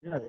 Yeah,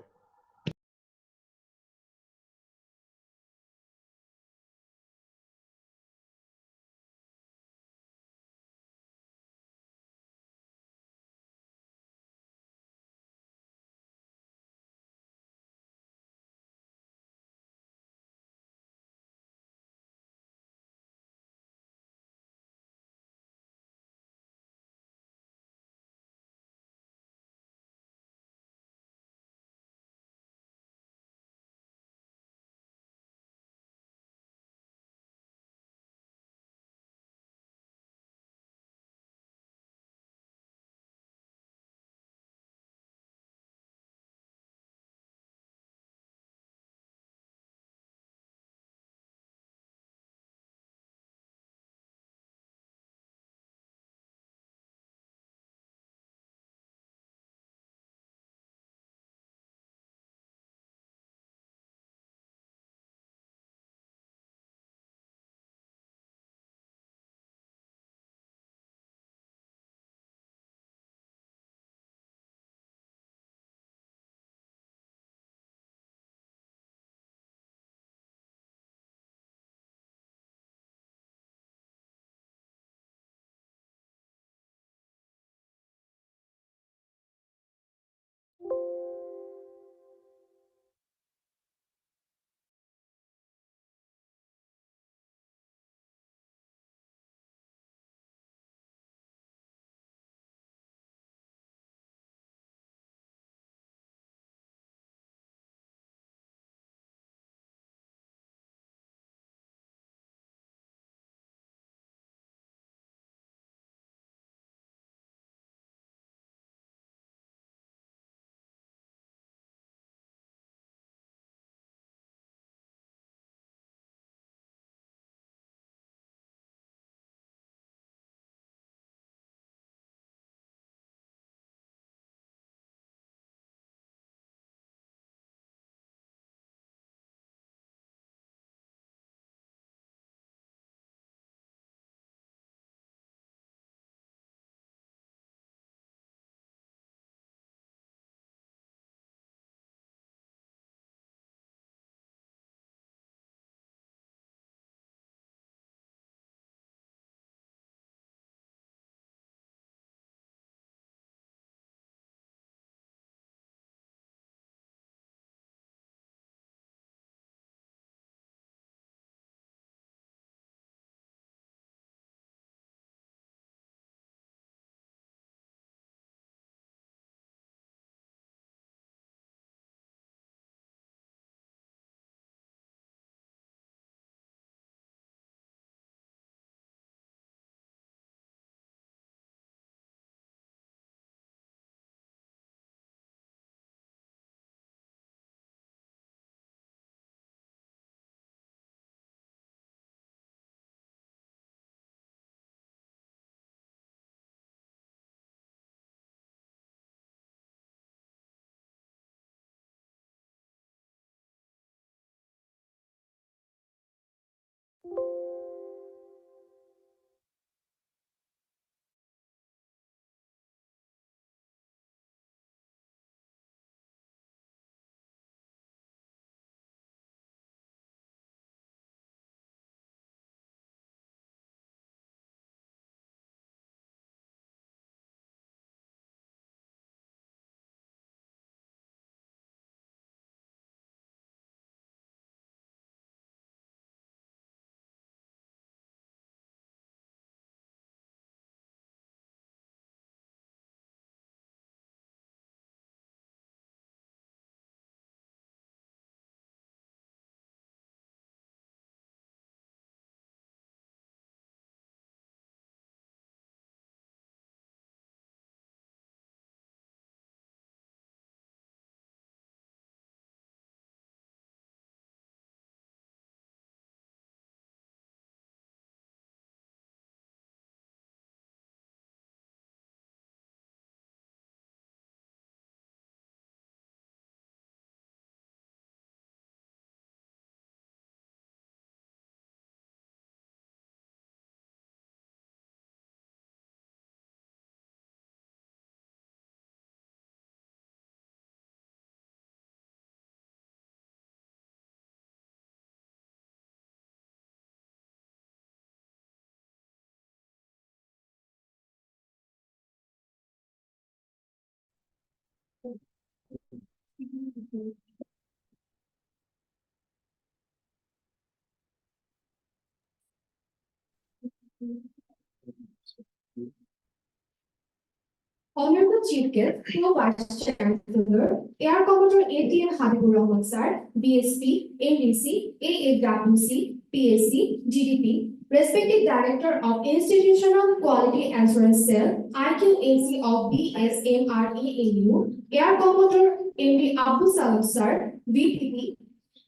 Honorable Chief Guest, Vice Chancellor, Air Commodore ATN Habibur Rahman Sir, BSP, ADC, AAWC, PSC, GDP, respected Director of Institutional Quality Assurance Cell, IQAC of BSMREAU, Air Commodore MD Abdul Salam Sir, VPP,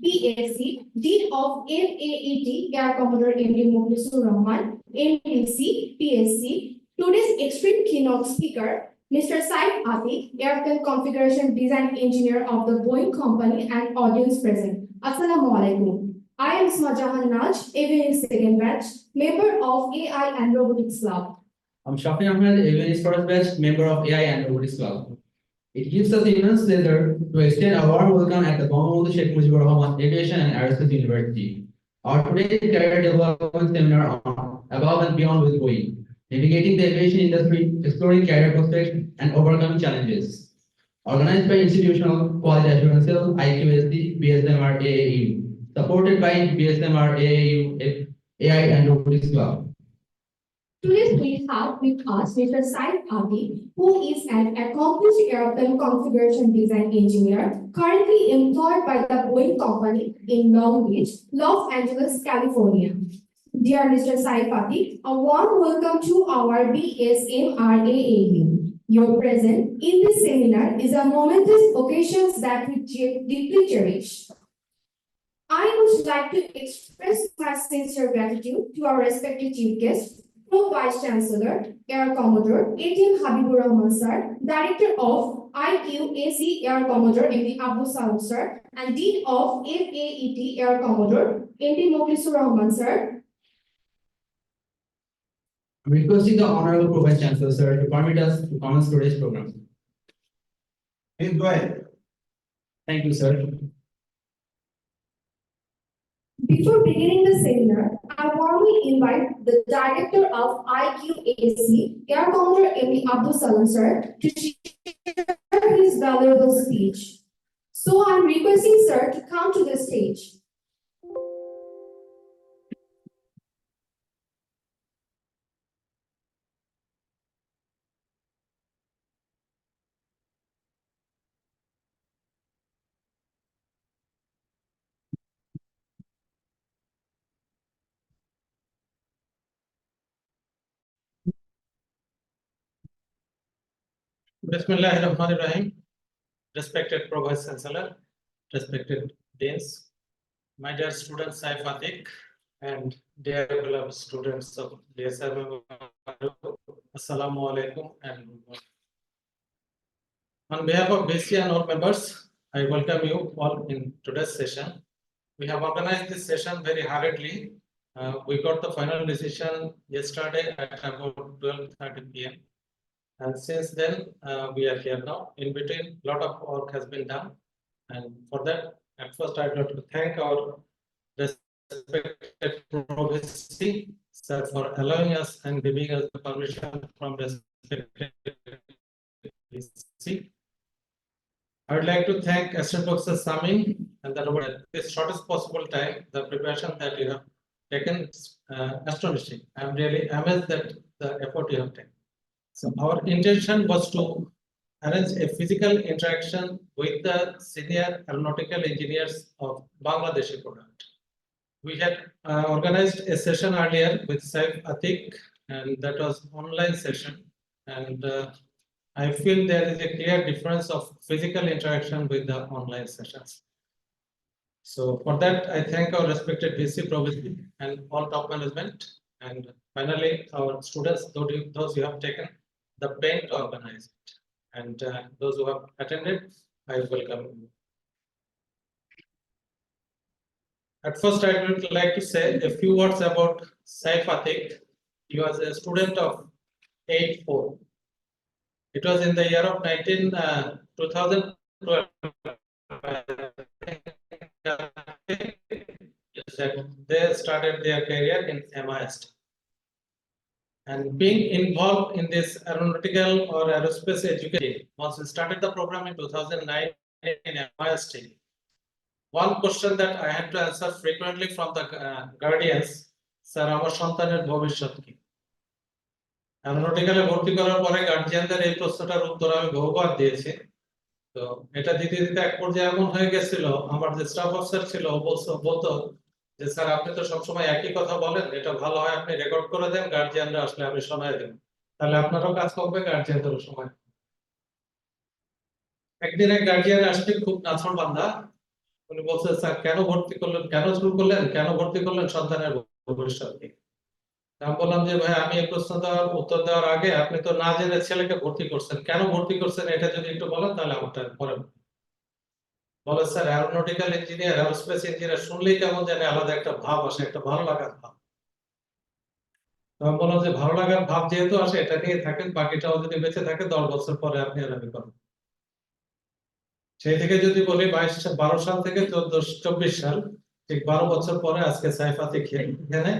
PSC, Dean of FAET, Air Commodore MD Mukhlisur Rahman, MDC, PSC, today's extreme keynote speaker, Mr. Saif Atique, Airplane Configuration Design Engineer of the Boeing Company and audience present. Assalamu alaikum. I am Smajahan Naj, aviation second batch, member of AI and Robotics Club. I'm Shafi Ahmed, aviation first batch, member of AI and Robotics Club. It gives us immense pleasure to extend a warm welcome at the Bangladesh Sheikh Mujibur Rahman Aviation and Aerospace University. Our today's career development seminar on above and beyond with Boeing. Navigating the aviation industry, exploring career prospects, and overcoming challenges. Organized by Institutional Quality Assurance Cell, IQSC, BSMR AAU. Supported by BSMR AAU, AI and Robotics Club. Today we have with us Mr. Saif Atique, who is an accomplished airplane configuration design engineer, currently employed by the Boeing Company in Long Beach, Los Angeles, California. Dear Mr. Saif Atique, a warm welcome to our BSMRAAU. Your presence in this seminar is a momentous occasion that we deeply cherish. I would like to express my sincere gratitude to our respected chief guests, Vice Chancellor, Air Commodore ATM Habibur Rahman Sir, Director of IQAC Air Commodore MD Abdul Salam Sir, and Dean of FAET Air Commodore MD Mukhlisur Rahman Sir. I'm requesting the Honorable Vice Chancellor, sir, to permit us to commence today's program. Please go ahead. Thank you, sir. Before beginning the seminar, I warmly invite the Director of IQAC, Air Commodore MD Abdul Salam Sir, to share his valuable speech. So I'm requesting Sir to come to the stage. Bismillahirrahmanirrahim. Respected Pro Vice Chancellor, respected deans, my dear students Saif Atique, and dear beloved students of DSM, Assalamu alaikum and good morning. On behalf of BC and all members, I welcome you all in today's session. We have organized this session very hurriedly. We got the final decision yesterday at about 12:30 p.m. And since then, we are here now. In between, a lot of work has been done. And for that, at first, I'd like to thank our respected Professor sir for allowing us and giving us the permission from respected VC. I would like to thank Assistant Professor Sami and the robot at this shortest possible time. The preparation that you have taken is astonishing. I'm really amazed at the effort you have taken. So our intention was to arrange a physical interaction with the senior aeronautical engineers of Bangladeshi product. We had organized a session earlier with Saif Atique, and that was online session. And I feel there is a clear difference of physical interaction with the online sessions. So for that, I thank our respected VC Professor and all top management. And finally, our students, those who have taken the pain to organize it. And those who have attended, I welcome you. At first, I would like to say a few words about Saif Atique. He was a student of 8-4. It was in the year of 2012. They started their career in MIST. And being involved in this aeronautical or aerospace education, once we started the program in 2009, in MIST. One question that I had to answer frequently from the guardians, sir, আমার সন্তানের ভবিষ্যৎ কি? অ্যারোনটিক্যালে ভর্তি করার পরে গার্জিয়ানদের এই প্রশ্নটার উত্তর আমি বহুবার দিয়েছি। তো এটা দিতে দিতে এক পর্যায়ে এমন হয়ে গেছিল, আমার যে স্টাফ অফিসার ছিল ও বলতো যে স্যার আপনি তো সবসময় একই কথা বলেন, এটা ভালো হয় আপনি রেকর্ড করে দেন, গার্জিয়ানরা আসলে আমি শোনায় দেব, তাহলে আপনারও কাজ করবে, গার্জিয়ানদেরও সময়। একদিন এক গার্জিয়ান আসছে, খুব নাছর বান্দা, উনি বলছে স্যার কেন ভর্তি করলেন, কেন শুরু করলেন, কেন ভর্তি করলেন সন্তানের ভবিষ্যৎ নিয়ে। আমি বললাম যে ভাই আমি এই প্রশ্ন উত্তর দেওয়ার আগে আপনি তো না জেনে ছেলেকে ভর্তি করছেন, কেন ভর্তি করছেন এটা যদি একটু বলেন তাহলে আমারটা পরে বলে sir aeronautical engineer, aerospace engineer শুনলেই কেমন জানে আলাদা একটা ভাব আসে, একটা ভালো লাগার ভাব। তো আমি বললাম যে ভালো লাগার ভাব যেহেতু আসে এটা নিয়ে থাকেন, বাকিটাও যদি বেঁচে থাকে 10 বছর পরে আপনি আরামি করবেন। সেই থেকে যদি বলি 12 সাল থেকে 24 সাল, ঠিক 12 বছর পরে আজকে সাইফ আতিক এখানে।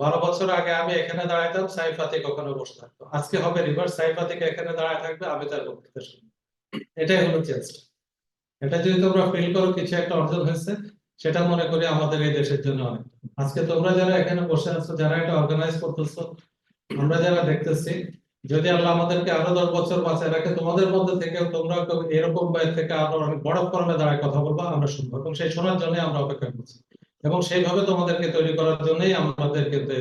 12 বছর আগে আমি এখানে দাঁড়াইতাম, সাইফ আতিক ওখানে বসে থাকতো। আজকে হবে রিভার্স, সাইফ আতিক এখানে দাঁড়ায় থাকবে, আমি তার বক্তৃতা শুনবো। এটাই হলো চেঞ্জ। এটা যদি তোমরা ফিল করো কিছু একটা অর্জন হয়েছে, সেটা মনে করি আমাদের এই দেশের জন্য অনেক। আজকে তোমরা যারা এখানে বসে আছো, যারা এটা অর্গানাইজ করতেছো, আমরা যারা দেখতেছি, যদি আল্লাহ আমাদেরকে আরো 10 বছর বাঁচায় রাখে, তোমাদের মধ্যে থেকে তোমরা এরকম থেকে আরো অনেক বড় ফর্মে দাঁড়ায় কথা বলবো, আমরা শুনবো, এবং সেই শোনার জন্য আমরা অপেক্ষা করছি, এবং সেইভাবে তোমাদেরকে তৈরি করার জন্যই আমাদের কিন্তু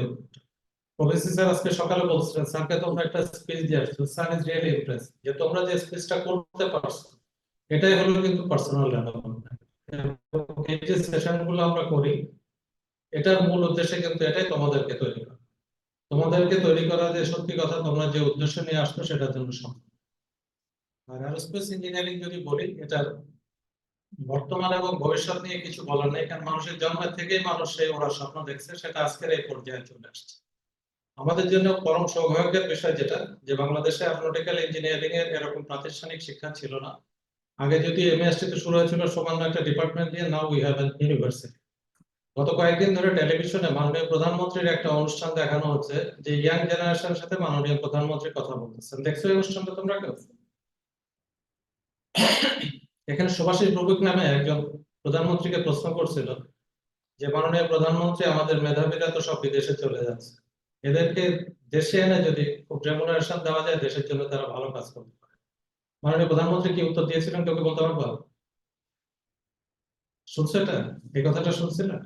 প্রফেসর স্যার আজকে সকালে বলছিলেন স্যারকে তোমরা একটা স্পিচ দিয়ে আসছো, স্যার ইজ রিয়েলি ইমপ্রেস যে তোমরা যে স্পিচটা করতে পারছো, এটাই হলো কিন্তু পার্সোনাল ডেভেলপমেন্ট। এই যে সেশনগুলো আমরা করি, এটার মূল উদ্দেশ্য কিন্তু এটাই, তোমাদেরকে তৈরি করা। তোমাদেরকে তৈরি করা যে সত্যি কথা, তোমরা যে উদ্দেশ্য নিয়ে আসছো সেটার জন্য সম্ভব। আর এরোস্পেস ইঞ্জিনিয়ারিং যদি বলি, এটার বর্তমান এবং ভবিষ্যৎ নিয়ে কিছু বলার নেই, কারণ মানুষের জন্মের থেকেই মানুষ সেই ওরা স্বপ্ন দেখছে, সেটা আজকের এই পর্যায়ে চলে আসছে। আমাদের জন্য পরম সৌভাগ্যের বিষয় যেটা, যে বাংলাদেশে অ্যারোনটিক্যাল ইঞ্জিনিয়ারিং এর এরকম প্রাতিষ্ঠানিক শিক্ষা ছিল না। আগে যদি এমএসটি তে শুরু হয়েছিল সামান্য একটা ডিপার্টমেন্ট দিয়ে, now we have an university. গত কয়েকদিন ধরে টেলিভিশনে মাননীয় প্রধানমন্ত্রীর একটা অনুষ্ঠান দেখানো হচ্ছে, যে ইয়াং জেনারেশনের সাথে মাননীয় প্রধানমন্ত্রী কথা বলতেছেন। দেখছো এই অনুষ্ঠানটা তোমরা কেউ? এখানে সুভাষিস প্রভুক নামে একজন প্রধানমন্ত্রীকে প্রশ্ন করছিল যে মাননীয় প্রধানমন্ত্রী, আমাদের মেধাবীরা তো সব বিদেশে চলে যাচ্ছে, এদেরকে দেশে এনে যদি খুব রেমুনারেশন দেওয়া যায়, দেশের জন্য তারা ভালো কাজ করতে পারে। মাননীয় প্রধানমন্ত্রী কি উত্তর দিয়েছিলেন, কাউকে বলতে পারবো? শুনছো এটা, এই কথাটা শুনছিলেন?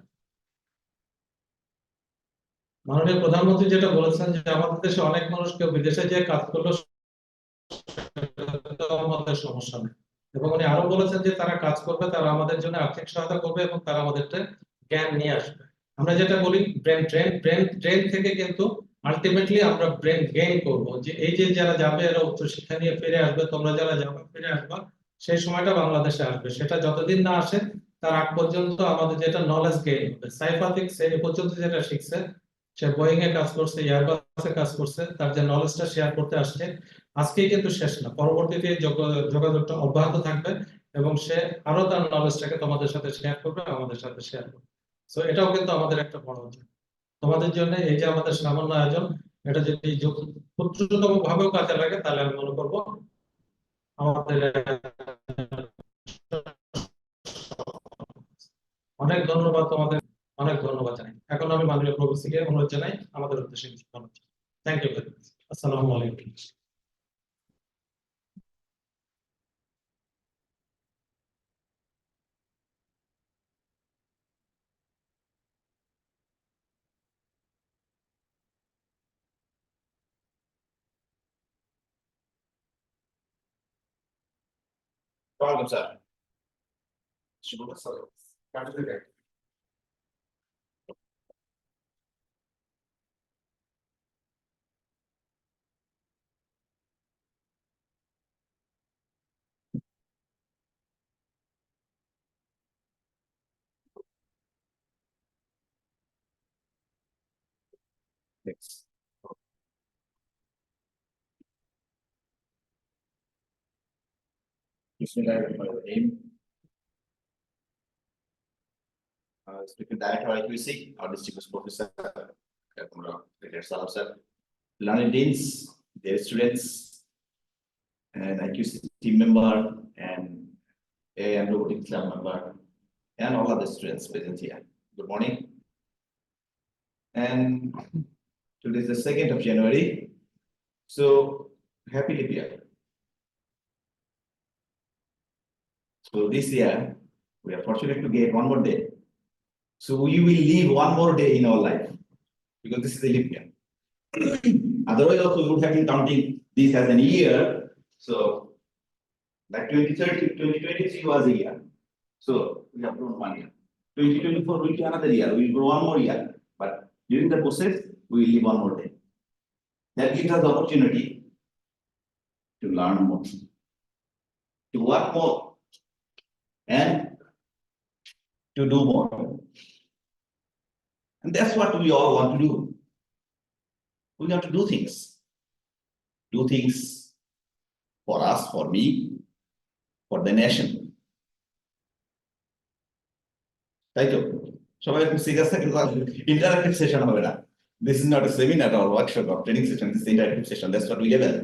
মাননীয় প্রধানমন্ত্রী যেটা বলেছেন যে আমাদের দেশে অনেক মানুষ কেউ বিদেশে যে কাজ করলো আমাদের সমস্যা নেই, এবং উনি আরো বলেছেন যে তারা কাজ করবে, তারা আমাদের জন্য আর্থিক সহায়তা করবে, এবং তারা আমাদের জ্ঞান নিয়ে আসবে। আমরা যেটা বলি ব্রেন ট্রেন, ট্রেন থেকে কিন্তু আলটিমেটলি আমরা ব্রেন গেইন করব, যে এই যে যারা যাবে এরা উচ্চ শিক্ষা নিয়ে ফিরে আসবে, তোমরা যারা যাবে ফিরে আসবা, সেই সময়টা বাংলাদেশে আসবে। সেটা যতদিন না আসে তার আগ পর্যন্ত আমাদের যেটা নলেজ গেইন হবে। সাইফ আতিক সে এ পর্যন্ত যেটা শিখছে, সে বোয়িং এ কাজ করছে, এয়ারবাসে কাজ করছে, তার যে নলেজটা শেয়ার করতে আসছে, আজকেই কিন্তু শেষ না, পরবর্তীতে যোগাযোগটা অব্যাহত থাকবে, এবং সে আরো তার নলেজটাকে তোমাদের সাথে শেয়ার করবে, আমাদের সাথে শেয়ার করবে। সো এটাও কিন্তু আমাদের একটা বড় অর্জন তোমাদের জন্য। এই যে আমাদের সামান্য আয়োজন, এটা যদি ক্ষুদ্রতম ভাবেও কাজে লাগে, তাহলে আমি মনে করবো আমাদের অনেক ধন্যবাদ তোমাদের, অনেক ধন্যবাদ জানাই। এখন আমি মাননীয় প্রভুকে অনুরোধ জানাই আমাদের উদ্দেশ্যে কিছু বলার। Thank you very much. আসসালামু আলাইকুম। Welcome, sir. Shubha, sir. Start with the guide. Next. Bismillahirrahmanirrahim. Speaking Director IQC, our distinguished professor, Saif sir, learning deans, their students, and IQC team member, and AI and robotics lab member, and all other students present here. Good morning. And today is the 2nd of January. So happy New Year. So this year, we are fortunate to get one more day. So we will live one more day in our life because this is the leap year. Otherwise, also we would have been counting this as an year. So like 2030, 2023 was a year. So we have grown 1 year. 2024 will be another year. We will grow one more year. But during the process, we will live one more day. That gives us the opportunity to learn more, to work more, and to do more. And that's what we all want to do. We want to do things for us, for me, for the nation. তাই তো সবাই একটু serious থাকে interactive session হবে না this is not a seminar or workshop or training session, this is interactive session. That's what we level.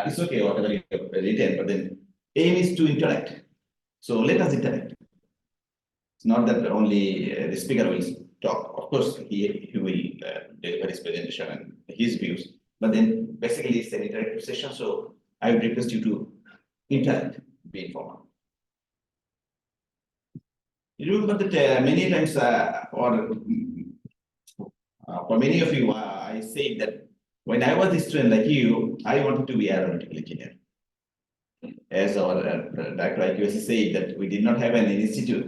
It's okay whatever you have written, but then aim is to interact. So let us interact. It's not that only the speaker will talk. Of course he will deliver his presentation and his views, but then basically it's an interactive session. So I would request you to interact, be informal. You remember that many times, for many of you, I say that when I was a student like you, I wanted to be aeronautical engineer. As our Dr. IQS said that we did not have an institute.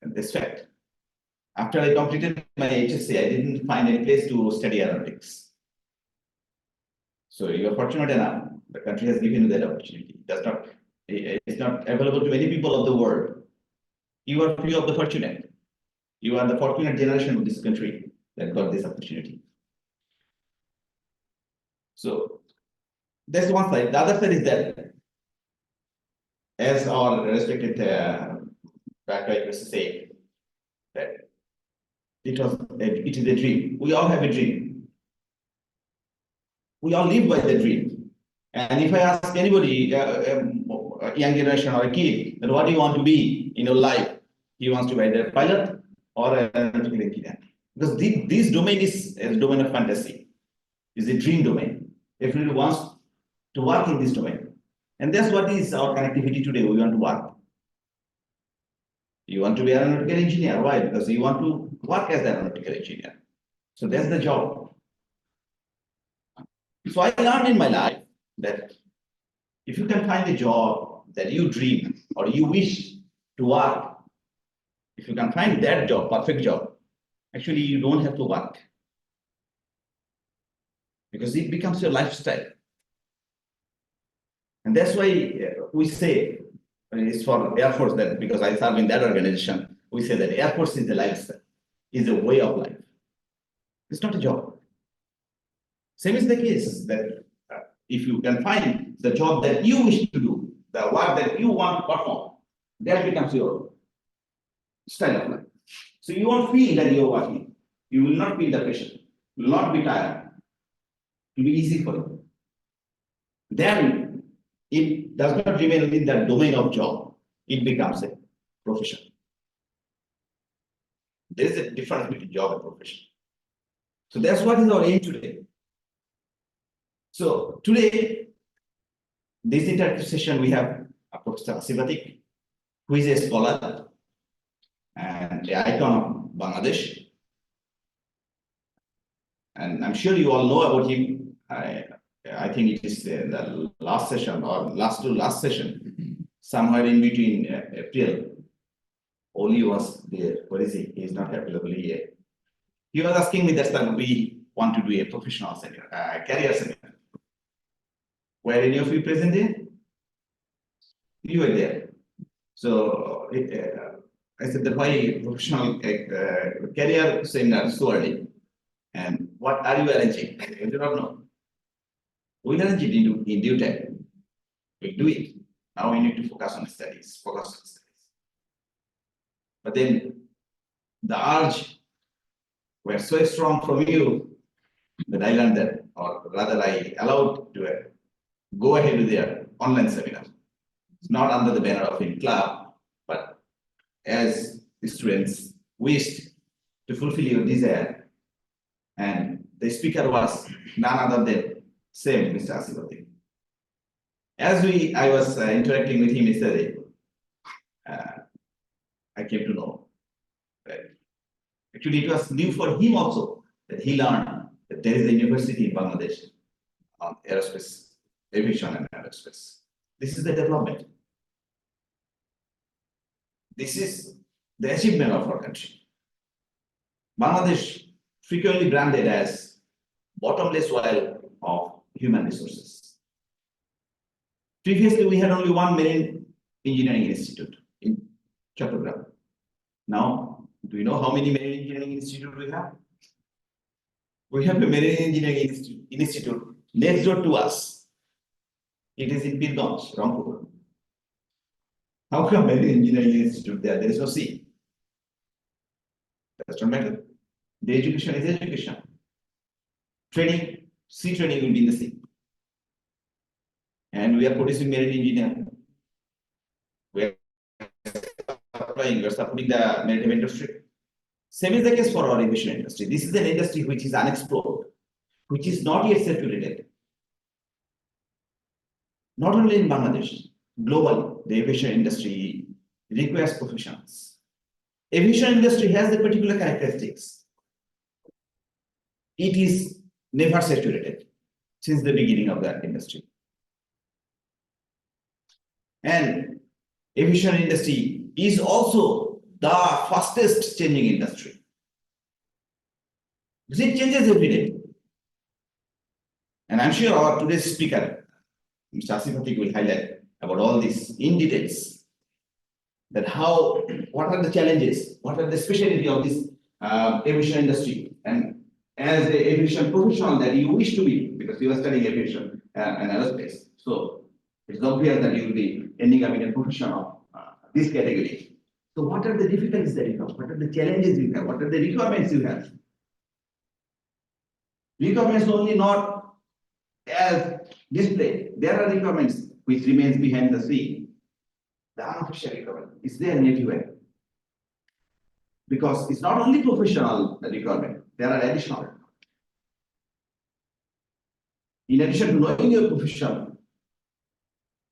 And this fact. After I completed my HSC, I didn't find any place to study aeronautics. So you are fortunate enough. The country has given you that opportunity. It's not available to many people of the world. You are few of the fortunate. You are the fortunate generation of this country that got this opportunity. So that's one side. The other side is that, as our respected Dr. say, that it is a dream. We all have a dream. We all live by the dream. And if I ask anybody, a young generation or a kid, then what do you want to be in your life? He wants to be either a pilot or an aeronautical engineer. Because this domain is a domain of fantasy, is a dream domain. Everybody wants to work in this domain. And that's what is our connectivity today. We want to work. You want to be an aeronautical engineer. Why? Because you want to work as an aeronautical engineer. So that's the job. So I learned in my life that if you can find a job that you dream or you wish to work, if you can find that job, perfect job, actually you don't have to work. Because it becomes your lifestyle. And that's why we say, it's for Air Force that, because I serve in that organization, we say that Air Force is the lifestyle, is a way of life. It's not a job. Same is the case that if you can find the job that you wish to do, the work that you want to perform, that becomes your style of life. So you won't feel that you're working. You will not feel the pressure. You will not be tired. It will be easy for you. Then it does not remain in the domain of job. It becomes a profession. There is a difference between job and profession. So that's what is our aim today. So today, this interactive session, we have Professor Atique, who is a scholar and the icon of Bangladesh. And I'm sure you all know about him. I think it is the last session or last session, somewhere in between April. Oli was there. Where is he? He is not available here. He was asking me that we want to do a professional seminar, career seminar. Were any of you present there? You were there. So I said that why professional career seminar so early? And what are you arranging? I do not know. We'll arrange it in due time. We'll do it. Now we need to focus on studies. But then the urge were so strong from you that I learned that, or rather I allowed to go ahead with their online seminar. It's not under the banner of a club, but as the students wished to fulfill your desire. And the speaker was none other than same Mr. Atique. As I was interacting with him yesterday, I came to know that actually it was new for him also that he learned that there is a university in Bangladesh on aerospace, aviation and aerospace. This is the development. This is the achievement of our country. Bangladesh frequently branded as bottomless well of human resources. Previously, we had only one marine engineering institute in Chattogram. Now, do you know how many marine engineering institutes we have? We have a marine engineering institute next door to us. It is in Birganj, Rampur. How come marine engineering institute there? There is no sea. That's not matter. The education is education. Training, sea training will be in the sea. And we are producing marine engineer. We are applying, we are supporting the maritime industry. Same is the case for our aviation industry. This is an industry which is unexplored, which is not yet saturated. Not only in Bangladesh, globally, the aviation industry requires professionals. Aviation industry has the particular characteristics. It is never saturated since the beginning of that industry. And aviation industry is also the fastest changing industry. It changes every day. And I'm sure our today's speaker, Mr. Atique, will highlight about all this in details. That what are the challenges, what are the specialty of this aviation industry, and as the aviation professional that you wish to be, because you are studying aviation and aerospace. So it's obvious that you will be ending up in a profession of this category. So what are the difficulties that you have? What are the challenges you have? What are the requirements you have? Requirements only not as displayed. There are requirements which remains behind the scene. The unofficial requirement is there everywhere. Because it's not only professional requirement, there are additional. In addition to knowing your profession,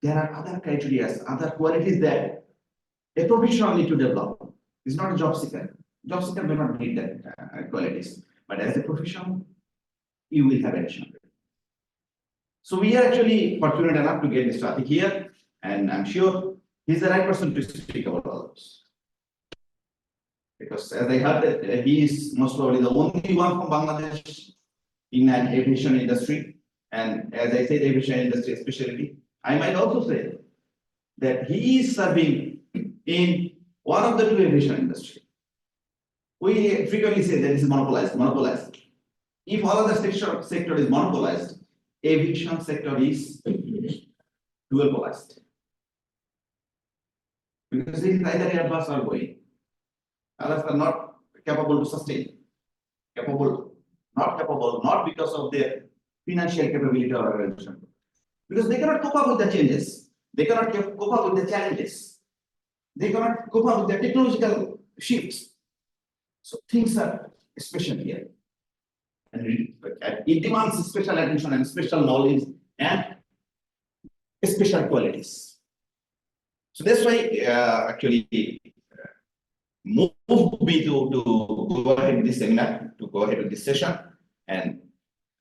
there are other criteria, other qualities that a professional need to develop. It's not a job seeker. Job seeker may not need that qualities, but as a professional, you will have additional. So we are actually fortunate enough to get Mr. Atique here, and I'm sure he's the right person to speak about all this. Because as I heard that he is most probably the only one from Bangladesh in an aviation industry, and as I said, aviation industry specialty, I might also say that he is serving in one of the two aviation industry. We frequently say that it is monopolized. If all other sector is monopolized, aviation sector is duopolized. Because it is either Airbus or Boeing. Others are not capable to sustain. Not because of their financial capability or organization. Because they cannot cope up with the changes. They cannot cope up with the challenges. They cannot cope up with the technological shifts. So things are special here. And it demands special attention and special knowledge and special qualities. So that's why actually moved me to go ahead with this seminar, to go ahead with this session. And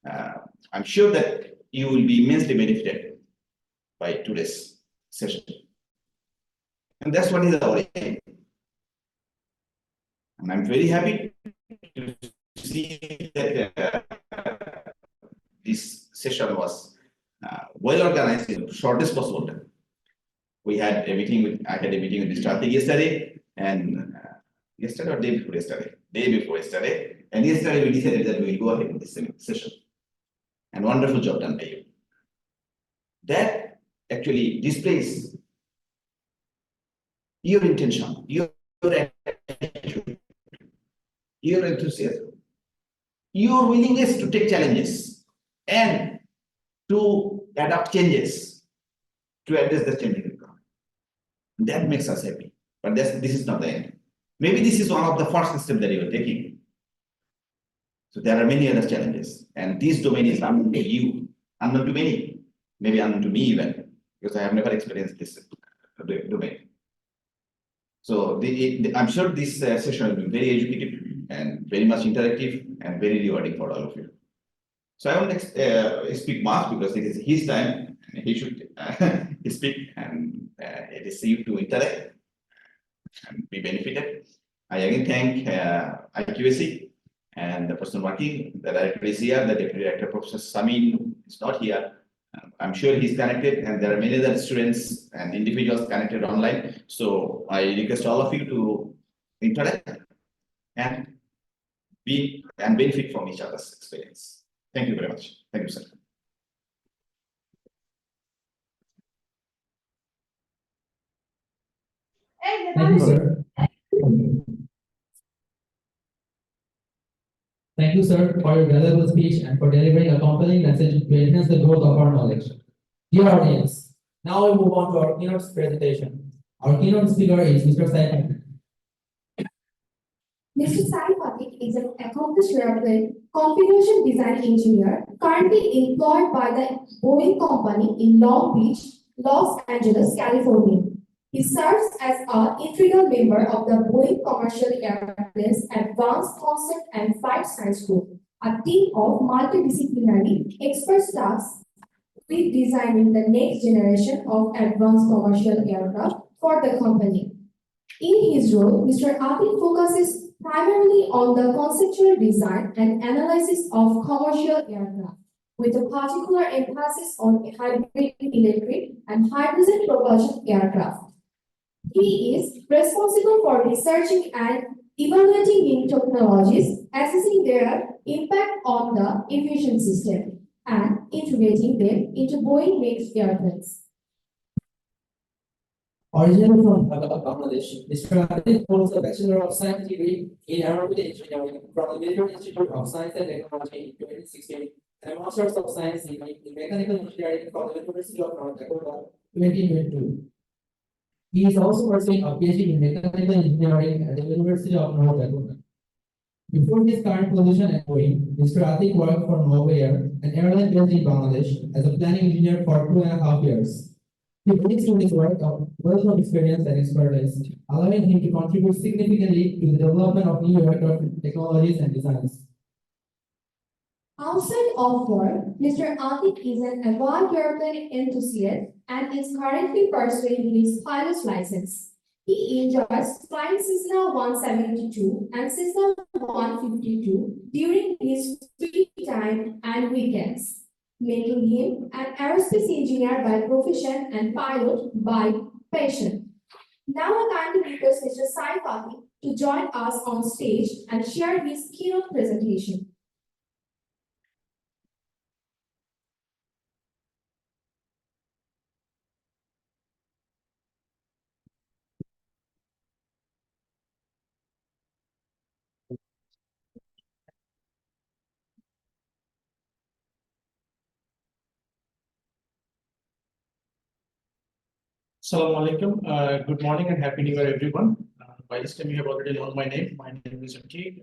I'm sure that you will be immensely benefited by today's session. And that's what is our aim. And I'm very happy to see that this session was well organized in the shortest possible time. I had a meeting with Mr. Atique yesterday, and yesterday or day before yesterday, and yesterday we decided that we will go ahead with this session. And wonderful job done by you. That actually displays your intention, your attitude, your enthusiasm, your willingness to take challenges and to adapt changes to address the changing requirement. That makes us happy. But this is not the end. Maybe this is one of the first steps that you are taking. So there are many other challenges, and this domain is unknown to you, unknown to many, maybe unknown to me even, because I have never experienced this domain. So I'm sure this session will be very educative and very much interactive and very rewarding for all of you. So I won't speak much because it is his time. He should speak, and it is safe to interact and be benefited. I again thank IQAC and the person working. The director is here. The deputy director, Professor Samin, is not here. I'm sure he's connected, and there are many other students and individuals connected online. So I request all of you to interact and benefit from each other's experience. Thank you very much. Thank you, sir. Thank you, sir. Thank you, sir, for your valuable speech and for delivering a compelling message to enhance the growth of our knowledge. Dear audience, now we move on to our keynote presentation. Our keynote speaker is Mr. Saif. Mr. Saif is an accomplished airplane configuration design engineer currently employed by the Boeing company in Long Beach, Los Angeles, California. He serves as an integral member of the Boeing Commercial Airplanes Advanced Concept and Flight Science Group, a team of multidisciplinary expert staffs with designing the next generation of advanced commercial aircraft for the company. In his role, Mr. Atique focuses primarily on the conceptual design and analysis of commercial aircraft, with a particular emphasis on hybrid electric and hydrogen propulsion aircraft. He is responsible for researching and evaluating new technologies, assessing their impact on the aviation system, and integrating them into Boeing next airplanes. Originally from Bangladesh, Mr. Atik holds a Bachelor of Science degree in Aeronautical Engineering from the Military Institute of Science and Technology in 2016 and a Master's of Science degree in Mechanical Engineering from the University of North Dakota 2022. He is also pursuing a PhD in Mechanical Engineering at the University of North Dakota. Before his current position at Boeing, Mr. Atik worked for Novair, an airline based in Bangladesh, as a planning engineer for 2.5 years. He brings to his work a wealth of experience and expertise, allowing him to contribute significantly to the development of new aircraft technologies and designs. Outside of work, Mr. Atik is an avid airplane enthusiast and is currently pursuing his pilot's license. He enjoys flying Cessna 172 and Cessna 152 during his free time and weekends, making him an aerospace engineer by profession and pilot by passion. Now I kindly request Mr. Saif to join us on stage and share his keynote presentation. Assalamu alaikum. Good morning and happy new year, everyone. By this time, you have already known my name. My name is Atique.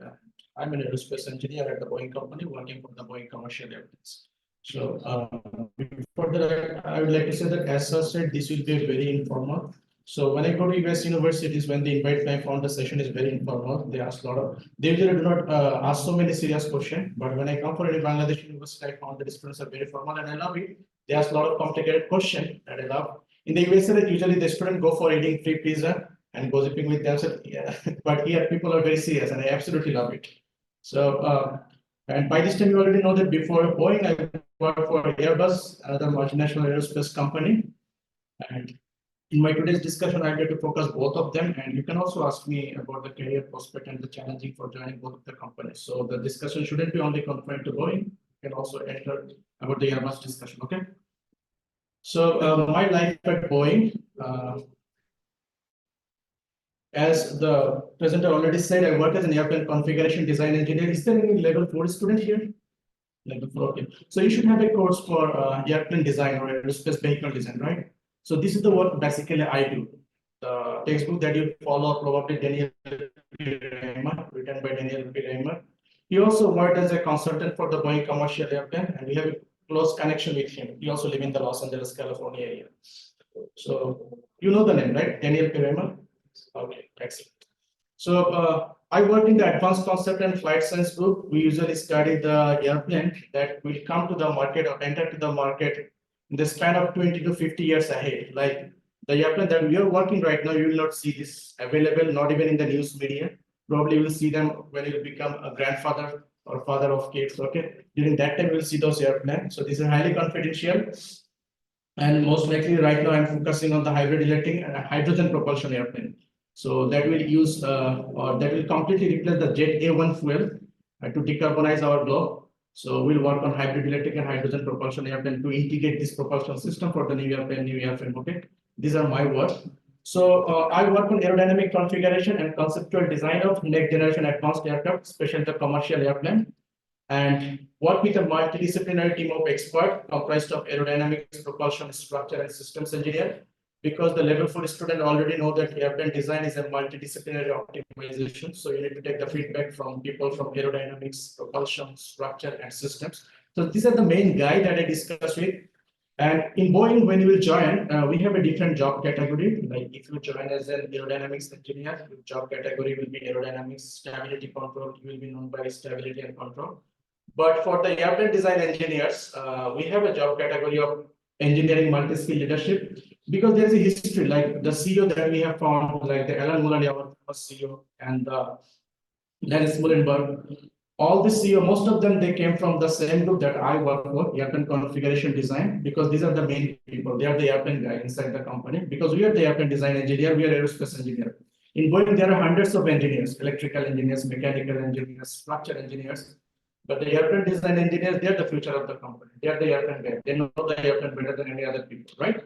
I'm an aerospace engineer at the Boeing company working for the Boeing commercial airplanes. So, before that, I would like to say that, as sir said, this will be very informal. So, when I go to US universities, when they invite me, I found the session is very informal. They ask a lot of, they usually do not ask so many serious questions. But when I come for any Bangladesh university, I found the students are very formal and I love it. They ask a lot of complicated questions that I love. In the USA, usually the students go for eating free pizza and gossiping with themselves. Yeah. But here, people are very serious, and I absolutely love it. So, and by this time, you already know that before Boeing, I worked for Airbus, another multinational aerospace company. And in my today's discussion, I get to focus both of them. And you can also ask me about the career prospect and the challenging for joining both of the companies. So the discussion shouldn't be only confined to Boeing. You can also enter about the Airbus discussion. Okay. So my life at Boeing, as the presenter already said, I work as an airplane configuration design engineer. Is there any level 4 student here? Level 4, okay. So you should have a course for airplane design or aerospace vehicle design, right? So this is the work basically I do. The textbook that you follow are probably Daniel P. Raymer, written by Daniel P. Raymer. He also worked as a consultant for the Boeing commercial airplane, and we have a close connection with him. He also lives in the Los Angeles, California area. So you know the name, right? Daniel P. Raymer? Okay, excellent. So I work in the advanced concept and flight science group. We usually study the airplane that will come to the market or enter to the market in the span of 20 to 50 years ahead. Like the airplane that we are working right now, you will not see this available, not even in the news media. Probably you will see them when you become a grandfather or father of kids. Okay, during that time, you will see those airplanes. So this is highly confidential. And most likely right now I'm focusing on the hybrid electric and hydrogen propulsion airplane. So that will use or that will completely replace the jet A1 fuel to decarbonize our globe. So we'll work on hybrid electric and hydrogen propulsion airplane to integrate this propulsion system for the new airplane. Okay, these are my work. So I work on aerodynamic configuration and conceptual design of next generation advanced aircraft, especially the commercial airplane, and work with a multidisciplinary team of experts comprised of aerodynamics, propulsion, structure, and systems engineer. Because the level 4 student already know that airplane design is a multidisciplinary optimization. So you need to take the feedback from people from aerodynamics, propulsion, structure, and systems. So these are the main guy that I discussed with. And in Boeing, when you will join, we have a different job category. Like if you join as an aerodynamics engineer, your job category will be aerodynamics, stability control. You will be known by stability and control. But for the airplane design engineers, we have a job category of engineering multi-skill leadership, because there's a history, like the CEO that we have found, like the Alan Mulally, our first CEO, and Dennis Muhlenberg. All the CEO, most of them, they came from the same group that I work for, airplane configuration design, because these are the main people. They are the airplane guy inside the company, because we are the airplane design engineer, we are aerospace engineer. In Boeing, there are hundreds of engineers, electrical engineers, mechanical engineers, structure engineers. But the airplane design engineers, they are the future of the company. They are the airplane guy. They know the airplane better than any other people, right?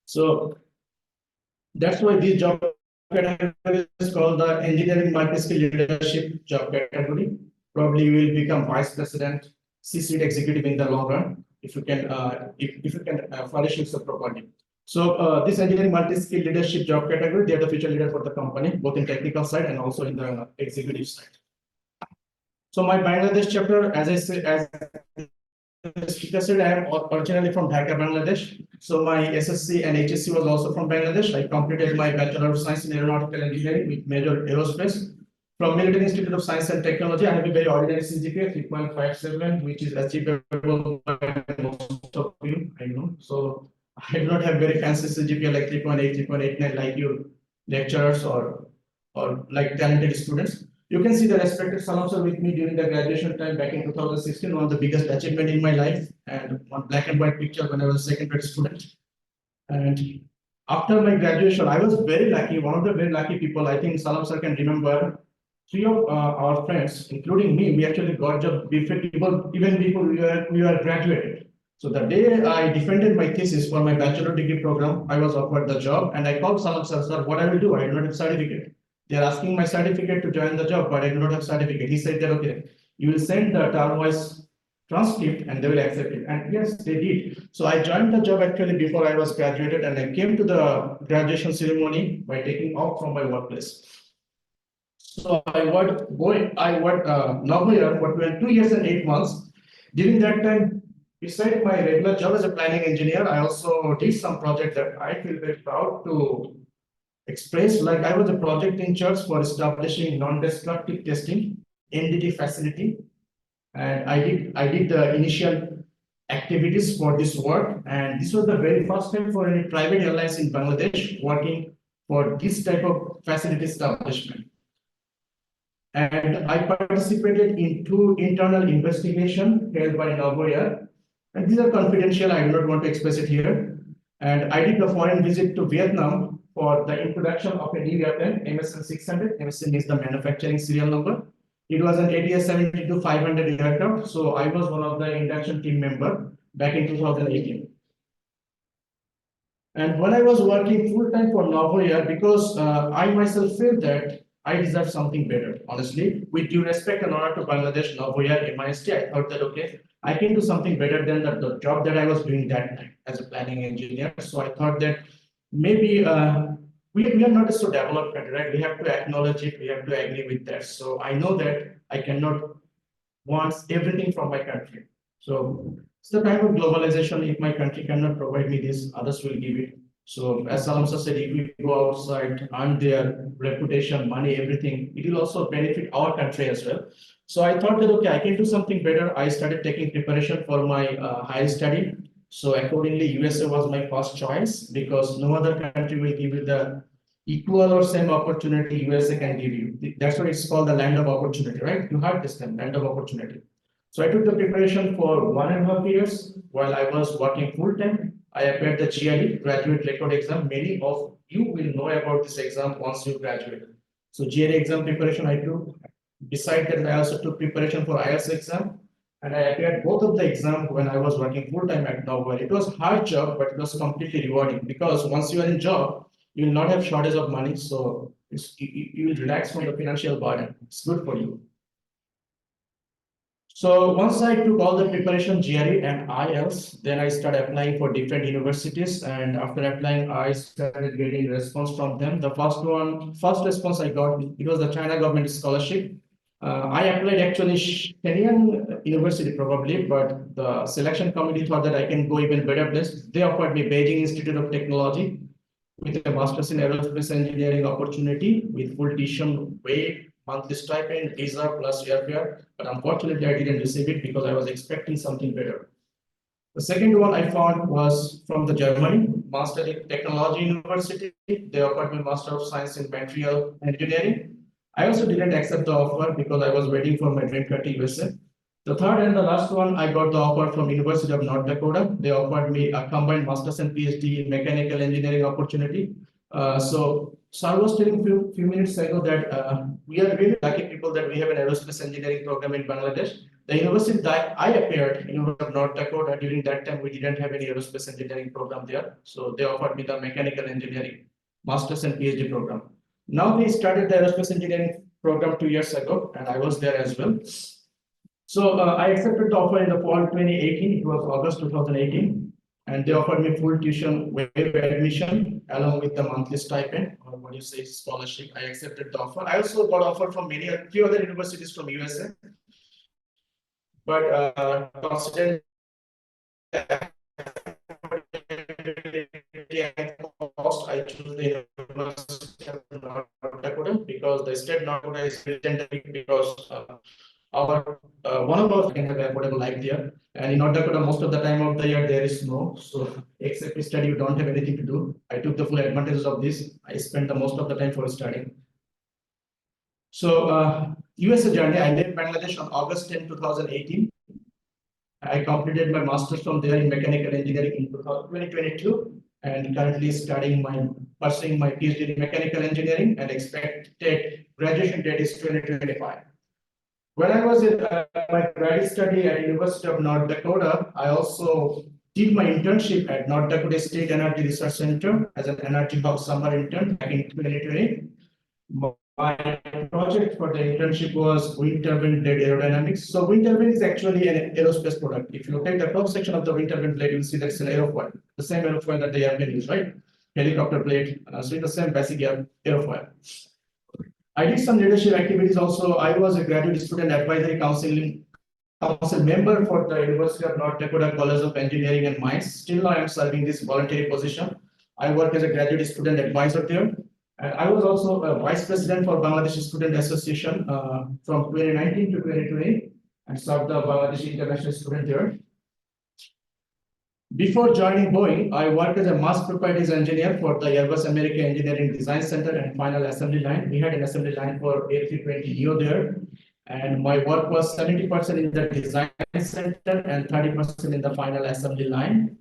So that's why this job category is called the engineering multi-skill leadership job category. Probably you will become vice president, C-suite executive in the long run if you can if you can furnish yourself properly. So this engineering multi-skill leadership job category, they are the future leader for the company, both in technical side and also in the executive side. So my Bangladesh chapter, as I said, as speaker said, I am originally from Dhaka, Bangladesh. So my SSC and HSC was also from Bangladesh. I completed my Bachelor of Science in Aeronautical Engineering with major aerospace. From Military Institute of Science and Technology, I have a very ordinary CGPA 3.57, which is achievable by most of you, I know. So I do not have very fancy CGPA like 3.8, 3.89 like your lecturers or like talented students. You can see the respected Salam sir with me during the graduation time back in 2016, one of the biggest achievement in my life, and one black and white picture when I was a second grade student. And after my graduation, I was very lucky, one of the very lucky people. I think Salam sir can remember, three of our friends, including me, we actually got job even before we were graduated. So the day I defended my thesis for my bachelor degree program, I was offered the job, and I called Salam sir, what I will do? I do not have certificate. They are asking my certificate to join the job, but I do not have certificate. He said that, okay, you will send the term wise transcript and they will accept it. And yes, they did. So I joined the job actually before I was graduated, and I came to the graduation ceremony by taking off from my workplace. So I worked Nagoya for 2 years and 8 months. During that time, besides my regular job as a planning engineer, I also did some project that I feel very proud to express. Like I was a project in charge for establishing non-destructive testing NDT facility, and I did the initial activities for this work, and this was the very first time for any private airlines in Bangladesh working for this type of facility establishment. And I participated in 2 internal investigations held by Nagoya, and these are confidential. I do not want to express it here. And I did a foreign visit to Vietnam for the introduction of a new airplane, MSN 600. MSN is the manufacturing serial number. It was an ATS 72-500 aircraft. So I was one of the induction team member back in 2018. And when I was working full time for Nagoya, because I myself feel that I deserve something better, honestly. With due respect and honor to Bangladesh, Nagoya, MIST, I thought that, okay, I can do something better than the job that I was doing that time as a planning engineer. So I thought that maybe we are not so developed country, right? We have to acknowledge it, we have to agree with that. So I know that I cannot want everything from my country. So it's the time of globalization. If my country cannot provide me this, others will give it. So as Salamsa said, if we go outside, earn their reputation, money, everything, it will also benefit our country as well. So I thought that, okay, I can do something better. I started taking preparation for my higher study. So accordingly, USA was my first choice because no other country will give you the equal or same opportunity USA can give you. That's why it's called the land of opportunity, right? You have this term, land of opportunity. So I took the preparation for 1.5 years while I was working full time. I appeared the GRE, graduate record exam. Many of you will know about this exam once you graduate. So GRE exam preparation I took. Besides that, I also took preparation for IELTS exam. And I appeared both of the exams when I was working full time at Novel. It was hard job, but it was completely rewarding because once you are in job, you will not have shortage of money. So you will relax from the financial burden. It's good for you. So once I took all the preparation GRE and IELTS, then I started applying for different universities. And after applying, I started getting response from them. The first response I got, it was the China government scholarship. I applied actually Kenyan University probably, but the selection committee thought that I can go even better place. They offered me Beijing Institute of Technology with a master's in aerospace engineering opportunity with full tuition, weight, monthly stipend, visa plus airfare. But unfortunately, I didn't receive it because I was expecting something better. The second one I found was from the Germany, Master in Technology University. They offered me Master of Science in Material Engineering. I also didn't accept the offer because I was waiting for my dream country, USA. The third and the last one, I got the offer from University of North Dakota. They offered me a combined master's and PhD in mechanical engineering opportunity. So I was telling few minutes ago that we are really lucky people that we have an aerospace engineering program in Bangladesh. The university that I appeared, University of North Dakota, during that time we didn't have any aerospace engineering program there. So they offered me the mechanical engineering master's and PhD program. Now they started the aerospace engineering program 2 years ago, and I was there as well. So I accepted the offer in the fall 2018. It was August 2018, and they offered me full tuition, waiver admission, along with the monthly stipend, or what you say, scholarship. I accepted the offer. I also got offer from few other universities from USA, but considering cost, I choose the University of North Dakota because the state North Dakota is legendary because our one of us can have affordable life there. And in North Dakota, most of the time of the year there is snow. So except to study, you don't have anything to do. I took the full advantage of this. I spent the most of the time for studying. So USA journey, I left Bangladesh on August 10, 2018. I completed my master's from there in mechanical engineering in 2022, and currently pursuing my PhD in mechanical engineering, and expected graduation date is 2025. When I was in my graduate study at University of North Dakota, I also did my internship at North Dakota State Energy Research Center as an energy hub summer intern back in 2020. My project for the internship was wind turbine blade aerodynamics. So wind turbine is actually an aerospace product. If you look at the cross section of the wind turbine blade, you'll see that's an aerofoil, the same aerofoil that the airplane use, right? Helicopter blade. So it's the same basic aerofoil. I did some leadership activities also. I was a graduate student advisory council member for the University of North Dakota College of Engineering and Mines. Still now I am serving this voluntary position. I work as a graduate student advisor there. And I was also a vice president for Bangladesh Student Association from 2019 to 2020 and served the Bangladesh International Student there. Before joining Boeing, I worked as a mass properties engineer for the Airbus America Engineering Design Center and Final Assembly Line. We had an assembly line for A320neo there. And my work was 70% in the design center and 30% in the final assembly line.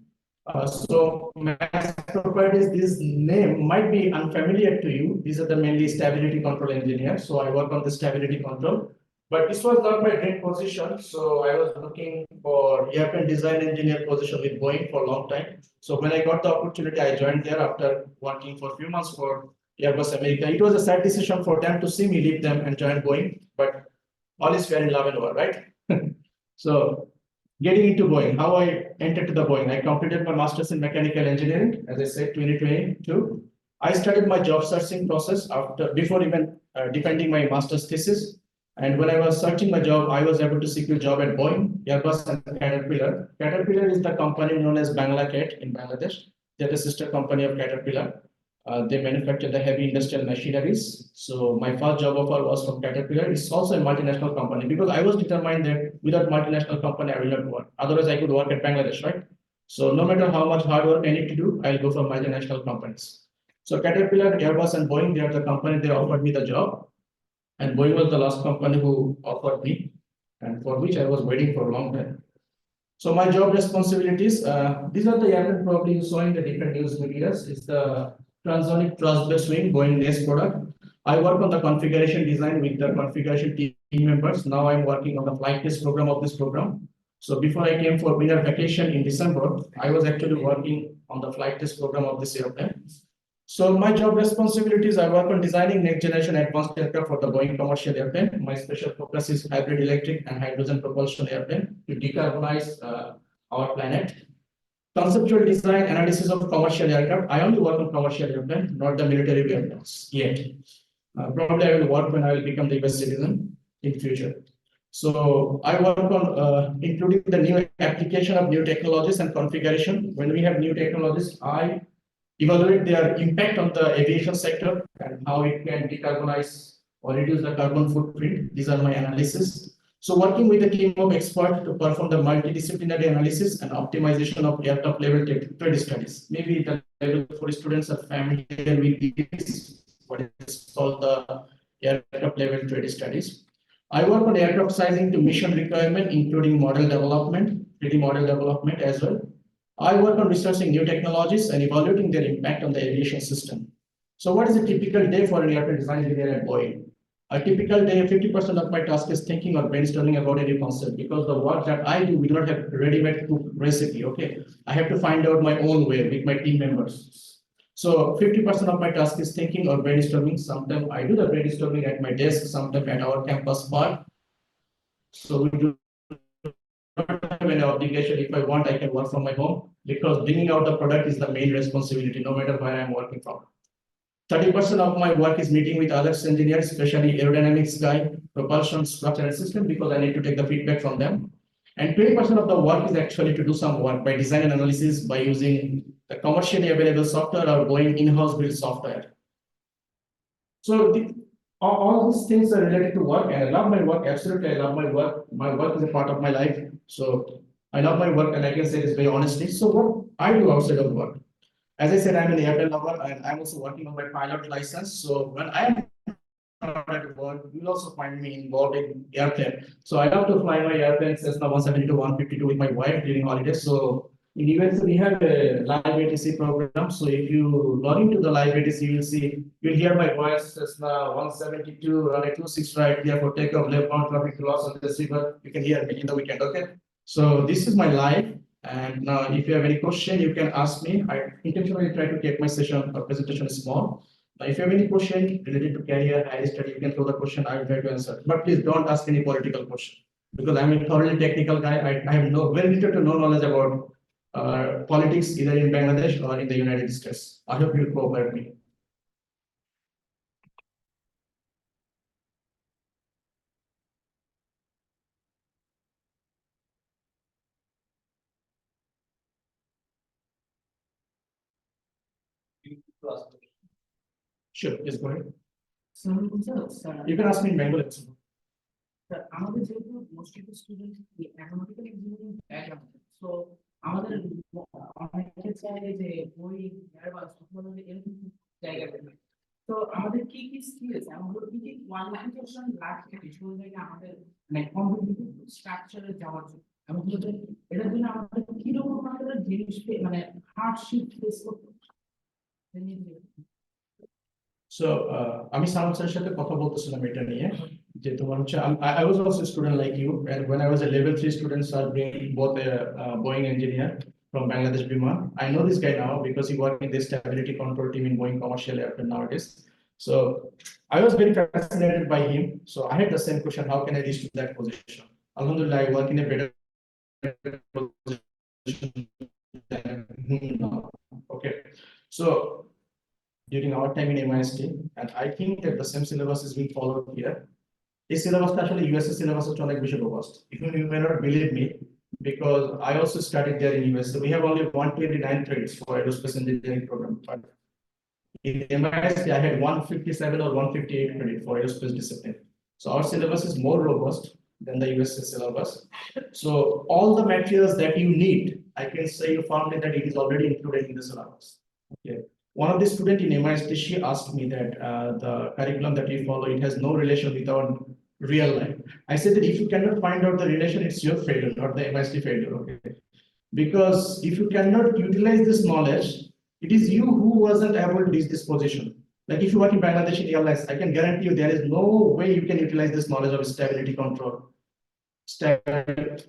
So mass properties, this name might be unfamiliar to you. These are the mainly stability control engineers. So I work on the stability control. But this was not my dream position, so I was looking for airplane design engineer position with Boeing for a long time. So when I got the opportunity, I joined there after working for a few months for Airbus America. It was a sad decision for them to see me leave them and join Boeing, but all is fair in love and war, right? So getting into Boeing, how I entered to the Boeing, I completed my master's in mechanical engineering, as I said, 2022. I started my job searching process before even defending my master's thesis. And when I was searching my job, I was able to secure a job at Boeing, Airbus, and Caterpillar. Caterpillar is the company known as Banglacat in Bangladesh. They're the sister company of Caterpillar. They manufacture the heavy industrial machineries. So my first job offer was from Caterpillar. It's also a multinational company because I was determined that without multinational company, I will not work. Otherwise, I could work at Bangladesh, right? So no matter how much hard work I need to do, I'll go for multinational companies. So Caterpillar, Airbus, and Boeing, they are the company they offered me the job. And Boeing was the last company who offered me, and for which I was waiting for a long time. So my job responsibilities, these are the aircraft probably you saw in the different news medias. It's the transonic thrust-based wing Boeing nest product. I work on the configuration design with the configuration team members. Now I'm working on the flight test program of this program. So before I came for winter vacation in December, I was actually working on the flight test program of this airplane. So my job responsibilities, I work on designing next generation advanced aircraft for the Boeing commercial airplane. My special focus is hybrid electric and hydrogen propulsion airplane to decarbonize our planet. Conceptual design analysis of commercial aircraft. I only work on commercial airplane, not the military airplanes yet. Probably I will work when I will become the US citizen in future. So I work on including the new application of new technologies and configuration. When we have new technologies, I evaluate their impact on the aviation sector and how it can decarbonize or reduce the carbon footprint. These are my analysis. So working with a team of experts to perform the multidisciplinary analysis and optimization of aircraft level trade studies. Maybe the level 4 students are familiar with this, what is called the aircraft level trade studies. I work on aircraft sizing to mission requirement, including model development, 3D model development as well. I work on researching new technologies and evaluating their impact on the aviation system. So what is a typical day for an aircraft design engineer at Boeing? A typical day, 50% of my task is thinking or brainstorming about a new concept because the work that I do, we do not have ready-made recipe, okay? I have to find out my own way with my team members. So 50% of my task is thinking or brainstorming. Sometimes I do the brainstorming at my desk, sometimes at our campus park. So we do not have any obligation. If I want, I can work from my home because bringing out the product is the main responsibility, no matter where I'm working from. 30% of my work is meeting with other engineers, especially aerodynamics guy, propulsion, structure, and system, because I need to take the feedback from them. And 20% of the work is actually to do some work by design and analysis by using the commercially available software or going in-house build software. So all these things are related to work, and I love my work. Absolutely, I love my work. My work is a part of my life. So I love my work, and I can say this very honestly. So what I do outside of work. As I said, I'm an airplane lover and I'm also working on my pilot license. So when I'm at work, you'll also find me involved in airplane. So I love to fly my airplane Cessna 172, 152 with my wife during holidays. So in US, we have a live ATC program. So if you log into the live ATC, you'll hear my voice Cessna 172, runway 26 right here for takeoff, left bound traffic to Los Angeles River. You can hear me in the weekend, okay? So this is my live. And now, if you have any question, you can ask me. I intentionally try to keep my session or presentation small. Now, if you have any question related to career, higher study, you can throw the question. I will try to answer. But please don't ask any political question because I'm a thoroughly technical guy. I have very little to no knowledge about politics either in Bangladesh or in the United States. I hope you cooperate with me. Sure, yes, go ahead. You can ask me in Bengali. আমাদের যেহেতু most of student aeronautical engineering background so আমাদের অনেকে চায় যে বই Airbus আমাদের এরকম জায়গাতে তো আমাদের কি কি স্কিলস আমাদের কি কি কোয়ালিফিকেশন লাগবে সেই জায়গায় আমাদের মানে কম্পিটিটিভ স্ট্রাকচারে যাওয়ার জন্য এবং এটার জন্য আমাদের কিরকম আমাদের জিনিস মানে হার্ডশিপ ফেস করতে So আমি সামন স্যারের সাথে কথা বলতেছিলাম এটা নিয়ে যে তোমার হচ্ছে I was also a student like you and when I was a level 3 student sir being both a Boeing engineer from Bangladesh Biman. I know this guy now because he worked in the stability control team in Boeing commercial aircraft nowadays. So I was very fascinated by him. So I had the same question, how can I reach to that position? Alhamdulillah, I work in a better position than him now. Okay. So during our time in MIST, and I think that the same syllabus is being followed here. This syllabus actually USA syllabus is অনেক বেশি robust. You may not believe me, because I also studied there in US. So we have only 129 credits for aerospace engineering program. But in MIST, I had 157 or 158 credit for aerospace discipline. So our syllabus is more robust than the USA syllabus. So all the materials that you need, I can say you found that it is already included in the syllabus. Okay. One of the student in MIST, she asked me that the curriculum that we follow, it has no relation with our real life. I said that if you cannot find out the relation, it's your failure, not the MIST failure. Okay. Because if you cannot utilize this knowledge, it is you who wasn't able to reach this position. Like if you work in Bangladesh in airlines, I can guarantee you there is no way you can utilize this knowledge of stability control,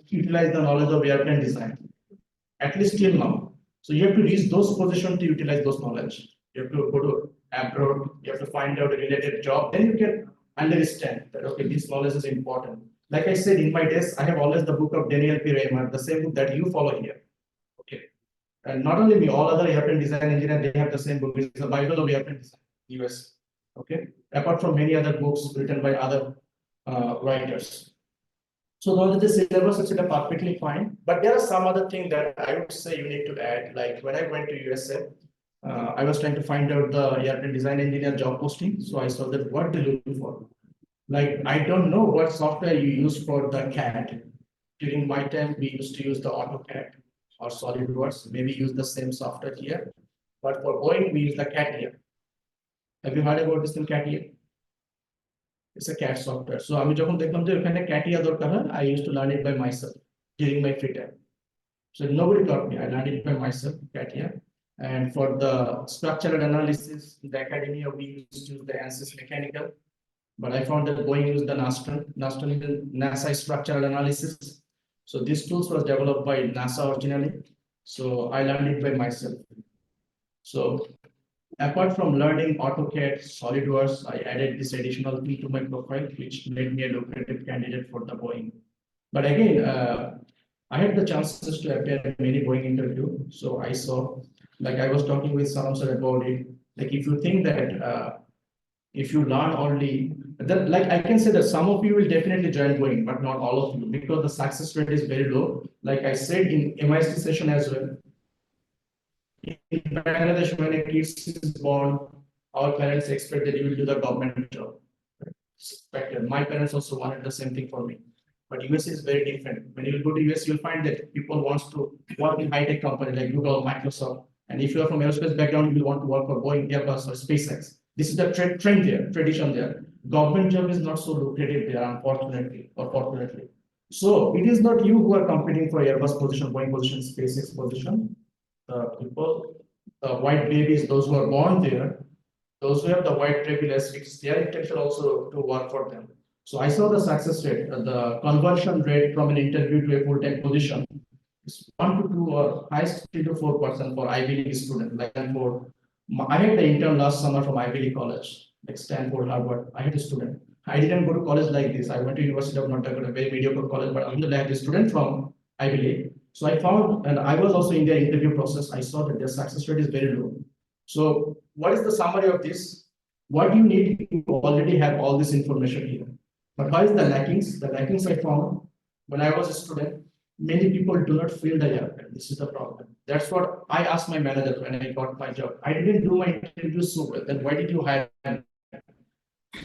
utilize the knowledge of airplane design, at least till now. So you have to reach those positions to utilize those knowledge. You have to go to abroad, you have to find out a related job, then you can understand that, okay, this knowledge is important. Like I said, in my desk, I have always the book of Daniel P. Raymer, the same book that you follow here. Okay. And not only me, all other airplane design engineers, they have the same book. It's the Bible of airplane design, US. Okay. Apart from many other books written by other writers. So now that the syllabus is perfectly fine, but there are some other things that I would say you need to add. Like when I went to USA, I was trying to find out the airplane design engineer job posting. So I saw that what they look for. Like I don't know what software you use for the CAD. During my time, we used to use the AutoCAD or SolidWorks. Maybe use the same software here, but for Boeing, we use the CATIA. Have you heard about this in CATIA? It's a CAD software. So আমি যখন দেখলাম যে ওখানে CATIA দরকার হয়, I used to learn it by myself during my free time. So nobody taught me. I learned it by myself, CATIA. And for the structural analysis, in the academia, we used to use the ANSYS mechanical. But I found that Boeing used the NASTRON is the NASA structural analysis. So these tools were developed by NASA originally. So I learned it by myself. So apart from learning AutoCAD, SolidWorks, I added this additional thing to my profile, which made me a lucrative candidate for the Boeing. But again, I had the chances to appear at many Boeing interviews. So I saw, like I was talking with Salam sir about it, like if you think that if you learn only, that like I can say that some of you will definitely join Boeing, but not all of you, because the success rate is very low. Like I said in MIST session as well, in Bangladesh, when a kid is born, our parents expect that you will do the government job. Expected. My parents also wanted the same thing for me. But US is very different. When you go to US, you'll find that people want to work in high-tech companies like Google, Microsoft. And if you are from aerospace background, you will want to work for Boeing, Airbus, or SpaceX. This is the trend there, tradition there. Government job is not so lucrative there, unfortunately or fortunately. So it is not you who are competing for Airbus position, Boeing position, SpaceX position. The people, the white babies, those who are born there, those who have the white privilege, it's their intention also to work for them. So I saw the success rate, the conversion rate from an interview to a full-time position is 1 to 2 or highest 3 to 4% for Ivy League students. Like for I had the intern last summer from Ivy League college, like Stanford, Harvard. I had a student. I didn't go to college like this. I went to University of North Dakota, a very mediocre college, but I had a student from Ivy League. So I found, and I was also in their interview process, I saw that their success rate is very low. So what is the summary of this? What you need, you already have all this information here. But what is the lackings? The lackings I found when I was a student, many people do not feel the airplane. This is the problem. That's what I asked my manager when I got my job. I didn't do my interview so well. Then why did you hire me?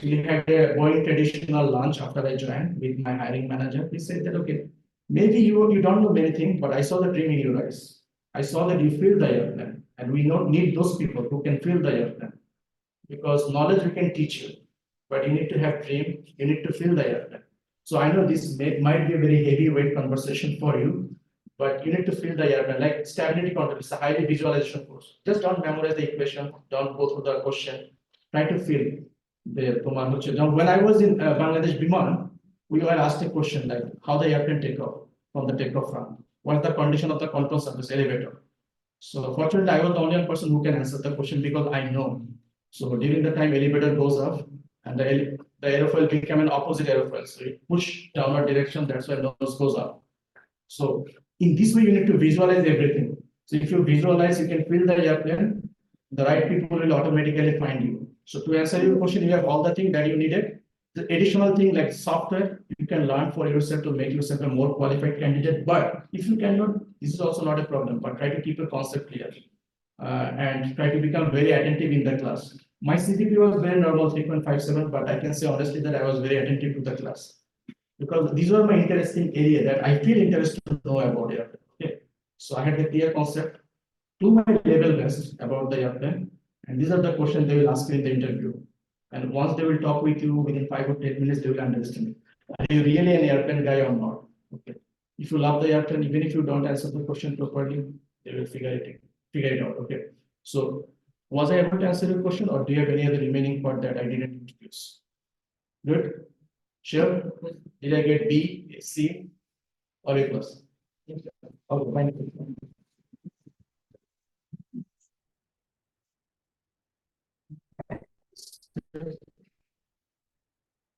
We had a Boeing traditional lunch after I joined with my hiring manager. He said that, okay, maybe you don't know many things, but I saw the dream in your eyes. I saw that you feel the airplane, and we don't need those people who can feel the airplane. Because knowledge we can teach you, but you need to have dream, you need to feel the airplane. So I know this might be a very heavyweight conversation for you, but you need to feel the airplane. Like stability control, it's a highly visualization course. Just don't memorize the equation, don't go through the question, try to feel the when I was in Bangladesh Biman, we were asked a question like how the airplane take off from the takeoff ramp. What is the condition of the control surface elevator? So fortunately, I was the only one person who can answer the question because I know. So during the time elevator goes up and the aerofoil became an opposite aerofoil. So it pushed downward direction, that's why nose goes up. So in this way, you need to visualize everything. So if you visualize, you can feel the airplane. the right people will automatically find you. So to answer your question, you have all the things that you needed. The additional thing like software, you can learn for yourself to make yourself a more qualified candidate. But if you cannot, this is also not a problem, but try to keep your concept clear and try to become very attentive in the class. My CGP was very normal, 3.57, but I can say honestly that I was very attentive to the class because these were my interesting area that I feel interested to know about it. Okay. So I had a clear concept to my level best about the airplane. And these are the questions they will ask you in the interview. And once they will talk with you within 5 or 10 minutes, they will understand. Are you really an airplane guy or not? Okay. If you love the airplane, even if you don't answer the question properly, they will figure it out. Okay. So was I able to answer your question or do you have any other remaining part that I didn't introduce? Good. Sure. Did I get B, C, or A plus? Okay, fine.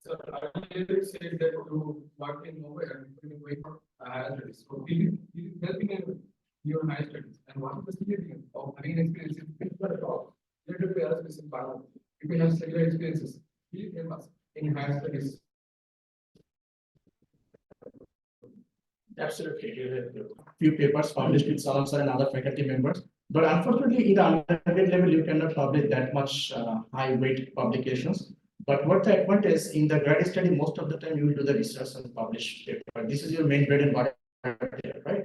So I will say that to working over and putting away from higher studies. So you helping in your higher studies and what is the significance of having experience in people at all? Let it be a specific part of it. If you have similar experiences, please help us in higher studies. Absolutely. Few papers published with Salam and other faculty members. But unfortunately, in the undergraduate level, you cannot publish that much high weight publications. But what the advantage in the grad study, most of the time you will do the research and publish paper. This is your main bread and butter, right?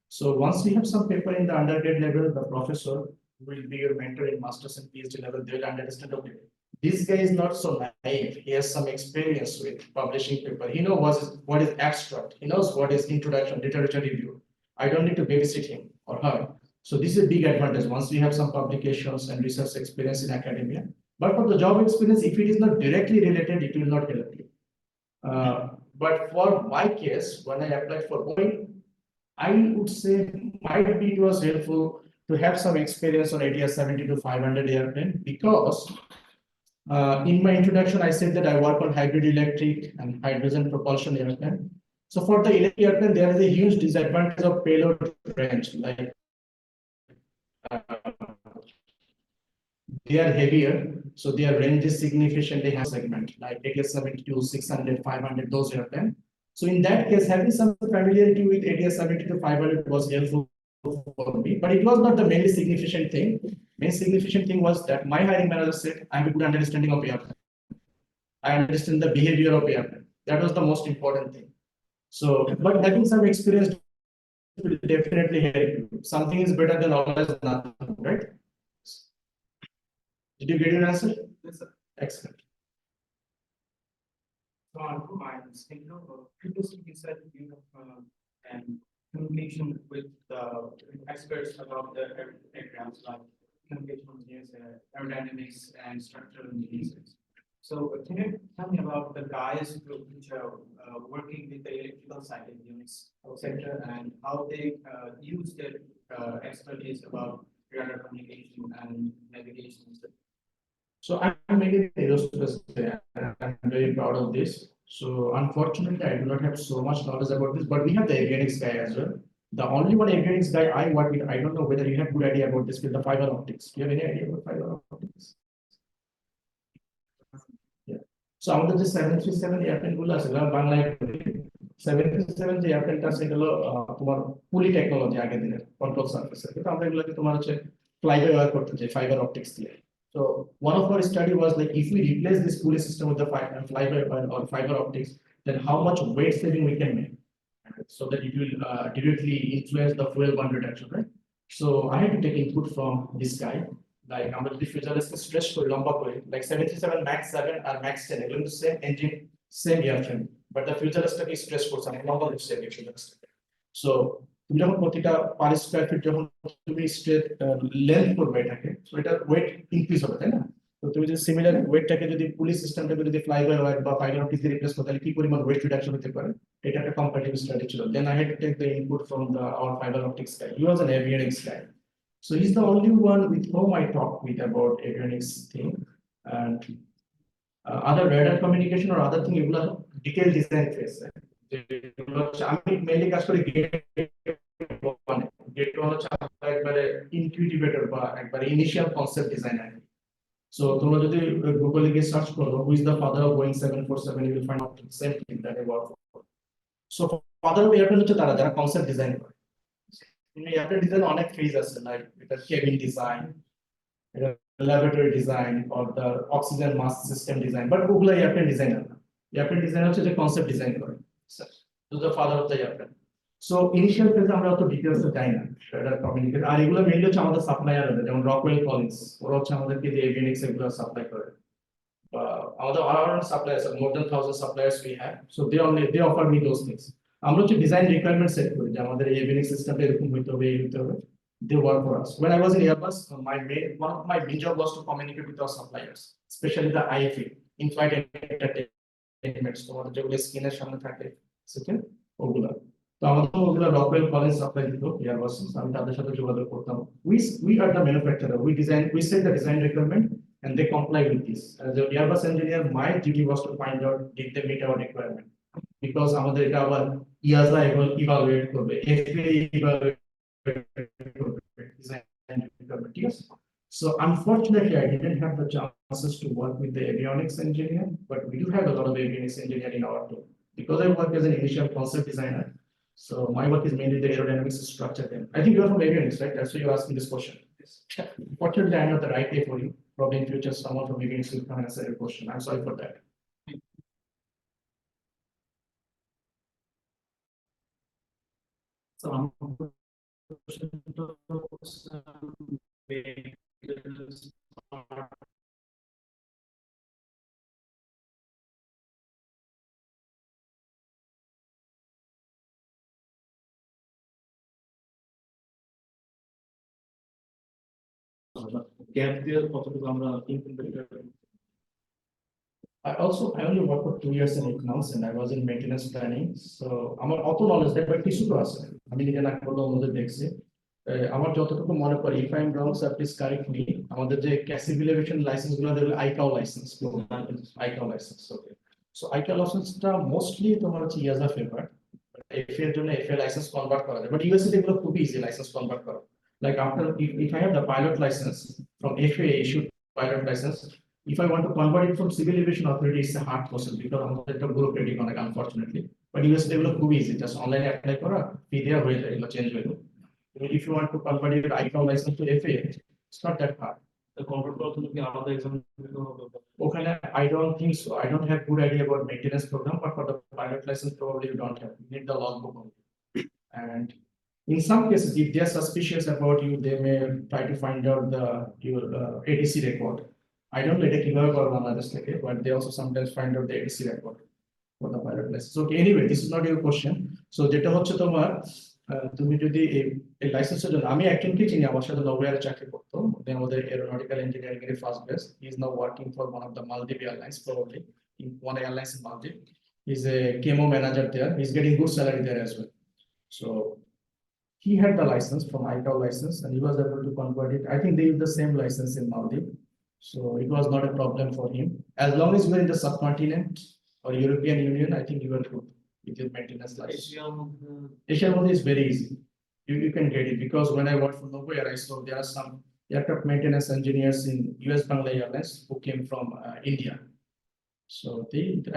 So once we have some paper in the undergrad level, the professor will be your mentor in master's and PhD level. They will understand, okay, this guy is not so naive. He has some experience with publishing paper. He knows what is abstract. He knows what is introduction, literature review. I don't need to babysit him or her. So this is a big advantage once we have some publications and research experience in academia. But for the job experience, if it is not directly related, it will not help you. But for my case, when I applied for Boeing, I would say might be it was helpful to have some experience on ATR 70 to 500 airplane because in my introduction, I said that I work on hybrid electric and hydrogen propulsion airplane. So for the electric airplane, there is a huge disadvantage of payload range. Like they are heavier, so their range is significantly higher segment, like ATR 72, 600, 500, those airplane. So in that case, having some familiarity with ATR 70 to 500 was helpful for me, but it was not the mainly significant thing. Main significant thing was that my hiring manager said, I have a good understanding of airplane. I understand the behavior of airplane. That was the most important thing. So, but having some experience will definitely help you. Something is better than always nothing, right? Did you get your answer? Yes, sir. Excellent. So on to my previously you said you have and communication with the experts about the backgrounds like communication engineers, aerodynamics and structural engineers. So can you tell me about the guys which are working with the electrical side engineers, etc., and how they use their expertise about radar communication and navigation? So I'm making aerospace. I'm very proud of this. So unfortunately, I do not have so much knowledge about this, but we have the avionics guy as well. The only one avionics guy I work with, I don't know whether you have good idea about this with the fiber optics. Do you have any idea about fiber optics? Yeah. So আমাদের যে 737 airplane গুলো আছে বাংলায় 737 যে এয়ারপ্লেনটা আছে এগুলো তোমার পুলি টেকনোলজি আগের দিনের কন্ট্রোল সার্ফেস কিন্তু আমরা এগুলোকে তোমার হচ্ছে ফ্লাই বাই ওয়্যার করতে চাই ফাইবার অপটিক্স দিয়ে So one of our study was like if we replace this pulley system with the fly-by-wire or fiber optics, then how much weight saving we can make, so that it will directly influence the fuel burn reduction, right? So I had to take input from this guy. Like I'm going to fuselage stress for lumbar like 737 Max 7 and Max 10. They're going to same engine, same airframe, but the fuselage is stress for something lumbar is same fuselage. So তুমি যখন প্রতিটা per square feet যখন তুমি straight length করবে এটাকে so এটা wait increase হবে তাই না তো তুমি যদি সিমিলার ওয়েটটাকে যদি পুলিশ সিস্টেমটাকে যদি ফ্লাই বাই ওয়্যার বা ফাইবার অপটিক্স দিয়ে রিপ্লেস করতে তাহলে কি পরিমাণ ওয়েট রিডাকশন হতে পারে এটা একটা কম্পারেটিভ স্টাডি ছিল then I had to take the input from the our fibre optics guy he was an avionics guy so he's the only one with whom I talk with about avionics thing and other radar communication or other thing এগুলো detailed design phase আমি mainly কাজ করি get one হচ্ছে আমরা একবারে incubator বা একবারে initial concept design আর কি। So তোমরা যদি গুগলে গিয়ে সার্চ করো who is the father of Boeing 747 you will find out the same thing that I work for. So father of airplane হচ্ছে তারা যারা কনসেপ্ট ডিজাইন করে। এয়ারপ্লেন ডিজাইন অনেক ফেজ আছে, লাইক এটা কেবিন ডিজাইন, এটা laboratory design or the oxygen mask system design, but ওগুলো airplane designer না। এয়ারপ্লেন ডিজাইন হচ্ছে যে কনসেপ্ট ডিজাইন করে, the father of the airplane. So initial ফেজে আমরা অত ডিটেইলস যাই না, সেটা কমিউনিকেট। আর এগুলো মেইনলি হচ্ছে আমাদের সাপ্লায়ার, যেমন রকওয়েল কলিন্স, ওরা হচ্ছে আমাদেরকে যে এভিয়েনিক্স এগুলো সাপ্লাই করে। আমাদের around suppliers, more than 1,000 suppliers we have, so they offer me those things. আমরা হচ্ছে ডিজাইন রিকোয়ারমেন্ট সেট করি যে আমাদের এভিয়েনিক্স সিস্টেমটা এরকম হইতে হবে, এই হইতে হবে। They work for us. When I was in Airbus, one of my main job was to communicate with our suppliers, especially the IFA, in-flight entertainment, তোমাদের যেগুলো স্ক্রিনের সামনে থাকে সেকেন্ড ওগুলা। তো আমাদের ওগুলা রকওয়েল কলিন্স সাপ্লাই দিত এয়ারবাস, আমি তাদের সাথে যোগাযোগ করতাম। We are the manufacturer, we set the design requirement and they comply with this. As an Airbus engineer, my duty was to find out did they meet our requirement, because আমাদের এটা আবার ইয়াজা evaluate করবে, FAA evaluate করবে design requirement, yes. So unfortunately, I didn't have the chances to work with the avionics engineer, but we do have a lot of avionics engineer in our team. Because I work as an initial concept designer, so my work is mainly the aerodynamics structure. Then I think you are from avionics, right? That's why you asked me this question. Unfortunately, I'm not the right way for you. Probably in future, someone from avionics will come and answer your question. I'm sorry for that. So gap দিয়ে কতটুকু আমরা I only worked for 2 years in economics and I was in maintenance planning. So আমার অত knowledge নেই, but কিছু তো আছে, আমি নিজে না করলেও আমাদের দেখছি। আমার যতটুকু মনে পড়ে, if I am wrong sir please correct me, আমাদের যে সিভিল এভিয়েশন লাইসেন্স গুলো দেখলে আইকাও লাইসেন্স, ওকে। সো আইকাও লাইসেন্সটা মোস্টলি তোমার হচ্ছে ইয়াজা ফেভার, এফএ এর জন্য এফএ লাইসেন্স কনভার্ট করা যায়, বাট ইউএসএ এগুলো খুব ইজি লাইসেন্স কনভার্ট করা। Like after if I have the pilot license from FAA issued pilot license, if I want to convert it from civil aviation authority, it's a hard process because আমাদের একটা bureaucratic অনেক, unfortunately. But USA এগুলো খুব easy, just অনলাইনে apply করা, ফি দেওয়া হয়ে যায়, এগুলো চেঞ্জ হয়ে যায়। If you want to convert your ICAO license to FAA, it's not that hard. The convert process কি আলাদা exam ওখানে I don't think so. I don't have good idea about maintenance program, but for the pilot license probably you don't have. You need the logbook only. And in some cases, if they are suspicious about you, they may try to find out your ADC record. I don't know এটা কিভাবে করবে বাংলাদেশ থেকে, but they also sometimes find out the ADC record for the pilot license. Okay, anyway, this is not your question. So যেটা হচ্ছে তোমার, তুমি যদি এই লাইসেন্সের জন্য, আমি একজনকে চিনি আমার সাথে নভোয়ারে চাকরি করতো, আমাদের এরোনটিক্যাল ইঞ্জিনিয়ারিং এর first base, he is now working for one of the Maldives airlines, probably in one airlines in Maldives. He's a KMO manager there. He's getting good salary there as well. So he had the license from ICAO license and he was able to convert it. I think they use the same license in Maldives. So it was not a problem for him. As long as you are in the subcontinent or European Union, I think you are good with your maintenance license. Asia is very easy. You can get it, because when I worked for Novo Air, I saw there are some aircraft maintenance engineers in US Bangla Airlines who came from India. So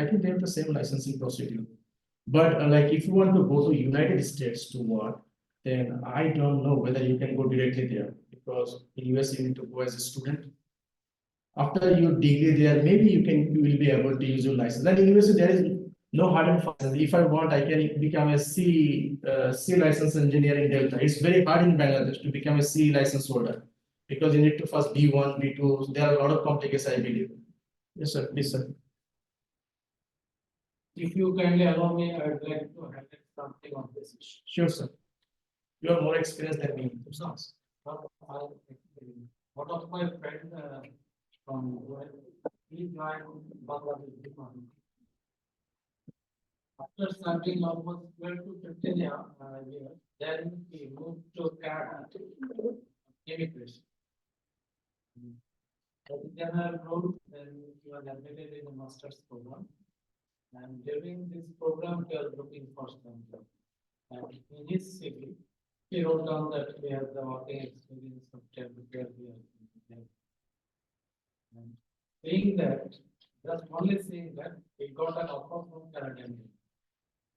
I think they have the same licensing procedure. But like if you want to go to United States to work, then I don't know whether you can go directly there, because in US you need to go as a student. After your degree there, maybe you will be able to use your license. And in US there is no hard and fast. If I want, I can become a C license engineer in Delta. It's very hard in Bangladesh to become a C license holder, because you need to first B1, B2. There are a lot of complications, I believe. Yes, sir. Please, sir. If you kindly allow me, I would like to highlight something on this issue. Sure, sir. You are more experienced than me. One of my friends from he joined Bangladesh Department. After serving almost 12 to 15 years, then he moved to Canada, immigration. As a general role, then he was admitted in a master's program. And during this program, he was looking for some job. And in his CV, He wrote down that we have the working experience of 10 to 12 years. And saying that, just only saying that, he got an offer from Canadian.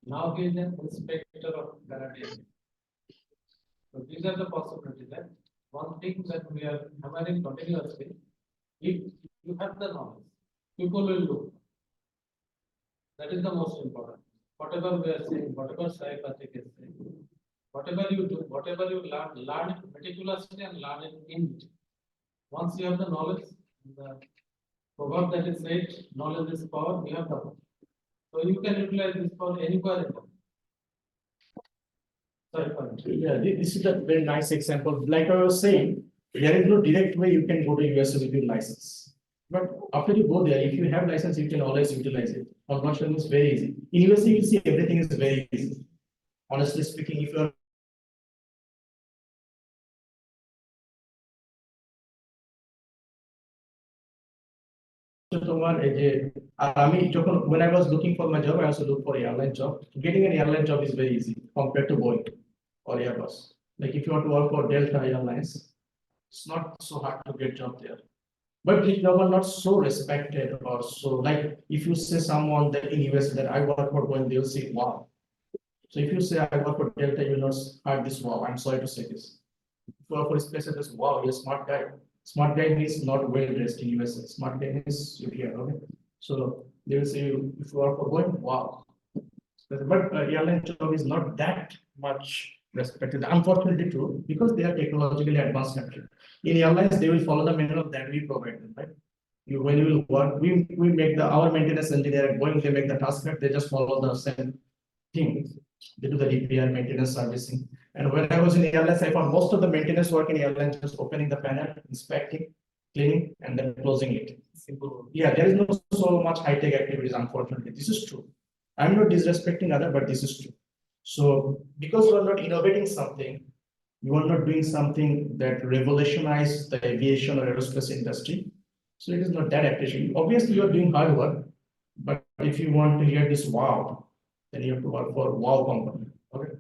Now he is an inspector of Canadian. So these are the possibilities. That one thing that we are hammering continuously, if you have the knowledge, people will look. That is the most important. Whatever we are saying, whatever Saif Atique is saying, whatever you do, whatever you learn it meticulously and learn it in detail. Once you have the knowledge, the proverb that is said, knowledge is power, you have the power. So you can utilize this for anywhere. Sorry for it. Yeah, this is a very nice example. Like I was saying, there is no direct way you can go to USA with your license. But after you go there, if you have license, you can always utilize it. Conversion is very easy. In USA, you see everything is very easy. Honestly speaking, if you are তোমার এই যে আমি যখন when I was looking for my job, I also look for airline job. Getting an airline job is very easy compared to Boeing or Airbus. Like if you want to work for Delta Airlines, it's not so hard to get job there. But these jobs are not so respected or so like if you say someone that in US that I work for Boeing, they'll say wow. So if you say I work for Delta, you will not heard this wow. I'm sorry to say this. If you work for space, this wow, you're a smart guy. Smart guy means not well dressed in USA. Smart guy means you here, okay? So they will say if you are for Boeing, wow. But airline job is not that much respected. Unfortunately true, because they are technologically advanced country. In airlines, they will follow the manual that we provide them, right? You when you will work, we make our maintenance engineer at Boeing, they make the task map, they just follow the same thing. They do the repair, maintenance, servicing. And when I was in airlines, I found most of the maintenance work in airlines just opening the panel, inspecting, cleaning, and then closing it. Simple. Yeah, there is no so much high-tech activities, unfortunately. This is true. I'm not disrespecting other, but this is true. So because you are not innovating something, you are not doing something that revolutionized the aviation or aerospace industry. So it is not that appreciated. Obviously, you are doing hard work, but if you want to hear this wow, then you have to work for wow company. Okay.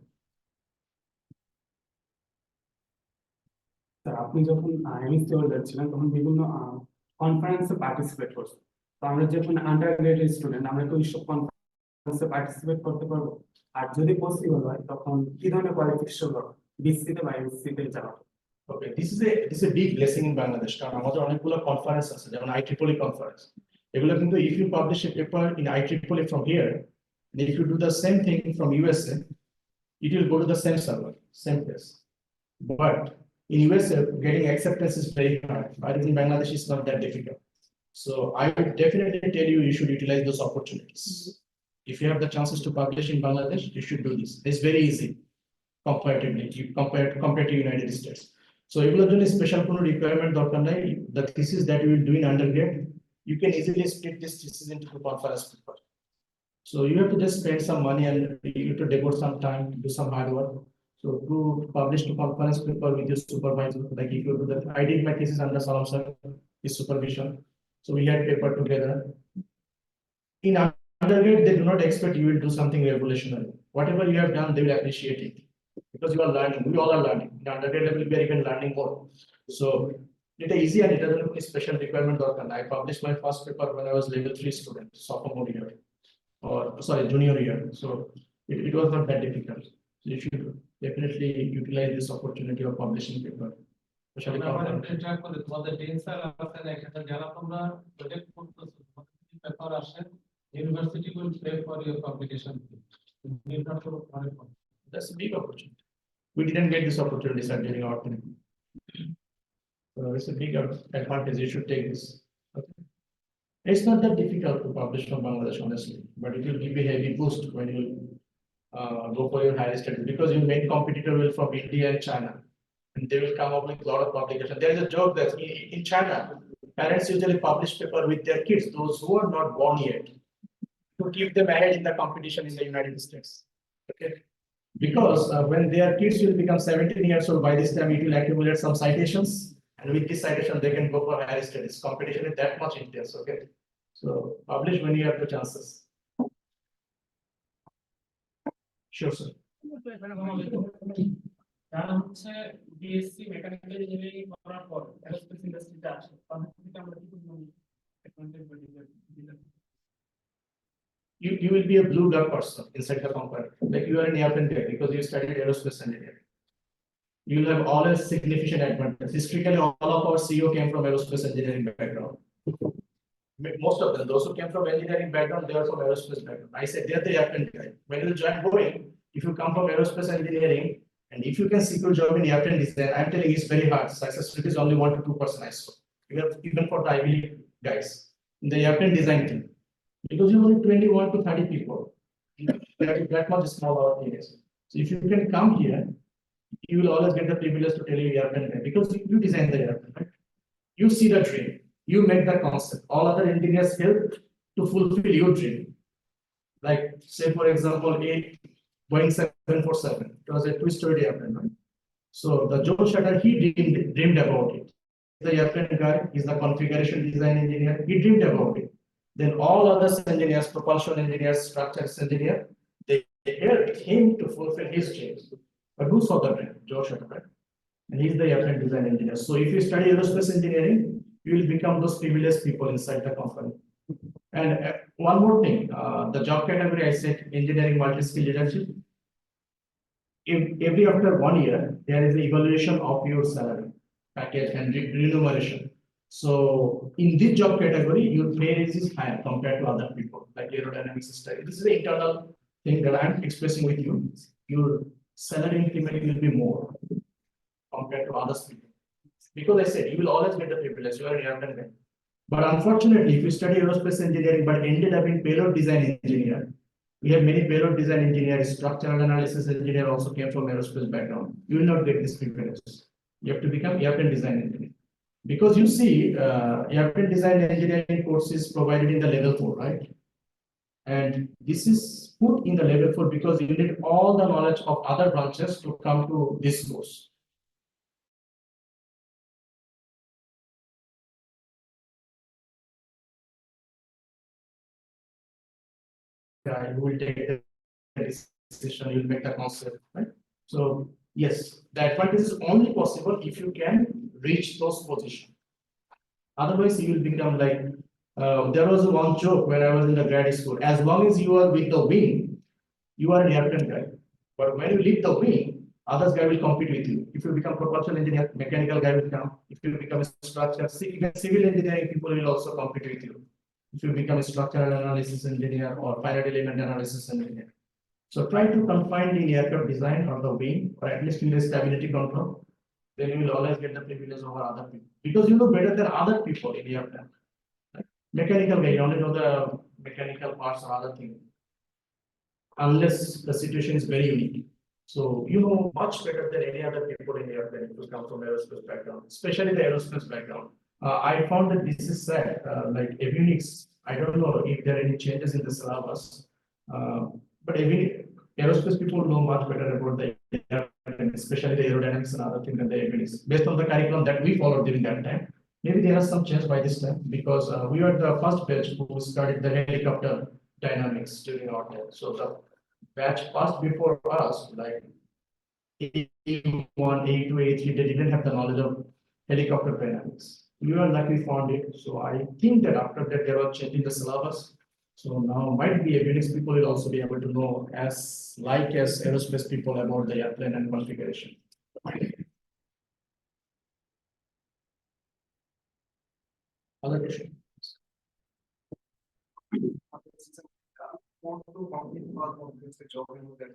Sir আপনি যখন MSc holder ছিলেন তখন বিভিন্ন কনফারেন্সে participate করছেন। তো আমরা যখন আন্ডার গ্রেডের স্টুডেন্ট, আমরা তো এইসব কনফারেন্সে পার্টিসিপেট করতে পারবো? আর যদি পসিবল হয় তখন কি ধরনের কোয়ালিফিকেশন দরকার বিসিতে বা এমএসসিতে যাওয়ার? Okay, this is a big blessing in Bangladesh. কারণ আমাদের অনেকগুলো কনফারেন্স আছে, যেমন IEEE conference. এগুলো কিন্তু if you publish a paper in IEEE from here, and if you do the same thing from USA, it will go to the same server, same place. But in USA, getting acceptance is very hard. But in Bangladesh, it's not that difficult. So I would definitely tell you, you should utilize those opportunities. If you have the chances to publish in Bangladesh, you should do this. It's very easy comparatively, compared to United States. So এগুলোর জন্য special কোনো requirement দরকার নাই। The thesis that you will do in undergrad, you can easily split this thesis into the conference paper. So you have to just spend some money and you have to devote some time, do some hard work. So to publish the conference paper with your supervisor, like if you do that, I did my thesis under Salam sir, his supervision. So we had paper together. In undergrad, they do not expect you will do something revolutionary. Whatever you have done, they will appreciate it. Because you are learning, we all are learning. In undergrad level, we are even learning more. So it is easy and it doesn't have any special requirement or I published my first paper when I was level 3 student, sophomore year, or sorry, junior year. So it was not that difficult. So you should definitely utilize this opportunity of publishing paper. Especially তোমাদের টেন্সার আছেন এখানে যারা তোমরা project করতেছো, paper আসে, university will pay for your publication. That's a big opportunity. We didn't get this opportunity sir, during our time. So it's a big advantage. You should take this. Okay. It's not that difficult to publish from Bangladesh, honestly, but it will give you a heavy boost when you go for your higher studies because your main competitor will from India and China, and they will come up with a lot of publication. There is a joke that in China, parents usually publish paper with their kids, those who are not born yet, to keep them ahead in the competition in the United States. Okay. Because when their kids will become 17 years old, by this time it will accumulate some citations, and with this citation they can go for higher studies. Competition is that much intense. Okay, so publish when you have the chances. Sure, sir. যারা হচ্ছে BSc mechanical engineering করার পর aerospace ইন্ডাস্ট্রিতে আসে তাদের থেকে আমরা কি পরিমাণ advantage বা disadvantage? You will be a blue dot person inside the company. Like you are an airplane guy because you studied aerospace engineering. You will have always significant advantage. Historically, all of our CEO came from aerospace engineering background. Most of them, those who came from engineering background, they are from aerospace background. I said they're the airplane guy. When you join Boeing, if you come from aerospace engineering, and if you can secure job in airplane design, I'm telling you, it's very hard. Success rate is only 1 to 2%. I saw. Even for the Ivy League guys in the airplane design team, because you only 21 to 30 people. That much small our team is. So if you can come here, you will always get the privilege to tell you airplane guy because you design the airplane, right? You see the dream, you make the concept. All other engineers help to fulfill your dream. Like say for example, a Boeing 747. It was a two-story airplane, right? So the Joe Shutter, he dreamed about it. The airplane guy is the configuration design engineer. He dreamed about it. Then all other engineers, propulsion engineers, structures engineer, they helped him to fulfill his dreams. But who saw the dream? Joe Shutter, right? And he's the airplane design engineer. So if you study aerospace engineering, you will become those privileged people inside the company. And one more thing, the job category I said, engineering multi-skill leadership. Every after 1 year, there is an evaluation of your salary package and remuneration. So in this job category, your pay raise is higher compared to other people, like aerodynamics study. This is the internal thing that I'm expressing with you. Your salary increment will be more compared to other people. Because I said, you will always get the privilege, you are an airplane guy. But unfortunately, if you study aerospace engineering, but ended up in payload design engineer, we have many payload design engineers, structural analysis engineer also came from aerospace background. You will not get this privilege. You have to become airplane design engineer. Because you see, airplane design engineering course is provided in the level 4, right? And this is put in the level 4 because you need all the knowledge of other branches to come to this course. You will take the decision, you will make the concept, right? So yes, the advantage is only possible if you can reach those positions. Otherwise, you will become like, there was one joke when I was in the grad school. As long as you are with the wing, you are an airplane guy. But when you leave the wing, others guy will compete with you. If you become propulsion engineer, mechanical guy will come. If you become a structure, civil engineering people will also compete with you. If you become a structural analysis engineer or finite element analysis engineer. So try to confine in aircraft design or the wing, or at least in the stability control. Then you will always get the privilege over other people because you know better than other people in aircraft. Right? Mechanical guy, you only know the mechanical parts or other things. Unless the situation is very unique. So you know much better than any other people in airplane who come from aerospace background, especially the aerospace background. I found that this is sad, like avionics. I don't know if there are any changes in the syllabus, but aerospace people know much better about the airplane, especially the aerodynamics and other things than the avionics. Based on the curriculum that we followed during that time, maybe there are some change by this time because we were the first batch who studied the helicopter dynamics during our time. So the batch passed before us, like A1, A2, A3, they didn't have the knowledge of helicopter dynamics. We were lucky we found it. So I think that after that they were changing the syllabus. So now might be avionics people will also be able to know as aerospace people about the airplane and configuration. Other question? Want to complete or complete the job in that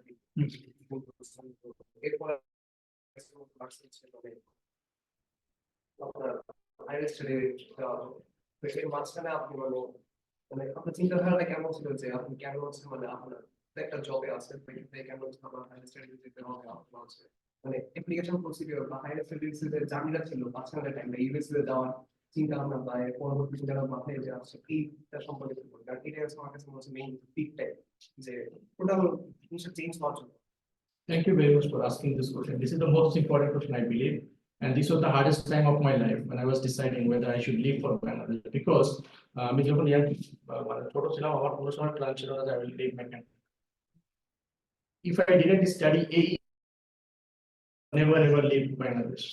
মাঝখানে আপনি মানে আপনার চিন্তাধারাটা কেমন ছিল যে আপনি কেন হচ্ছে মানে আপনার একটা জবে আছে কেন হচ্ছে আমার হায়ার স্টাডিজ যেতে হবে আপনার হচ্ছে মানে অ্যাপ্লিকেশন প্রসিডিওর বা হায়ার স্টাডিজ এর জার্নিটা ছিল মাঝখানে টাইমে ইউএসএ যাওয়ার চিন্তা ভাবনা বা পরবর্তী চিন্তা মাথায় যে আসছে এইটা সম্পর্কে কারণ এটা হচ্ছে আমার কাছে মনে হচ্ছে মেইন পিকটাই যে টোটাল জিনিসটা চেঞ্জ হওয়ার জন্য। Thank you very much for asking this question. This is the most important question I believe, and this was the hardest time of my life when I was deciding whether I should leave for Bangladesh because আমি যখন মানে ছোট ছিলাম আমার কোনো সময় plan ছিল না যে I will leave Meccan. If I didn't study AE never ever leave Bangladesh.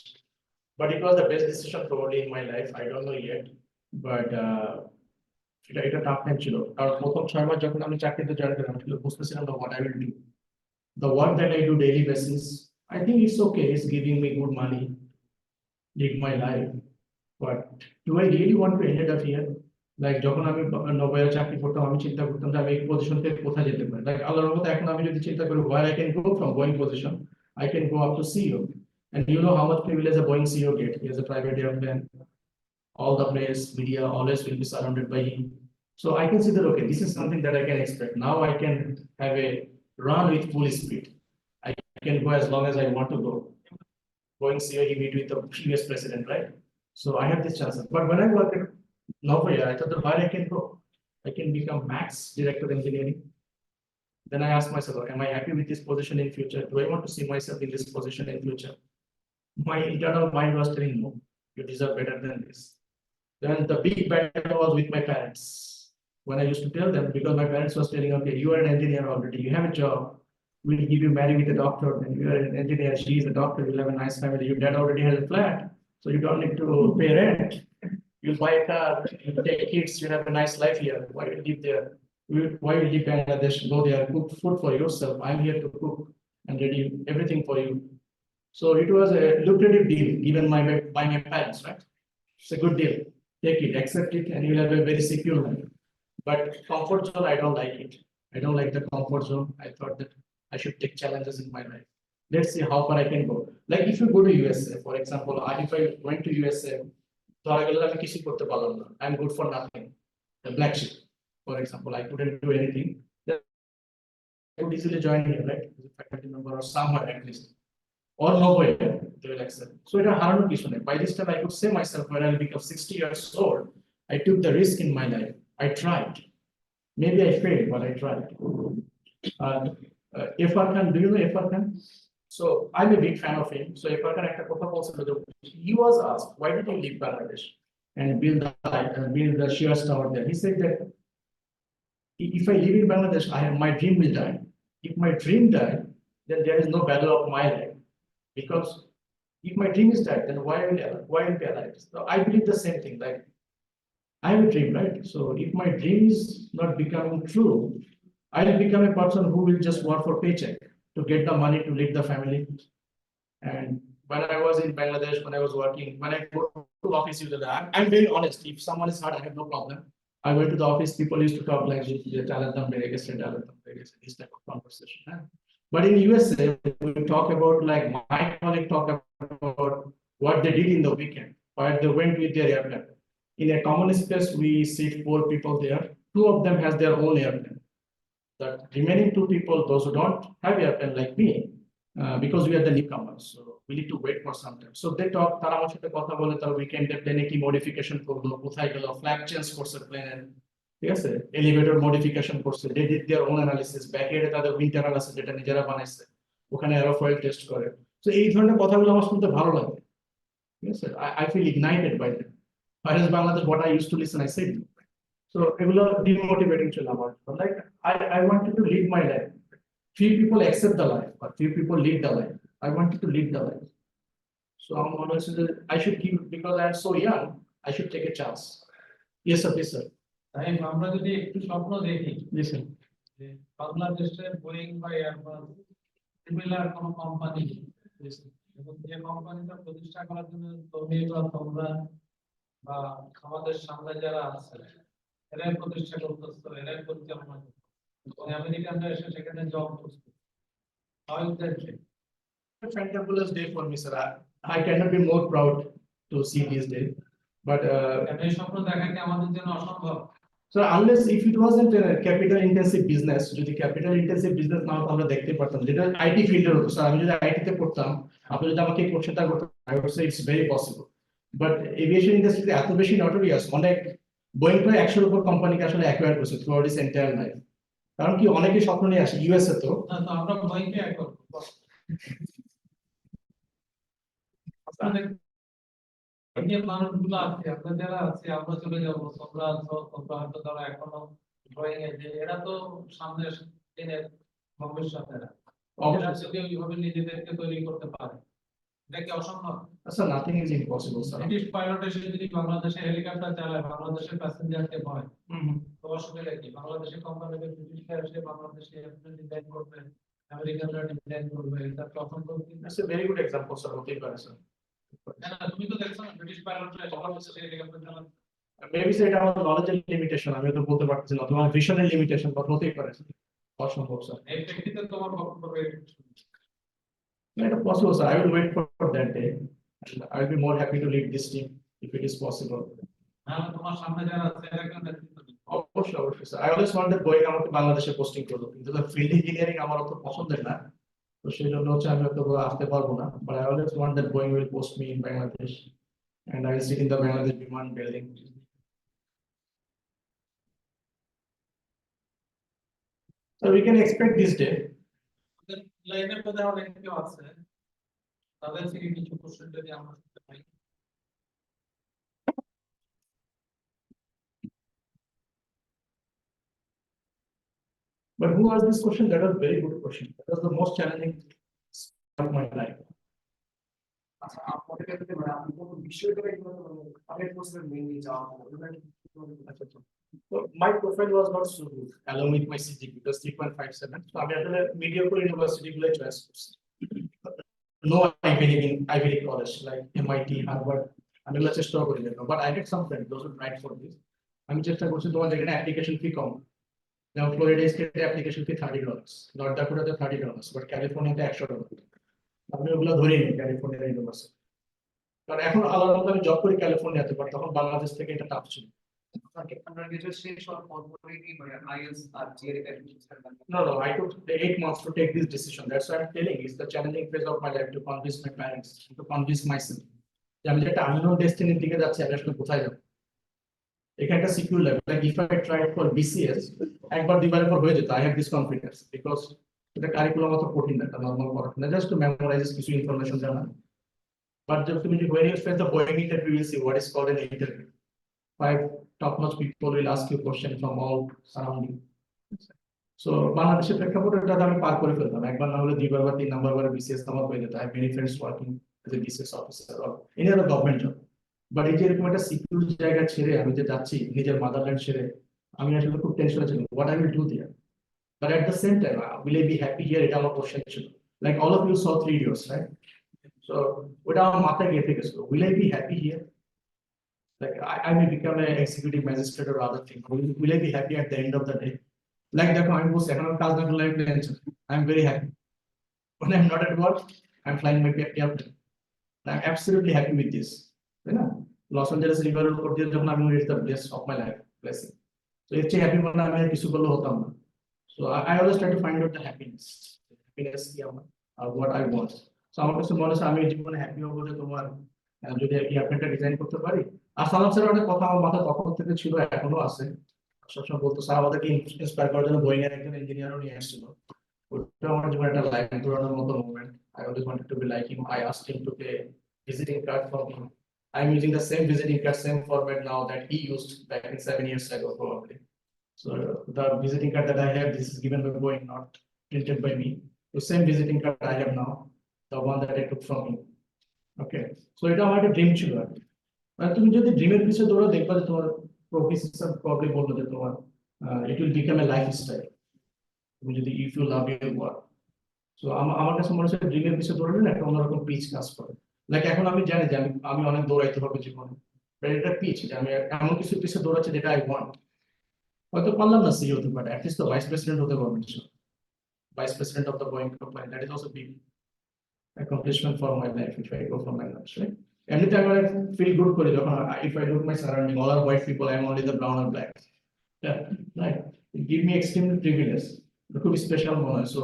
But it was the best decision probably in my life. I don't know yet. But এটা টাফ টাইম ছিল। কারণ প্রথম 6 মাস যখন আমি চাকরিতে জয়েন করলাম বুঝতেছিলাম না what I will do. The work that I do daily basis, I think it's okay. It's giving me good money, live my life. But do I really want to end up here? Like যখন আমি Nobel চাকরি করতাম আমি চিন্তা করতাম যে আমি এই পজিশন থেকে কোথায় যেতে পারি। লাইক আল্লাহর মতো এখন আমি যদি চিন্তা করি where I can go from Boeing position, I can go up to CEO. And you know how much privilege a Boeing CEO get. He has a private airplane. All the press, media always will be surrounded by him. So I can see that, okay, this is something that I can expect. Now I can have a run with full speed. I can go as long as I want to go. Boeing CEO, he meet with the previous president, right? So I have this chance. But when I work at Novoya, I thought that where I can go, I can become Max Director of Engineering. Then I asked myself, am I happy with this position in future? Do I want to see myself in this position in future? My internal mind was telling, no, you deserve better than this. Then the big battle was with my parents. When I used to tell them, because my parents was telling, okay, you are an engineer already, you have a job, we'll give you married with a doctor, then you are an engineer, she is a doctor, you'll have a nice family, your dad already has a flat, so you don't need to pay rent. You'll buy a car, you'll take kids, you have a nice life here. Why you live there? Why you live Bangladesh? Go there, cook food for yourself. I'm here to cook and ready everything for you. So it was a lucrative deal given by my parents, right? It's a good deal. Take it, accept it, and you'll have a very secure life. But comfort zone, I don't like it. I don't like the comfort zone. I thought that I should take challenges in my life. Let's see how far I can go. Like if you go to USA, for example, if I went to USA, I'm good for nothing. The black sheep, for example, I couldn't do anything. I could easily join here, right? As a faculty member or somewhere at least. Or nowhere, they will accept. So it by this time I could say myself when I become 60 years old, I took the risk in my life. I tried. Maybe I failed, but I tried. Embark, do you know Embark? So I'm a big fan of him. So Embark he was asked, why did you leave Bangladesh and build the Shears Tower there? He said that if I live in Bangladesh, my dream will die. If my dream died, then there is no value of my life. Because if my dream is dead, then why will be alive? So I believe the same thing. Like I have a dream, right? So if my dream is not becoming true, I will become a person who will just work for paycheck to get the money to lead the family. And when I was in Bangladesh, when I was working, when I go to office, I'm very honest. If someone is hurt, I have no problem. I went to the office, people used to talk like this type of conversation. But in USA, we talk about like my colleague talk about what they did in the weekend, where they went with their airplane. In a common space, we sit 4 people there. 2 of them has their own airplane. The remaining 2 people, those who don't have airplane like me, because we are the newcomers, so we need to wait for some time. So they talk, weekend they plane ki modification korlo, kothay gelo, flag change korche plane, yes, elevator modification korche. They did their own analysis, back end তাদের wind tunnel আছে যেটা নিজেরা বানাইছে, ওখানে aerofoil test করে। So এই ধরনের কথাগুলো আমার শুনতে ভালো লাগে। Yes, sir. I feel ignited by them. Whereas Bangladesh, what I used to listen, I said. So এগুলো demotivating ছিল আমার। But like I wanted to live my life. Few people accept the life, but few people live the life. I wanted to live the life. So I'm always I should give, because I'm so young, I should take a chance. Yes, sir, please, sir. আমরা যদি একটু স্বপ্ন দেখি, Listen. যে বাংলাদেশের Boeing বা Airbus similar কোন company, এবং যে কোম্পানিটা প্রতিষ্ঠা করার জন্য তুমি বা তোমরা বা আমাদের সামনে যারা আছে এরাই প্রতিষ্ঠা করতেছে, এরাই পরিচালনা করতেছে, এবং আমেরিকানরা এসে সেখানে জব করছে। How is that? A fantabulous day for me, sir. I cannot be more proud to see this day. But এই স্বপ্ন দেখা কি আমাদের জন্য অসম্ভব? so unless if it wasn't a capital intensive business, যদি capital intensive business না হতো আমরা দেখতে পারতাম, যেটা IT field এর হতো। স্যার আমি যদি IT তে পড়তাম, আপনি যদি আমাকে কোশ্চেনটা করতেন, I would say it's very possible. But aviation industry এত বেশি notorious, অনেক Boeing প্রায় 100 এর উপর কোম্পানিকে আসলে অ্যাকোয়ার করেছে throughout its entire life. কারণ কি অনেকে স্বপ্ন নিয়ে আসে ইউএসএ তো আমরা বোয়িংকে অ্যাকোয়ার করব। ইন্ডিয়ান মানুষগুলো আছে, আমরা যারা আছি, আমরা চলে যাবো, তোমরা আছো, তোমরা হয়তো তারা এখনো ড্রয়িং এ যে এরা তো সামনের দিনের ভবিষ্যৎ, এরা যদি ওইভাবে নিজেদেরকে তৈরি করতে পারে, এটা কি অসম্ভব? Sir, nothing is impossible, sir. British pilot এসে যদি বাংলাদেশে হেলিকপ্টার চালায়, বাংলাদেশের প্যাসেঞ্জারকে ভয়, Mhm. তো অসুবিধা কি? বাংলাদেশের কোম্পানিতে ব্রিটিশরা এসে বাংলাদেশে এয়ারপ্লেন ডিজাইন করবে, আমেরিকানরা ডিজাইন করবে, এটা তো অসম্ভব কি? That's a very good example, sir. হতেই পারে, sir. না, তুমি তো দেখছো না ব্রিটিশ পাইলটরা এসে বাংলাদেশে হেলিকপ্টার চালায়। Maybe sir, এটা আমার নলেজের লিমিটেশন, আমি তো বলতে পারতেছি না, তোমার ভিশনের লিমিটেশন, বাট হতেই পারে, sir. অসম্ভব, স্যার। এই প্রেক্ষিতে তোমার বক্তব্য রয়েছে। Not possible, sir. I will wait for that day. And I will be more happy to lead this team if it is possible. না, তোমার সামনে যারা আছে এরা কেন নেতৃত্ব দিবে? অবশ্যই, অবশ্যই, sir. I always want that Boeing আমাকে বাংলাদেশে পোস্টিং করলো, কিন্তু ফিল্ড ইঞ্জিনিয়ারিং আমার অত পছন্দের না, তো সেই জন্য হচ্ছে আমি অত আসতে পারবো না। But I always want that Boeing will post me in Bangladesh, and I will sit in the Bangladesh Biman building. So we can expect this day. লাইনের মধ্যে অনেক কেউ আছে, তাদের থেকে কিছু কোশ্চেন যদি আমরা করতে পারি। But who asked this question? That was very good question. That was the most challenging of my life. আচ্ছা, আপনাদের ক্ষেত্রে মানে আপনি কোন বিষয়টাকে মানে আপনি কোর্সের মেইনলি যাওয়া So my profile was not so good along with my CG because 3.57. So আমি আসলে mediocre university গুলো choice করছি। No Ivy League college like MIT, Harvard, আমি এগুলো চেষ্টা করি না, but I had some friends those who tried for this. আমি চেষ্টা করছি তোমার যেখানে application fee কম, যেমন ফ্লোরিডা স্টেটে application fee $30, নর্থ ডাকোটাতে $30, but ক্যালিফোর্নিয়াতে $100। আমি ওগুলো ধরি নি ক্যালিফোর্নিয়া ইউনিভার্সিটি, কারণ এখন আলাদা আলাদা আমি জব করি ক্যালিফোর্নিয়াতে, বাট তখন বাংলাদেশ থেকে এটা টাফ ছিল। No, no, I took the 8 months to take this decision. That's why I'm telling you, it's the challenging phase of my life to convince my parents, to convince myself. যে আমি যেটা unknown destiny দিকে যাচ্ছি, আমি আসলে কোথায় যাব। এখানে একটা secure level, like if I tried for BCS, একবার দুইবারের পর হয়ে যেত, I have this confidence because এটা কারিকুলাম অত কঠিন না, এটা নরমাল পড়াশোনা, just to memorize কিছু ইনফরমেশন জানা। But just when you face the Boeing interview, you will see what is called an interview. 5 top-notch people will ask you questions from all surrounding. So বাংলাদেশের প্রেক্ষাপটে এটা আমি পার করে ফেলতাম, একবার না হলে দুইবার বা 3 নাম্বার বারে BCS আমার হয়ে যেত। I have many friends working as a BCS officer or any other government job. But এই যে এরকম একটা সিকিউর জায়গা ছেড়ে আমি যে যাচ্ছি, নিজের মাদারল্যান্ড ছেড়ে, আমি আসলে খুব টেনশনে ছিলাম what I will do there. But at the same time, will I be happy here? এটা আমার কোশ্চেন ছিল। Like all of you saw 3 years, right? So ওটা আমার মাথায় গেঁথে গেছিল, will I be happy here? Like I may become an executive magistrate or other thing. Will I be happy at the end of the day? Like দেখো আমি বলছি এখন আমি কাজ না করলে আমি tension, I am very happy. When I'm not at work, I'm flying my airplane. I'm absolutely happy with this. তাই না? লস অ্যাঞ্জেলেস রিভারের উপর দিয়ে যখন আমি it's the best of my life blessing. So এর চেয়ে হ্যাপি মনে আমি আর কিছু করলে হতাম না। So I always try to find out the happiness কি আমার what I want. So আমার কাছে মনে হচ্ছে আমি জীবনে হ্যাপি হবো যে তোমার যদি এয়ারপ্লেনটা ডিজাইন করতে পারি। আর সালাম স্যারের অনেক কথা আমার মাথায় তখন থেকে ছিল, এখনো আছে। সবসময় বলতো স্যার আমাদেরকে ইন্সপায়ার করার জন্য বোয়িং এর একজন ইঞ্জিনিয়ারও নিয়ে আসছিল। ওটা আমার জীবনে একটা লাইফ ঘোরানোর মতো moment. I always wanted to be like him. I asked him to pay visiting card from him. I'm using the same visiting card, same format now that he used back in 7 years ago probably. So the visiting card that I have, this is given by Boeing, not printed by me. The same visiting card I have now, the one that I took from him. Okay, so এটা আমার একটা dream ছিল আর কি। মানে তুমি যদি ড্রিমের পিছনে দৌড়াও দেখবা যে তোমার প্রফেসর প্রবলেম বললো যে তোমার it will become a lifestyle. তুমি যদি if you love your work, so আমার কাছে মনে হচ্ছে ড্রিমের পিছনে দৌড়ালে না একটা অন্যরকম পিচ কাজ করে। লাইক এখন আমি জানি যে আমি অনেক দৌড়াইতে হবে জীবনে, এটা পিচ যে আমি এমন কিছু পিছনে দৌড়াচ্ছি যেটা আই ওয়ান্ট। হয়তো পারলাম না সিইও হতে পারে, অ্যাটলিস্ট তো ভাইস প্রেসিডেন্ট হতে পারবেন, vice president of the Boeing company, that is also big accomplishment for my life if I go for my life, right? Anytime I feel good for it, if I look my surrounding, all are white people, I'm only the brown or black. Yeah, right. It give me extreme privilege. খুব special মনে হয়। So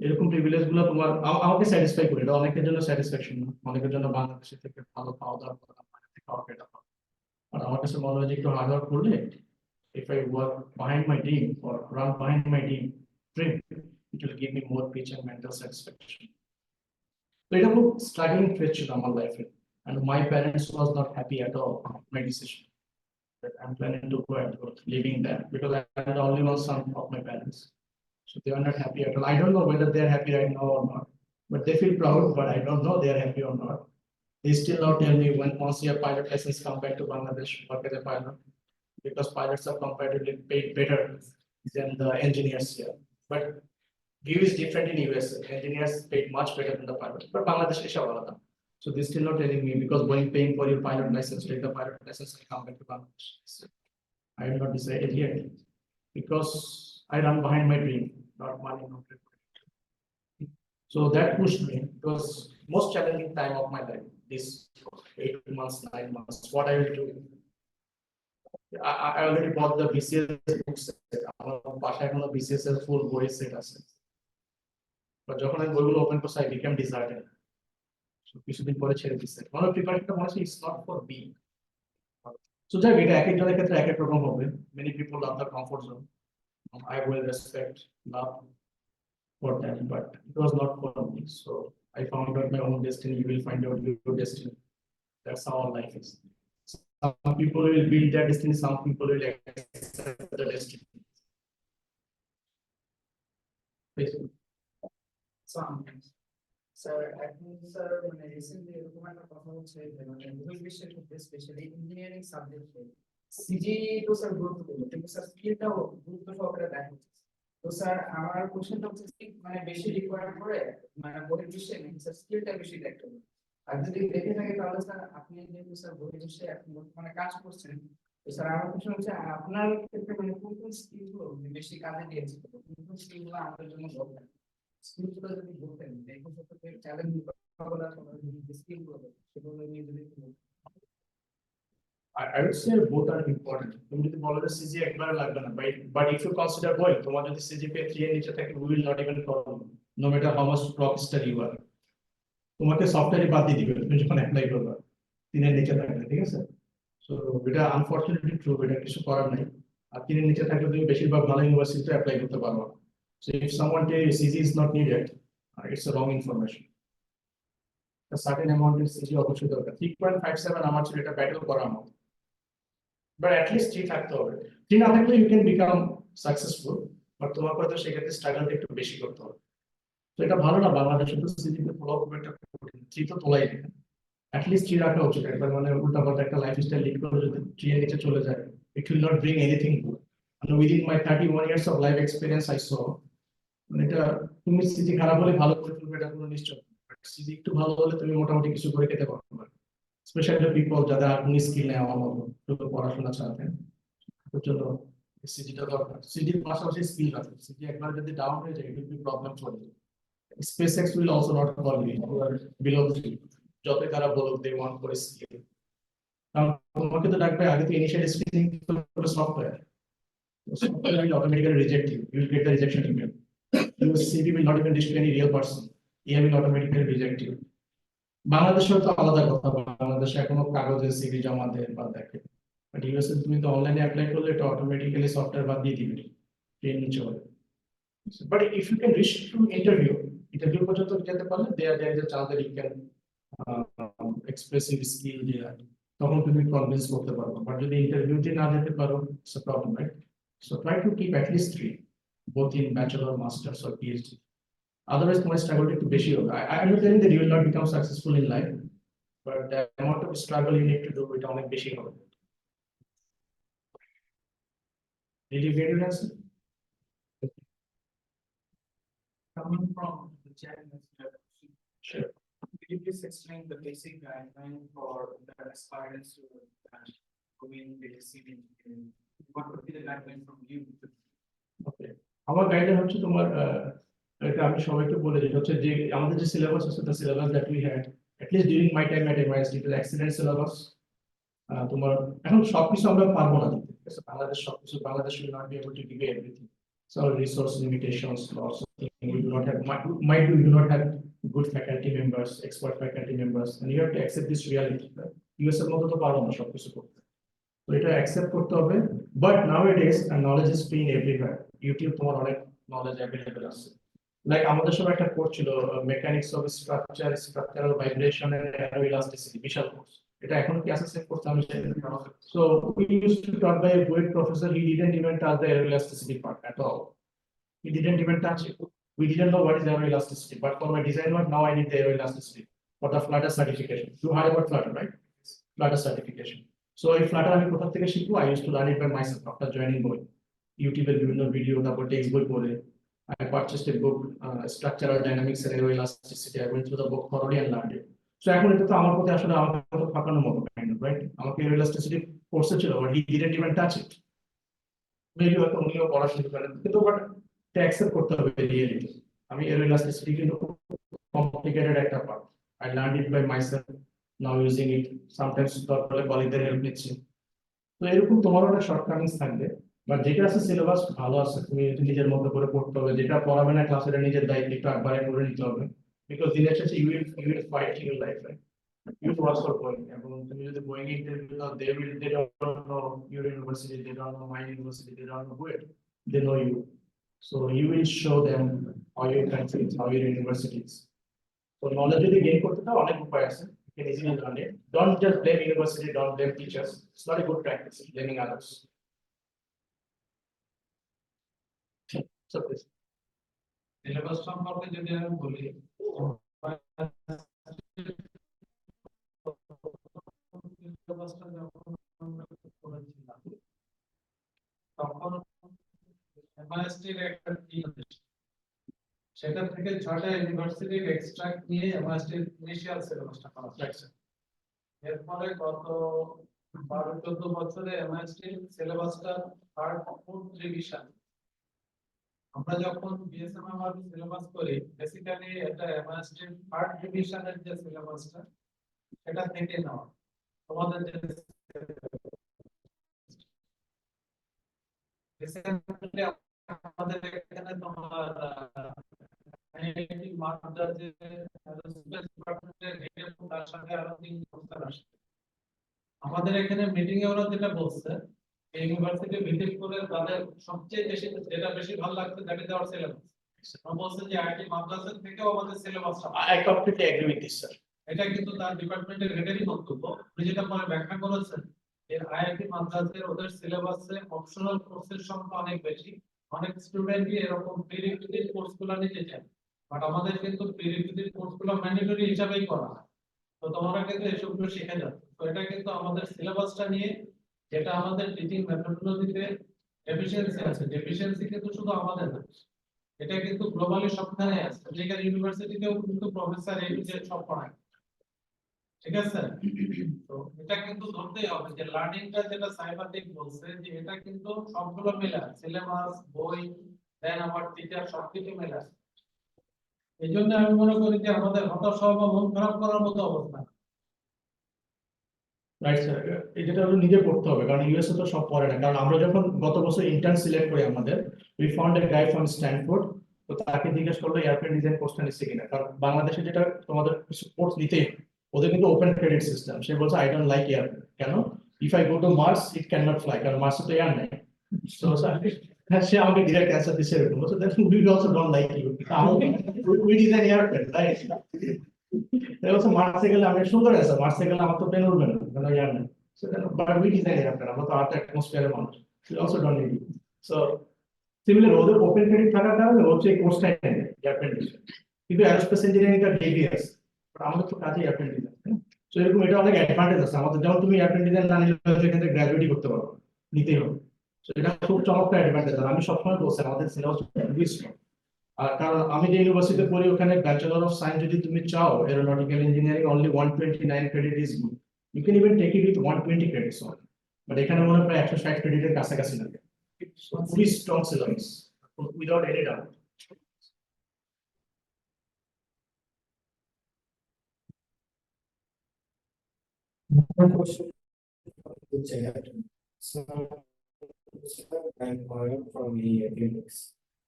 এরকম privilege গুলো তোমার আমাকে satisfy করে, এটা অনেকের জন্য স্যাটিসফ্যাকশন না, অনেকের জন্য বাংলাদেশ থেকে ভালো খাওয়া দাওয়া করা, বাইরে থেকে খাওয়া পেটা পাওয়া। আর আমার কাছে মনে হয় যে একটু হার্ড ওয়ার্ক করলে, if I work behind my dream or run behind my dream, it will give me more peace and mental satisfaction. So এটা খুব স্ট্রাগলিং ফেজ ছিল আমার লাইফে, and my parents was not happy at all with my decision that I'm planning to go and leaving them because I'm the only one son of my parents, so they are not happy at all. I don't know whether they are happy right now or not, but they feel proud, but I don't know they are happy or not. They still now tell me when once your pilot license come back to Bangladesh, work as a pilot, because pilots are comparatively paid better than the engineers here. But view is different in US. Engineers paid much better than the pilot, but Bangladesh is alada. So they still not telling me because when paying for your pilot license, take the pilot license and come back to Bangladesh. I have not decided yet because I run behind my dream, not money, not reputation. So that pushed me. It was most challenging time of my life. This 8 months, 9 months. What I will do. I already bought the BCS book set. আমার বাসায় এখনো BCS এর full বই set আছে। But যখন আমি বইগুলো open করছি, I became disheartened. So কিছুদিন পরে ছেড়ে দিচ্ছি। আমার প্রিপারেশনটা মনে হচ্ছে it's not for me. So যাক এটা এক একজনের ক্ষেত্রে এক এক রকম হবে। Many people love the comfort zone. I will respect, love for them, but it was not for me. So I found out my own destiny. You will find out your destiny. That's how our life is. Some people will build their destiny, some people will accept the destiny. Sir এখন sir মানে recently এরকম একটা কথা হচ্ছে যে মানে বহির্বিশ্বের ক্ষেত্রে specially engineering সাবজেক্টে সিজি তো স্যার গুরুত্বপূর্ণ কিন্তু স্যার স্কিলটাও গুরুত্ব সহকারে দেখা হচ্ছে। তো স্যার আমার কোশ্চেনটা হচ্ছে মানে বেশি রিকোয়ার করে মানে বহির্বিশ্বে নাকি স্যার স্কিলটা বেশি দেখতে হবে? আর যদি দেখে থাকে তাহলে স্যার আপনি যেহেতু স্যার বহির্বিশ্বে এখন মানে কাজ করছেন, তো স্যার আমার কোশ্চেন হচ্ছে আপনার ক্ষেত্রে মানে কোন কোন স্কিলগুলো বেশি কাজে দিয়েছে, কোন কোন স্কিলগুলো আমাদের জন্য দরকার? স্কিলগুলো যদি বলতেন দেখুন সত্যি চ্যালেঞ্জ মোকাবেলা করার যে স্কিলগুলো সেগুলো নিয়ে যদি I would say both are important. তুমি যদি বলো যে সিজি একবার লাগবে না, but if you consider Boeing, তোমার যদি সিজিপিএ 3 এর নিচে থাকে, we will not even call you, no matter how much rock star you are. তোমাকে সফটওয়্যারে বাদ দিয়ে দিবে তুমি যখন অ্যাপ্লাই করবে 3 এর নিচে থাকলে, ঠিক আছে? সো এটা আনফরচুনেটলি ট্রু, এটা কিছু করার নাই। আর 3 এর নিচে থাকলে তুমি বেশিরভাগ ভালো ইউনিভার্সিটিতে অ্যাপ্লাই করতে পারবে না। So if someone tells you CG is not needed, it's a wrong information. A certain amount of CG অবশ্যই দরকার। 3.57 আমার ছিল, এটা ব্যাটল করার মতো। But at least 3 থাকতে হবে। 3 না থাকলে you can become successful, but তোমার পরে তো সেক্ষেত্রে স্ট্রাগলটা একটু বেশি করতে হবে। তো এটা ভালো না, বাংলাদেশে তো সিজি তে ফলো খুব একটা কঠিন। 3 তো তোলাই যায়। At least 3 রাখা উচিত। একবার মানে উল্টাপাল্টা একটা লাইফস্টাইল লিড করে যদি 3 এর নিচে চলে যায়, it will not bring anything good. And within my 31 years of life experience, I saw মানে এটা তুমি সিজি খারাপ হলে ভালো করে ফেলবে এটা কোনো নিশ্চয়, বাট সিজি একটু ভালো হলে তুমি মোটামুটি কিছু করে খেতে পারবে। স্পেশালি পিপল যাদের আপনি স্কিল নেই আমার মতো শুধু পড়াশোনা চাচ্ছেন, তো চলো সিজিটা দরকার। সিজির পাশাপাশি স্কিল আছে। সিজি একবার যদি ডাউন হয়ে যায়, it will be problem for you. SpaceX will also not call you who are below 3 যতই তারা বলুক they want for skill। কারণ তোমাকে তো ডাকবে আগে তো ইনিশিয়াল স্ক্রিনিং করে software will automatically reject you. You will get the rejection email. Your CV will not even reach to any real person. AI will automatically reject you. বাংলাদেশেও তো আলাদা কথা, বাংলাদেশে এখনো কাগজে সিভি জমা দেয় বা দেখে, বাট ইউএসএ তুমি তো অনলাইনে অ্যাপ্লাই করলে এটা অটোমেটিক্যালি সফটওয়্যার বাদ দিয়ে দিবে, ট্রেনিং চলে। But if you can reach to interview পর্যন্ত যেতে পারলে there is a chance that you can expressive skill দিয়ে তখন তুমি কনভিন্স করতে পারবে। বাট যদি ইন্টারভিউতে না যেতে পারো, it's a problem, right? So try to keep at least 3, both in bachelor, masters, or PhD. Otherwise, my struggle to be sure. I'm not telling that you will not become successful in life, but the amount of struggle you need to do it on a basic level. Did you get your answer? Coming from the challenge, Sure. could you please explain the basic guideline for the aspirants to go in the CV? What would be the guideline from you? Okay. আমার guideline হচ্ছে তোমার এটা আমি সবাইকে বলে দিই হচ্ছে যে আমাদের যে সিলেবাস আছে the syllabus that we had at least during my time at MIT, it was excellent syllabus. তোমার এখন সবকিছু আমরা পারবো না দিতে, ঠিক আছে? Bangladesh will not be able to give you everything. So resource limitations, lots of things. We do not have we do not have good faculty members, expert faculty members, and you have to accept this reality. US এর মতো তো পারবো না সবকিছু করতে, তো এটা accept করতে হবে। But nowadays knowledge is free everywhere. YouTube তোমার অনেক নলেজ অ্যাভেলেবল আছে। লাইক আমাদের সময় একটা কোর্স ছিল mechanics of structural vibration and elasticity, বিশাল কোর্স। এটা এখন কি আছে সেট করতে আমি so we used to taught by a great professor, he didn't even touch the elasticity part at all, he didn't even touch it. We didn't know what is aeroelasticity, but for my design work, now I need the aeroelasticity for the flutter certification. You heard about flutter, right? Flutter certification. So if flutter আমি কোথা থেকে শিখবো, I used to learn it by myself after joining Boeing. YouTube এর বিভিন্ন video, তারপর text বই পড়ে I purchased a book, Structural Dynamics and Aeroelasticity. I went through the book thoroughly and learned it. So এখন এটা তো আমার প্রতি আসলে আমাকে তো ফাঁকানোর মতো kind of, right? আমাকে aeroelasticity কোর্সে ছিল, but he didn't even touch it. Maybe হয়তো উনিও পড়া শুরু করেন, কিন্তু বাট অ্যাকসেপ্ট করতে হবে রিয়েলিটি। আমি aeroelasticity কিন্তু complicated একটা part. I learned it by myself, now using it, sometimes দরকার কলিগদের হেল্প নিচ্ছি। তো এরকম তোমার অনেক শর্টকামিংস থাকবে, বাট যেটা আছে সিলেবাস ভালো আছে, তুমি নিজের মতো করে পড়তে হবে, যেটা পড়াবে না ক্লাসে নিজের দায়িত্ব একটু একবারে করে নিতে হবে, বিকজ দিনের শেষে you will fight in your life, right? You work for Boeing, এবং তুমি যদি Boeing ইন্টারভিউ দাও, they don't know your university, they don't know my university, they don't know where, they know you, so you will show them how your country is, how your university is. So knowledge যদি gain করতে চাও, অনেক উপায় আছে, you can easily learn it. Don't just blame university, don't blame teachers, it's not a good practice blaming others. So please. Syllabus সম্পর্কে যদি আমি বলি, সিলেবাসটা যখন আমরা করেছিলাম, তখন এমআইএসটির একটা টিম, সেটা থেকে 6টা ইউনিভার্সিটির এক্সট্রাক্ট নিয়ে এমআইএসটির ইনিশিয়াল সিলেবাসটা করা হয়েছে। এর ফলে গত 12-14 বছরে এমআইএসটির সিলেবাসটা থার্ড ফোর্থ রিভিশন। আমরা যখন বিএসএমআর সিলেবাস করি, বেসিক্যালি এটা এমআইএসটির থার্ড রিভিশনের যে সিলেবাসটা, সেটা থেকে নেওয়া। তোমাদের যে বেসিক্যালি আমাদের এখানে তোমার আইআইটি মাদ্রাজে এরোস্পেস ডিপার্টমেন্টের হেড তার সাথে আরো 3 প্রফেসর আসে। আমাদের এখানে মিটিং এ ওরা যেটা বলছে, এই ইউনিভার্সিটি ভিজিট করে তাদের সবচেয়ে বেশি যেটা বেশি ভালো লাগছে, দ্যাট ইজ আওয়ার সিলেবাস। ওরা বলছে যে আইআইটি মাদ্রাজের থেকেও আমাদের সিলেবাসটা, I completely agree with this, sir. এটা কিন্তু তার ডিপার্টমেন্টের হেডেরই বক্তব্য। উনি যেটা পরে ব্যাখ্যা করেছেন, এর আইআইটি মাদ্রাজের ওদের সিলেবাসে অপশনাল কোর্সের সংখ্যা অনেক বেশি, অনেক স্টুডেন্টই এরকম প্রিরিকুইজিট কোর্সগুলো নিতে চায়, বাট আমাদের কিন্তু প্রিরিকুইজিট কোর্সগুলো ম্যান্ডেটরি হিসাবেই করা হয়। তো তোমরা কিন্তু এসবগুলো শিখে যাচ্ছ। তো এটা কিন্তু আমাদের সিলেবাসটা নিয়ে, যেটা আমাদের টিচিং মেথডোলজিতে ডেফিসিয়েন্সি আছে, ডেফিসিয়েন্সি কিন্তু শুধু আমাদের না, এটা কিন্তু গ্লোবালি সবখানে আছে। আমেরিকান ইউনিভার্সিটিতেও কিন্তু প্রফেসর এই যে সব পড়ায়, ঠিক আছে? তো এটা কিন্তু ধরতেই হবে যে লার্নিংটা যেটা সাইফার বলছে, যে এটা কিন্তু সবগুলো মেলা, সিলেবাস, বই, দেন আমার টিচার, সবকিছু মেলা। এই জন্য আমি মনে করি যে আমাদের হতাশ হওয়া বা মন খারাপ করার মতো অবস্থা। রাইট স্যার, যেটা হলো নিজে পড়তে হবে, কারণ ইউএসএ তো সব পড়ে না। কারণ আমরা যখন গত বছর ইন্টার্ন সিলেক্ট করি আমাদের, we found a guy from Stanford, তো তাকে জিজ্ঞেস করলো এয়ারপ্লেন ডিজাইন কোর্সটা নিচ্ছে কিনা, কারণ বাংলাদেশে যেটা তোমাদের কোর্স নিতেই, ওদের কিন্তু ওপেন ক্রেডিট সিস্টেম। সে বলছে আই ডোন্ট লাইক এয়ারপ্লেন, কেন? If I go to Mars it can not fly, কারণ মার্সে তো এয়ার নাই। সো সে আমাকে ডিরেক্ট অ্যান্সার দিচ্ছে এরকম, বলছে that we also don't like you, we design airplane, right? বলছে মার্সে গেলে আমি সুন্দর আছে, মার্সে গেলে আমার তো প্লেন উড়বে না, কারণ এয়ার নাই। So then, but we design airplane, আমরা তো আর্থ অ্যাটমসফিয়ারে মানুষ, we also don't need it. So similar, ওদের ওপেন ক্রেডিট থাকার কারণে হচ্ছে এই কোর্সটা নেয় এয়ারপ্লেন ডিজাইন, কিন্তু অ্যারোস্পেস ইঞ্জিনিয়ারিং টা ডেভিয়াস, বাট আমাদের তো কাজে এয়ারপ্লেন ডিজাইন। সো এরকম এটা অনেক অ্যাডভান্টেজ আছে আমাদের, যেমন তুমি এয়ারপ্লেন ডিজাইন না নিলে এখান থেকে গ্র্যাজুয়েটই করতে পারো, নিতেই হবে। সো এটা খুব চমৎকার অ্যাডভান্টেজ। আর আমি সবসময় বলছি আমাদের সিলেবাস খুবই স্ট্রং, আর কারণ আমি যে ইউনিভার্সিটিতে পড়ি ওখানে ব্যাচেলর অফ সায়েন্স যদি তুমি চাও aeronautical engineering, only 129 credit is good, you can even take it with 120 credits only, but এখানে মনে প্রায় 160 ক্রেডিটের কাছাকাছি লাগে। So fully strong syllabus without any doubt. One question which I had. So, I'm from the academics.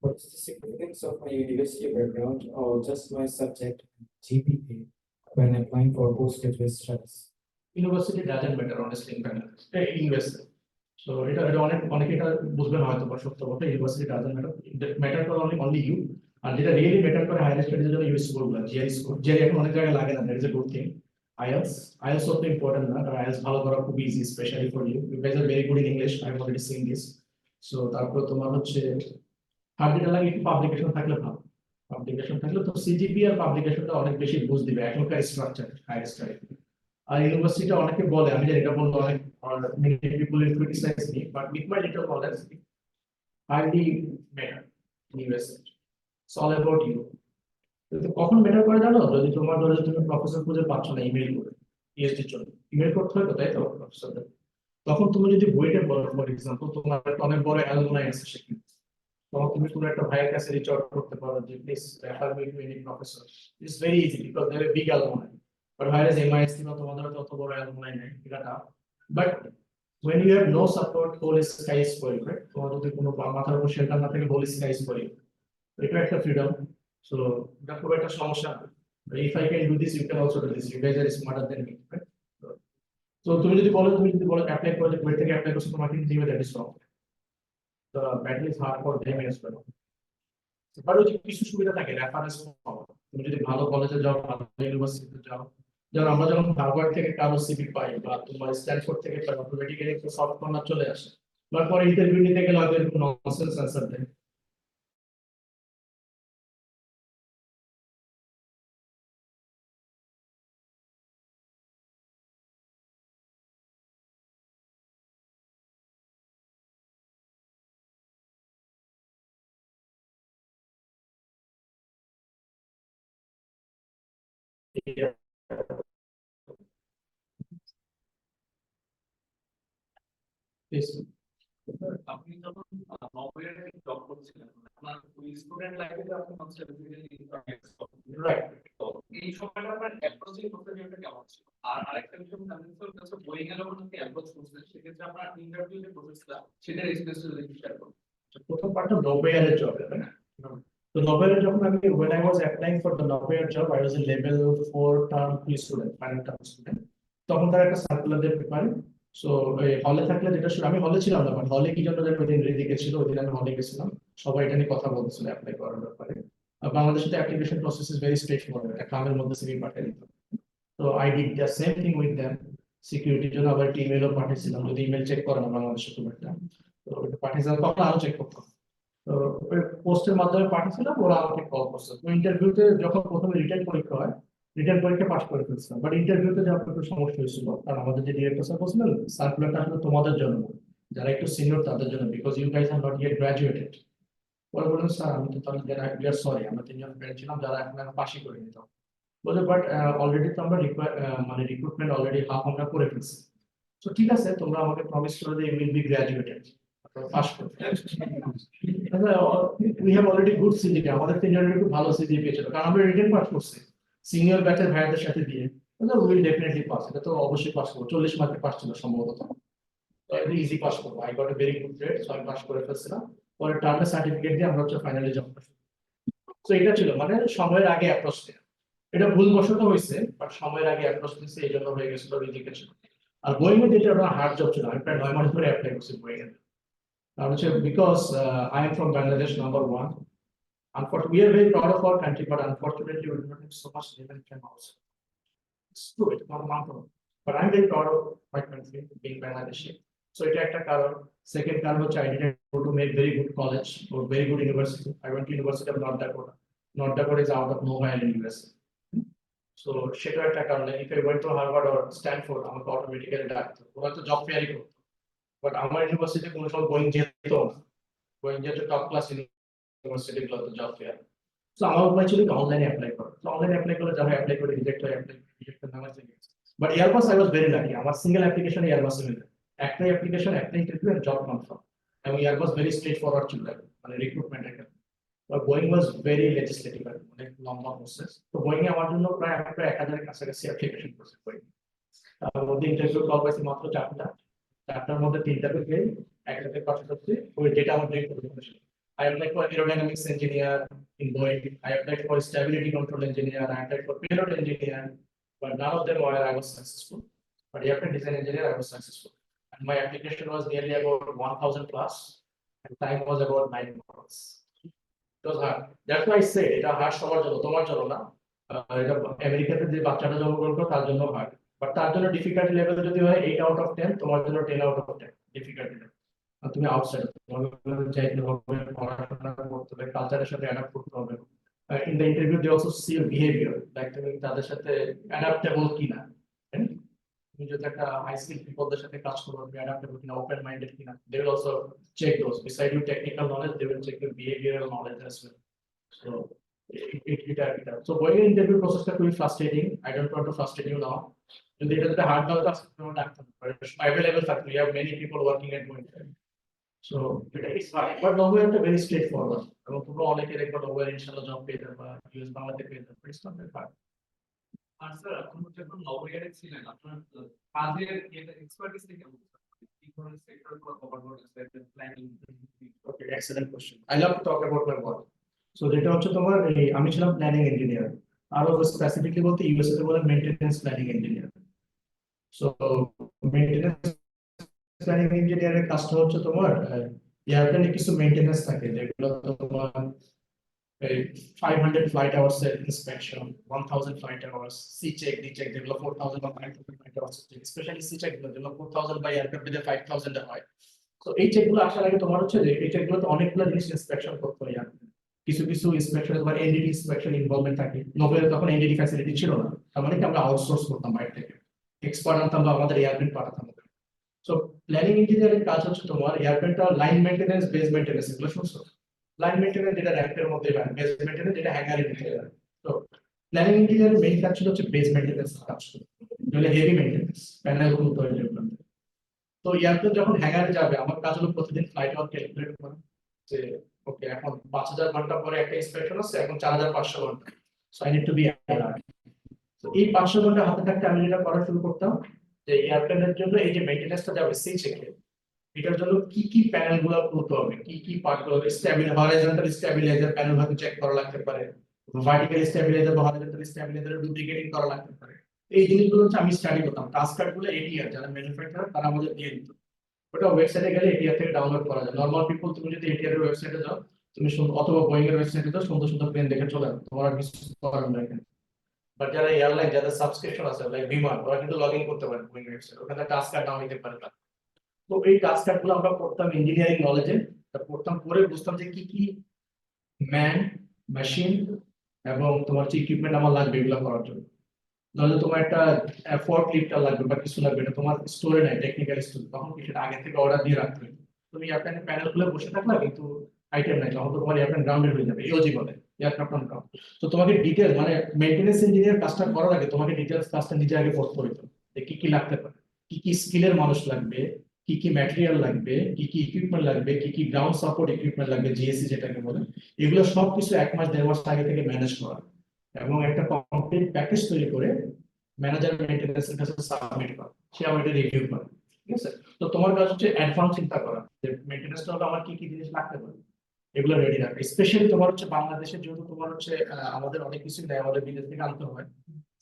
What's the significance of my university background or just my subject GPA when applying for postgraduate studies? University doesn't matter honestly in Canada, USA. So এটা অনেকে এটা বুঝবে না হয়তো, বা সত্য কথা, university doesn't matter করে অনলি ইউ। আর যেটা রিয়েলি ম্যাটার করে হায়ার স্টাডিজের জন্য ইউএস স্কুলগুলো, জিআই স্কুল, জিআই এখন অনেক জায়গায় লাগে না, that is a good thing. IELTS অত ইম্পর্টেন্ট না, কারণ আইএলস ভালো করা খুব easy, specially for you, you guys are very good in English, I have already seen this. So তারপর তোমার হচ্ছে হার্ড ডেটা লাগে, একটু পাবলিকেশন থাকলে ভালো। পাবলিকেশন থাকলে তো সিজিপি আর পাবলিকেশনটা অনেক বেশি বুঝ দিবে এখনকার স্ট্রাকচার হায়ার স্টাডি। আর ইউনিভার্সিটি অনেকে বলে, আমি যেটা বলবো অনেক people will criticise me, but with my little knowledge highly matter in university, it's all about you. কিন্তু কখন ম্যাটার করে জানো, যদি তোমার ধরো তুমি প্রফেসর খুঁজে পাচ্ছ না ইমেল করে পিএইচডির জন্য, ইমেল করতে হয় তো, তাই তো প্রফেসরদের, তখন তুমি যদি বইটা বলো, ফর এক্সাম্পল তোমার একটা অনেক বড় অ্যালুমনাই আছে সেখানে, তখন তুমি কোনো একটা ভাইয়ের কাছে রিচ আউট করতে পারো যে please refer me to any professor, it's very easy because they are big alumni. But ভাইরাস এমআইএসসি বা তোমাদের তত বড় অ্যালুমনাই নাই, এটা না। But when you have no support, whole sky is for you, right? তোমার যদি কোনো মাথার উপর শেল্টার না থাকে, whole sky is for you, এটা একটা ফ্রিডম। সো এটা খুব একটা সমস্যা না। If I can do this, you can also do this. You guys are smarter than me, right? So তুমি যদি বলো অ্যাপ্লাই করে বই থেকে অ্যাপ্লাই করছো, তোমাকে দিবে, that is wrong. The battle is hard for them as well. But ওই যে কিছু সুবিধা থাকে রেফারেন্স পাওয়া, তুমি যদি ভালো কলেজে যাও, ভালো ইউনিভার্সিটিতে যাও, যেমন আমরা যখন হার্ভার্ড থেকে কারো সিভি পাই বা তোমার স্ট্যানফোর্ড থেকে পাই, অটোমেটিক্যালি একটা সফট কর্নার চলে আসে। তারপরে ইন্টারভিউ নিতে গেলে হয়তো এরকম ননসেন্স অ্যান্সার দেয়। আপনি যখন নভোদয়ের জব করছিলেন, আপনার স্টুডেন্ট লাইফে আপনি হচ্ছে রাইট, তো এই সময়টা আপনার অ্যাপ্রোচিং প্রসিডিউরটা কেমন ছিল? আর আরেকটা বিষয় জানতে চাই, হচ্ছে বোয়িং এ যখন আপনি অ্যাপ্রোচ করছিলেন, সেক্ষেত্রে আপনার ইন্টারভিউ যে প্রসেসটা, সেটার এক্সপেরিয়েন্স যদি শেয়ার করুন। প্রথম পার্টটা নভোদয়ের জব, তাই না? তো নভোদয়ের যখন আমি when I was applying for the নভোদয় job, I was a level 4 term 3 student, final term student। তখন তার একটা সার্কুলার দিয়ে পেপার, সো এই হলে থাকলে যেটা আমি হলে ছিলাম না, হলে কি জন্য ওই দিন রেডি ছিল, ওই দিন আমি হলে গেছিলাম, সবাই এটা নিয়ে কথা বলছিল অ্যাপ্লাই করার ব্যাপারে। বাংলাদেশে application process is very straight forward, একটা কামের মধ্যে সিভি পাঠিয়ে দিত। তো I did the same thing with them. সিকিউরিটির জন্য আবার একটা ইমেলও পাঠিয়েছিলাম, যদি ইমেল চেক করে না বাংলাদেশে খুব একটা, তো ওটা পাঠিয়েছিলাম, তখন আরো চেক করতাম। তো পোস্টের মাধ্যমে পাঠিয়েছিলাম, ওরা আমাকে কল করছে। তো ইন্টারভিউতে যখন প্রথমে রিটেন পরীক্ষা হয়, রিটেন পরীক্ষা পাস করে ফেলছিলাম, বাট ইন্টারভিউতে যখন একটু সমস্যা হয়েছিল, কারণ আমাদের যে ডিরেক্টর স্যার বলছিলেন সার্কুলারটা আসলে তোমাদের জন্য, যারা একটু সিনিয়র তাদের জন্য, because you guys are not yet graduated. পরে বললাম স্যার আমি তো তাহলে উই আর সরি, আমরা তিনজন ফ্রেন্ড ছিলাম যারা এখন পাশই করে নিতাম। বলে বাট অলরেডি তো আমরা মানে রিক্রুটমেন্ট অলরেডি হাফ আমরা করে ফেলছি। তো ঠিক আছে, তোমরা আমাকে প্রমিস করে যে you will be graduated, pass করতে। We have already good CGP, আমাদের তিনজনের একটু ভালো সিজিপি ছিল, কারণ আমরা রিটেন পাস করছি সিনিয়র ব্যাচের ভাইয়াদের সাথে দিয়ে। উইল ডেফিনেটলি পাস, এটা তো অবশ্যই পাস করবো, 40 মার্কে পাস ছিল সম্ভবত, তো ইজি পাস করবো। I got a very good grade, so আমি পাস করে ফেলছিলাম। পরে টার্মে সার্টিফিকেট দিয়ে আমরা হচ্ছে ফাইনালি জব করছি। তো এটা ছিল মানে সময়ের আগে অ্যাপ্রোচ নেওয়া। এটা ভুলবশত হয়েছে, বাট সময়ের আগে অ্যাপ্রোচ নিয়েছে, এই জন্য হয়ে গেছিল রিজেকশন। আর বোয়িং এ যেটা ওটা হার্ড জব ছিল, আমি প্রায় 9 মাস ধরে অ্যাপ্লাই করছি বোয়িং এ। কারণ হচ্ছে because I am from Bangladesh, number 1. Unfortunately, we are very proud of our country, but unfortunately, we do not have so much living time also. It's true, it's not one problem. But I'm very proud of my country, being Bangladeshi. So এটা একটা কারণ। Second কারণ হচ্ছে I didn't go to make very good college or very good university. I went to University of North Dakota. North Dakota is out of nowhere in US. So সেটা একটা কারণ। If I went to Harvard or Stanford, আমাকে automatically ডাকতো, ওরা তো job ফেয়ারই করতো। But আমার university কোনো সময় বোয়িং যেত না, বোয়িং যেত টপ ক্লাস ইউনিভার্সিটি গুলোতে জব ফেয়ার। তো আমার উপায় ছিল অনলাইনে অ্যাপ্লাই করা। তো অনলাইনে অ্যাপ্লাই করলে যারা অ্যাপ্লাই করে রিজেক্ট হয়, রিজেক্ট নাম্বার থেকে। But Airbus I was very lucky, আমার সিঙ্গেল অ্যাপ্লিকেশন এয়ারবাসে মিলে একটাই অ্যাপ্লিকেশন, একটাই ইন্টারভিউ এন্ড জব কনফার্ম। এবং এয়ারবাস ভেরি স্ট্রেট ফরওয়ার্ড ছিল, মানে রিক্রুটমেন্টের ক্ষেত্রে। But Boeing was very legislative, অনেক লম্বা প্রসেস। তো Boeing এ আমার জন্য প্রায় 1000 কাছাকাছি অ্যাপ্লিকেশন করছে Boeing। তার মধ্যে ইন্টারভিউ কল পাইছি মাত্র 4টার মধ্যে 3টাতে ফেল, একটাতে পাস করছি। ওই ডেটা আমার ডেট করে দিয়েছিল। I applied for aerodynamics engineer in Boeing. I applied for stability control engineer. I applied for payload engineer, but none of them were I was successful. But aircraft design engineer I was successful. And my application was nearly about 1000 plus, and time was about 9 months. It was hard. That's why I say এটা hard সবার জন্য, তোমার জন্য না। এটা আমেরিকাতে যে বাচ্চাটা জন্মগ্রহণ করে তার জন্য হার্ড, বাট তার জন্য ডিফিকাল্টি লেভেল যদি হয় 8 আউট অফ 10, তোমার জন্য 10 আউট অফ 10 ডিফিকাল্টি লেভেল। তুমি আউটসাইড, তোমাকে চাইতে হবে, পড়াশোনা করতে হবে, কালচারের সাথে অ্যাডাপ্ট করতে হবে, In the interview, they also see your behavior, like তুমি তাদের সাথে adaptable কিনা, right? তুমি যদি একটা high skill people দের সাথে কাজ করো, তুমি adaptable কিনা, open minded কিনা, they will also check those. Beside your technical knowledge, they will check your behavioral knowledge as well. So so Boeing interview process টা খুবই frustrating. I don't want to frustrate you now. যদি এটা একটা hard knowledge আছে, তোমার doctor available থাকবে. You have many people working at Boeing. So এটা is fine, but nowhere একটা very straightforward. এবং তোমরা অনেকে দেখবা nowhere ইনশাআল্লাহ জব পেয়ে যাবে বা ইউএস বাংলাতে পেয়ে যাবে. It's not that hard. আর স্যার আপনি যখন নবগ্রাডে ছিলেন আপনার কাজের এক্সপার্টিস থেকে কি ধরনের সেক্টর গুলো কভার করতে planning? Okay, excellent question. I love to talk about my work. So যেটা হচ্ছে তোমার আমি ছিলাম প্ল্যানিং ইঞ্জিনিয়ার, আরো স্পেসিফিকলি বলতে ইউএসএ তে বলে maintenance planning engineer. So maintenance planning ইঞ্জিনিয়ারের কাজটা হচ্ছে তোমার এয়ারপ্লেনে কিছু মেইনটেনেন্স থাকে যেগুলো তোমার 500 flight hours inspection, 1000 flight hours, C check, D check, যেগুলো 4000 বা 5000 flight hours, especially C check যেগুলো 4000 by aircraft দিয়ে 5000 এ হয়। তো এই চেকগুলো আসার আগে তোমার হচ্ছে যে এই চেকগুলোতে অনেকগুলো জিনিস ইন্সপেকশন করতে হয়। কিছু কিছু ইন্সপেকশনে তোমার এনডিটি ইন্সপেকশন ইনভলভমেন্ট থাকে। নোবেল তখন এনডিটি ফ্যাসিলিটি ছিল না, তার মানে কি আমরা আউটসোর্স করতাম বাইরে থেকে, এক্সপার্ট আনতাম বা আমাদের এয়ারপ্লেন পাঠাতাম। সো প্ল্যানিং ইঞ্জিনিয়ারের কাজ হচ্ছে তোমার এয়ারপ্লেনটা লাইন মেইনটেনেন্স, বেস মেইনটেনেন্স, এগুলো শুনছো? লাইন মেইনটেনেন্স যেটা র্যাম্পের মধ্যে হয়, বেস মেইনটেনেন্স যেটা হ্যাঙ্গারের ভিতরে হয়। তো প্ল্যানিং ইঞ্জিনিয়ারের মেইন কাজ ছিল হচ্ছে বেস মেইনটেনেন্স কাজ করা, যেটা হেভি মেইনটেনেন্স, প্যানেল গুলো তৈরি করা। তো এয়ারপ্লেন যখন হ্যাঙ্গারে যাবে, আমার কাজ হলো প্রতিদিন ফ্লাইট আওয়ার ক্যালকুলেট করা, যে ওকে এখন 5000 ঘন্টা পরে একটা ইন্সপেকশন আছে, এখন 4500 ঘন্টা, so I need to be alert. তো এই 500 ঘন্টা হাতে থাকতে আমি যেটা করা শুরু করতাম যে এয়ারপ্লেনের জন্য এই যে মেইনটেনেন্সটা যাবে সি চেকে, এটার জন্য কি কি প্যানেল গুলো করতে হবে, কি কি পার্ট গুলো হরাইজন্টাল স্টেবিলাইজার প্যানেল হয়তো চেক করা লাগতে পারে, ভার্টিক্যাল স্টেবিলাইজার বা হরাইজন্টাল স্টেবিলাইজার ডুপ্লিকেটিং করা লাগতে পারে। এই জিনিসগুলো হচ্ছে আমি স্টাডি করতাম। টাস্ক কার্ড গুলো এটিআর যারা ম্যানুফ্যাকচারার তারা আমাদের দিয়ে দিত, ওটা ওয়েবসাইটে গেলে এটিআর থেকে ডাউনলোড করা যায়। নরমাল পিপল তুমি যদি এটিআর এর ওয়েবসাইটে যাও, তুমি অথবা বোয়িং এর ওয়েবসাইটে যাও, সুন্দর সুন্দর প্লেন দেখে চলে আসবে, তোমার আর কিছু করার নাই। বাট যারা এয়ারলাইন যাদের সাবস্ক্রিপশন আছে লাইক বিমান, ওরা কিন্তু লগ ইন করতে পারে বোয়িং ওয়েবসাইট, ওখানে টাস্ক কার্ড ডাউনলোড নিতে পারে। তো এই টাস্ক কার্ড গুলো আমরা করতাম ইঞ্জিনিয়ারিং নলেজে, পড়তাম, পরে বুঝতাম যে কি কি ম্যান, মেশিন এবং তোমার যে ইকুইপমেন্ট আমার লাগবে এগুলো করার জন্য। নাহলে তোমার একটা ফর্ক লিফটার লাগবে বা কিছু লাগবে, এটা তোমার স্টোরে নাই, টেকনিক্যাল স্টোর, তখন কি সেটা আগে থেকে অর্ডার দিয়ে রাখতে হবে। তুমি এয়ারপ্লেনের প্যানেল খুলে বসে থাকলা কিন্তু আইটেম নাই, তখন তো তোমার এয়ারপ্লেন গ্রাউন্ডেড হয়ে যাবে, ইওজি বলে এয়ারক্রাফট অন গ্রাউন্ড। তো তোমাকে ডিটেইলস মানে মেইনটেনেন্স ইঞ্জিনিয়ার কাজটা করার আগে তোমাকে ডিটেইলস কাজটা নিজে আগে করতে হইতো, যে কি কি লাগতে পারে, কি কি স্কিলের মানুষ লাগবে, কি কি ম্যাটেরিয়াল লাগবে, কি কি ইকুইপমেন্ট লাগবে, কি কি গ্রাউন্ড সাপোর্ট ইকুইপমেন্ট লাগবে, জিএসসি যেটাকে বলে, এগুলো সবকিছু 1 মাস 1.5 মাস আগে থেকে ম্যানেজ করা এবং একটা কমপ্লিট প্যাকেজ তৈরি করে ম্যানেজার মেইনটেনেন্সের কাছে সাবমিট করা, সে আবার এটা রিভিউ করে। ঠিক আছে? তো তোমার কাজ হচ্ছে অ্যাডভান্স চিন্তা করা যে মেইনটেনেন্সটা হবে আমার কি কি জিনিস লাগতে পারে, এগুলো রেডি রাখা। স্পেশালি তোমার হচ্ছে বাংলাদেশের জন্য তোমার হচ্ছে আমাদের অনেক কিছু নেই, আমাদের বিদেশ থেকে আনতে হয়।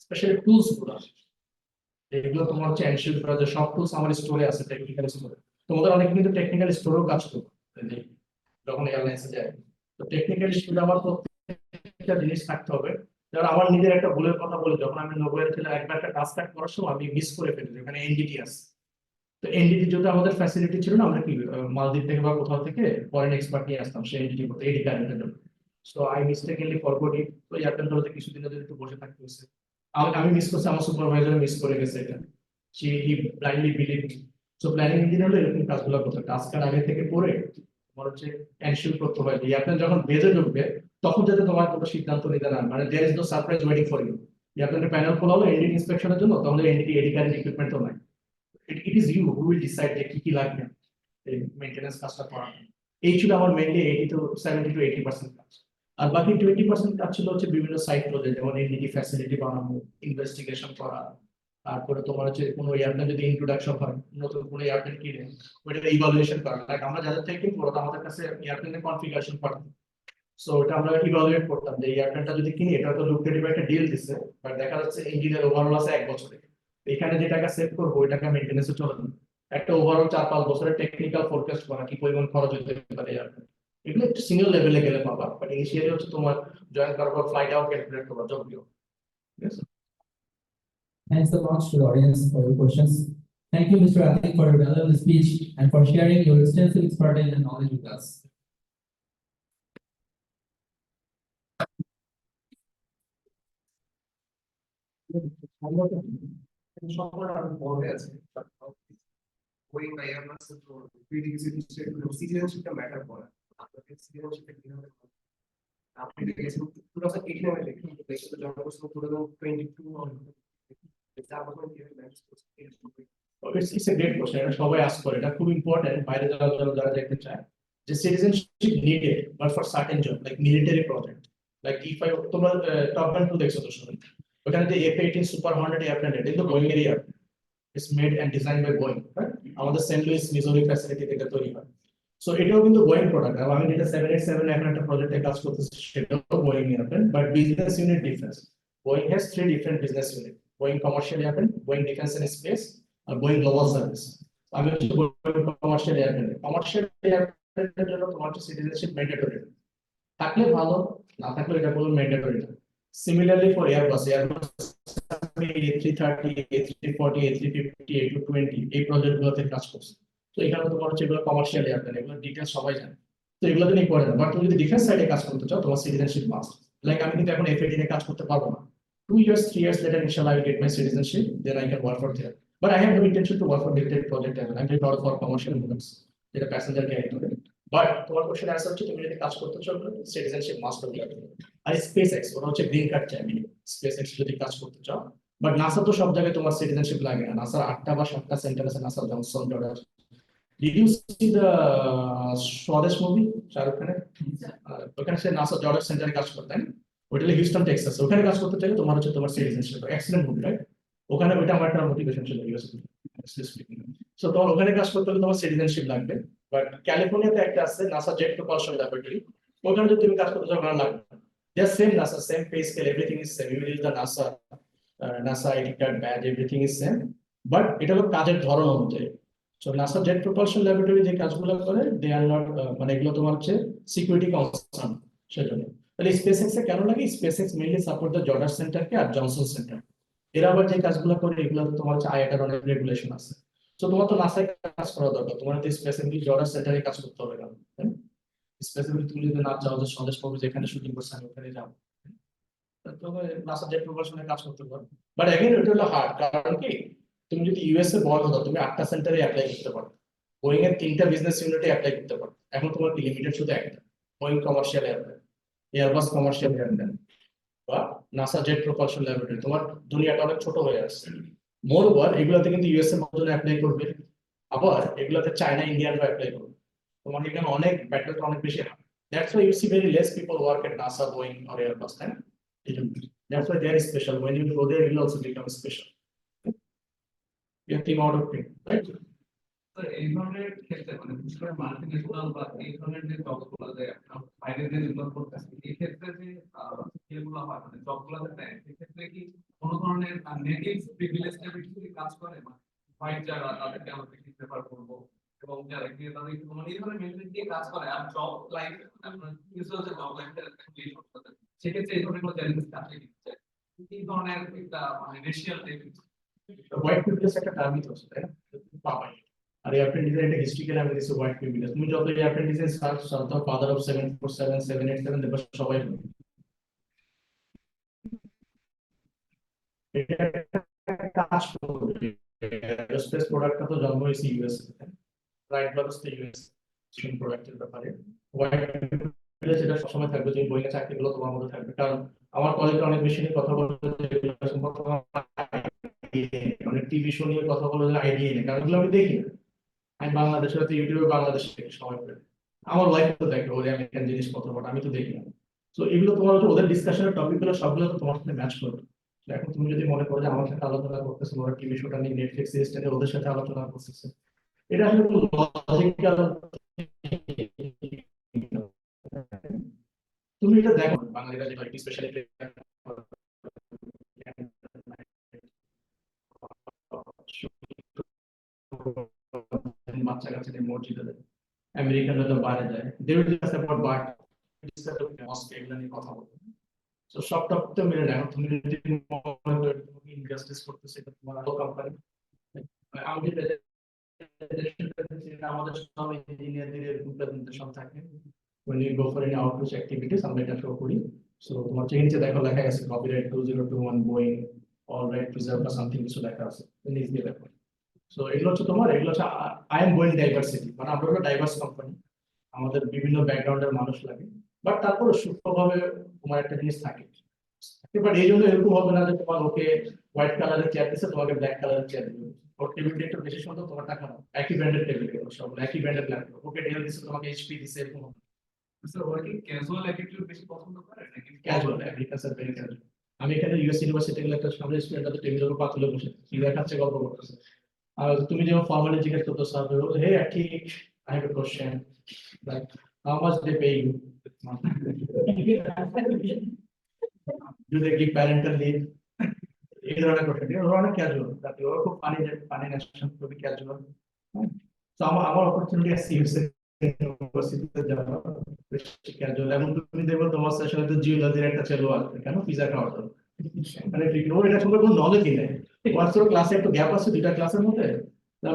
স্পেশালি টুলস গুলো এগুলো তোমার হচ্ছে এনশিওর করা যে সব টুলস আমার স্টোরে আছে, টেকনিক্যাল স্টোরে। তোমাদের অনেক কিন্তু টেকনিক্যাল স্টোরেও কাজ করবে যখন এয়ারলাইন্সে যায়। তো টেকনিক্যাল স্টোরে আমার প্রত্যেকটা জিনিস থাকতে হবে। যেমন আমার নিজের একটা ভুলের কথা বলি, যখন আমি নোবেল ছিলাম একবার একটা টাস্ক কাট করার সময় আমি মিস করে ফেলি, ওখানে এনডিটি আছে। তো এনডিটি যদি আমাদের ফ্যাসিলিটি ছিল না, আমরা কি মালদ্বীপ থেকে বা কোথাও থেকে ফরেন এক্সপার্ট নিয়ে আসতাম সেই এনডিটি করতে, এডি কারেন্টের জন্য। সো আই মিস্টেকলি ফরগট ইট। তো এয়ারপ্লেনগুলোতে কিছুদিনের জন্য একটু বসে থাকতে হয়েছে। আমি মিস করছি, আমার সুপারভাইজার মিস করে গেছে এটা, he blindly believe me. So planning engineer হলো এরকম কাজগুলো করতে, টাস্ক কাট আগে থেকে করে তোমার হচ্ছে এনশিওর করতে হয় যে এয়ারপ্লেন যখন বেজে ঢুকবে তখন যাতে তোমার কোনো সিদ্ধান্ত নিতে না, মানে there is no surprise waiting for you. এয়ারপ্লেনের প্যানেল খোলা হলো এনডিটি ইন্সপেকশনের জন্য, তাহলে এনডিটি এডি কারেন্ট ইকুইপমেন্ট তো নাই, it is you who will decide যে কি কি লাগবে এই মেইনটেনেন্স কাজটা করার। এই ছিল আমার মেইনলি 70 to 80% কাজ। আর বাকি 20% কাজ ছিল হচ্ছে বিভিন্ন সাইট প্রজেক্ট, যেমন এনডিটি ফ্যাসিলিটি বানানো, ইনভেস্টিগেশন করা, তারপরে তোমার হচ্ছে কোনো এয়ারপ্লেন যদি ইন্ট্রোডাকশন হয়, নতুন কোনো এয়ারপ্লেন কিনে ওইটা ইভালুয়েশন করা। লাইক আমরা যাদের থেকে কিনবো আমাদের কাছে এয়ারপ্লেনের কনফিগারেশন পাঠাবো, সো এটা আমরা ইভালুয়েট করতাম যে এয়ারপ্লেনটা যদি কিনি, এটা তো লুক্রেটিভ একটা ডিল দিচ্ছে, বাট দেখা যাচ্ছে ইঞ্জিনের ওভারঅল আছে 1 বছরে, এখানে যে টাকা সেভ করবো ওই টাকা মেইনটেনেন্সে চলে যাবে। একটা ওভারঅল 4-5 বছরের টেকনিক্যাল ফোরকাস্ট করা, কি পরিমাণ খরচ হতে পারে এয়ারপ্লেন, এগুলো একটু সিনিয়র লেভেলে গেলে পাবা, বাট ইনিশিয়ালি হচ্ছে তোমার জয়েন করার পর ফ্লাইট আওয়ার ক্যালকুলেট করবা জবগুলো। ঠিক আছে? Thanks so much to the audience for your questions. Thank you, Mr. Atique, for your valuable speech and for sharing your extensive expertise and knowledge with us. সম্পূর্ণ আরো বড় হয়ে আছে Boeing বা Airbus এর তো সিটিজেনশিপটা ম্যাটার করে আপনাদের সিটিজেনশিপটা কিভাবে আপনি দেখেছেন 2018 এ দেখুন দেশে জন্ম করছিল 2022 It's a great question. এটা সবাই ask করে এটা খুব ইম্পর্টেন্ট বাইরে যারা দেখতে চায় যে citizenship needed but for certain job like military project like if I তোমরা টপ গান 2 দেখছো তো শুনুন ওখানে যে F-18 সুপার 100 এয়ারপ্লেন এটা কিন্তু Boeing এর airplane it's made and designed by Boeing right আমাদের সেন্ট লুইস মিজোরি ফ্যাসিলিটি থেকে তৈরি হয় সো এটাও কিন্তু Boeing প্রোডাক্ট আর আমি যেটা 787 এখন একটা প্রজেক্টে কাজ করতেছি সেটাও Boeing airplane but business unit difference Boeing has 3 different business units Boeing commercial airplane Boeing defense and space আর Boeing global service আমি হচ্ছে Boeing commercial airplane জন্য তোমার সিটিজেনশিপ ম্যান্ডেটরি থাকলে ভালো না থাকলে এটা কোনো ম্যান্ডেটরি না similarly for Airbus A330 A340 A350 A220 এই প্রজেক্টগুলোতে কাজ করছে তো এখানে তোমার হচ্ছে এগুলো কমার্শিয়াল এয়ারপ্লেন এগুলো ডিটেইলস সবাই জানে তো এগুলো তো ইম্পর্টেন্ট বাট তুমি যদি ডিফেন্স সাইডে কাজ করতে চাও তোমার সিটিজেনশিপ মাস্ট লাইক আমি কিন্তু এখন F-18 এ কাজ করতে পারবো না 2 years 3 years later inshallah I will get my citizenship then I can work for there but I have no intention to work for military project I'm doing lot for commercial movements যেটা passenger carry করে but তোমার question answer হচ্ছে তুমি যদি কাজ করতে চাও citizenship must হবে আর SpaceX ওরা হচ্ছে গ্রিন কার্ড চাই SpaceX যদি কাজ করতে চাও বাট নাসা তো সব জায়গায় তোমার সিটিজেনশিপ লাগে না নাসার 8টা বা 7টা সেন্টার আছে NASA Johnson George Did you see the Swades movie Shahrukh খানের ওখানে সে নাসা জর্জ সেন্টারে কাজ করতেন ওইটা হিউস্টন টেক্সাস ওখানে কাজ করতে চাইলে তোমার হচ্ছে তোমার সিটিজেনশিপ এক্সিলেন্ট মুভি রাইট ওখানে ওইটা আমার একটা মোটিভেশন ছিল সো তোমার ওখানে কাজ করতে হলে তোমার সিটিজেনশিপ লাগবে বাট ক্যালিফোর্নিয়াতে একটা আছে নাসা জেট প্রপালশন ল্যাবরেটরি ওখানে যদি তুমি কাজ করতে চাও ওখানে লাগবে they are same NASA same pay scale everything is same you use the NASA ID card badge everything is same but এটা হলো কাজের ধরন অনুযায়ী so NASA jet propulsion laboratory যে কাজগুলো করে দে আর নট মানে এগুলো তোমার হচ্ছে সিকিউরিটি কনসার্ন সেজন্য তাহলে SpaceX এ কেন লাগে SpaceX mainly support the George সেন্টারকে আর জনসন সেন্টার এরা আবার যে কাজগুলো করে এগুলো তোমার হচ্ছে আইআইটার অনেক রেগুলেশন আছে সো তোমার তো নাসায় কাজ করা দরকার তোমার তো স্পেসিফিকলি জর্জ সেন্টারে কাজ করতে হবে না স্পেসিফিকলি তুমি যদি না চাও যে স্বদেশ পাবে যেখানে শুটিং করছে আমি ওখানে যাবো তবে নাসা জেট প্রপালশনে কাজ করতে পারো বাট এগেইন এটা হলো হার্ড কারণ কি তুমি যদি ইউএস এ বড় হতো তুমি 8টা সেন্টারে অ্যাপ্লাই করতে পারো Boeing এর 3টা বিজনেস ইউনিটে অ্যাপ্লাই করতে পারো এখন তোমার কি লিমিটেড শুধু একটা Boeing commercial airplane Airbus commercial airplane বা নাসা জেট প্রপালশন ল্যাবরেটরি তোমার দুনিয়াটা অনেক ছোট হয়ে আসছে মোর ওভার এগুলাতে কিন্তু ইউএস এর মধ্যে অ্যাপ্লাই করবে আবার এগুলাতে চায়না ইন্ডিয়ানরা অ্যাপ্লাই করবে তোমার এখানে অনেক ব্যাটেলটা অনেক বেশি হয় that's why you see very less people work at NASA Boeing or Airbus তাই না that's why they are special when you go there you will also become special you team out of team right এই ধরনের ক্ষেত্রে মানে বিশেষ করে multinational বা এই ধরনের যে জবগুলো যে বাইরে যে যেগুলো করতেছে এই ক্ষেত্রে যে যেগুলো হয় মানে জবগুলোতে দেয় সেক্ষেত্রে কি কোনো ধরনের নেটিভ প্রিভিলেজ কি কাজ করে মানে হোয়াইট যারা তাদেরকে আমরা বেশি প্রেফার করবো এবং যারা গিয়ে তাদের মানে এই ধরনের মেন্টালিটি দিয়ে কাজ করে আর জব লাইফ আপনার ইউজুয়াল যে জব লাইফটা সেক্ষেত্রে এই ধরনের কোনো চ্যালেঞ্জ কাছে দিচ্ছে এই ধরনের একটা মানে রেশিয়াল হোয়াইট প্রিভিলেজ একটা টার্মই তো আছে তাই না পাবাই আর এয়ারপ্লেন ডিজাইন একটা হিস্ট্রিক্যাল আমি দিছি হোয়াইট প্রিভিলেজ তুমি যত airplane design search search father of 747 787 দেখো সবাই এটা কাজ করবে এরোস্পেস প্রোডাক্টটা তো জন্ম হয়েছে ইউএস রাইট ব্যবস্থা ইউএস সিম প্রোডাক্টের ব্যাপারে হোয়াইট প্রিভিলেজ এটা সবসময় থাকবে যে বইয়ের চাকরিগুলো তোমার মধ্যে থাকবে কারণ আমার কলেজে অনেক বেশি নিয়ে কথা বলতে অনেক টিভি শো নিয়ে কথা বলতে আইডিয়া নেই কারণ এগুলো আমি দেখি না আমি বাংলাদেশের হয়তো ইউটিউবে বাংলাদেশে দেখি সময় পেলে আমার ওয়াইফ তো দেখে ওদের আমেরিকান জিনিস কত বড় আমি তো দেখি না তো এগুলো তোমার হচ্ছে ওদের ডিসকাশনের টপিকগুলো সবগুলো তো তোমার সাথে ম্যাচ করবে এখন তুমি যদি মনে করো যে আমার সাথে আলোচনা করতেছো ওরা টিভি শোটা নিয়ে নেটফ্লিক্স সিরিজটা ওদের সাথে আলোচনা করতেছে এটা আসলে লজিক্যাল তুমি এটা দেখো বাঙালিরা যে কয়েকটি স্পেশালি বাচ্চা কাচ্চাদের মসজিদে যায় আমেরিকানরা তো বাইরে যায় they will discuss about but discuss about Musk এগুলো নিয়ে কথা বলবে সো সব টপিক তো মিলে না এখন তুমি যদি তুমি ইনজাস্টিস করতেছো এটা তোমার আলো কোম্পানি আমি আমাদের সব ইঞ্জিনিয়ারদের এরকম প্রেজেন্টেশন থাকে when you go for any outreach activities আমরা এটা শো করি সো তোমার চেয়ে নিচে দেখো লেখা আছে copyright 2021 Boeing or red preserve or something কিছু লেখা আছে নিচ দিয়ে লেখা সো এগুলো হচ্ছে তোমার এগুলো হচ্ছে আই এম গোইং ডাইভার্সিটি মানে আমরা হলো ডাইভার্স কোম্পানি আমাদের বিভিন্ন ব্যাকগ্রাউন্ডের মানুষ লাগে বাট তারপরে সূক্ষ্মভাবে তোমার একটা জিনিস থাকে এবার এই জন্য এরকম হবে না যে তোমার ওকে হোয়াইট কালারের চেয়ার দিচ্ছে তোমাকে ব্ল্যাক কালারের চেয়ার দিবে ওর টেবিলটা একটু বেশি সুন্দর তোমার টাকা নাও একই ব্র্যান্ডের টেবিল সব একই ব্র্যান্ডের ল্যাপটপ ওকে ডেল দিচ্ছে তোমাকে এইচপি দিচ্ছে এরকম হবে স্যার ওরা কি ক্যাজুয়াল অ্যাটিটিউড বেশি পছন্দ করে নাকি ক্যাজুয়াল এগ্রিকালচার ভেরি ক্যাজুয়াল আমি এখানে ইউএস ইউনিভার্সিটি গেলে একটা সামনে স্টুডেন্ট টেবিলের উপর পাথরে বসে সিগারেট খাচ্ছে গল্প করতেছে আর তুমি যেমন ফর্মালি জিজ্ঞেস করতো স্যার হে ঠিক I have a question like how much they pay you do they give parental leave এই ধরনের কোশ্চেন ওরা অনেক ক্যাজুয়াল তাতে ওরা খুব পানি ন্যাশনাল খুবই ক্যাজুয়াল তো আমার অপরচুনিটি আছে ইউনিভার্সিটিতে যাওয়া ক্যাজুয়াল এবং তুমি দেখো তোমার সেশনে তো জিওলজির একটা ছেলে আসবে কেন পিজা খাওয়ার জন্য মানে ওর এটা সম্পর্কে কোনো নলেজই নেই হোয়াটসঅ্যাপ ক্লাসে একটু গ্যাপ আছে দুইটা ক্লাসের মধ্যে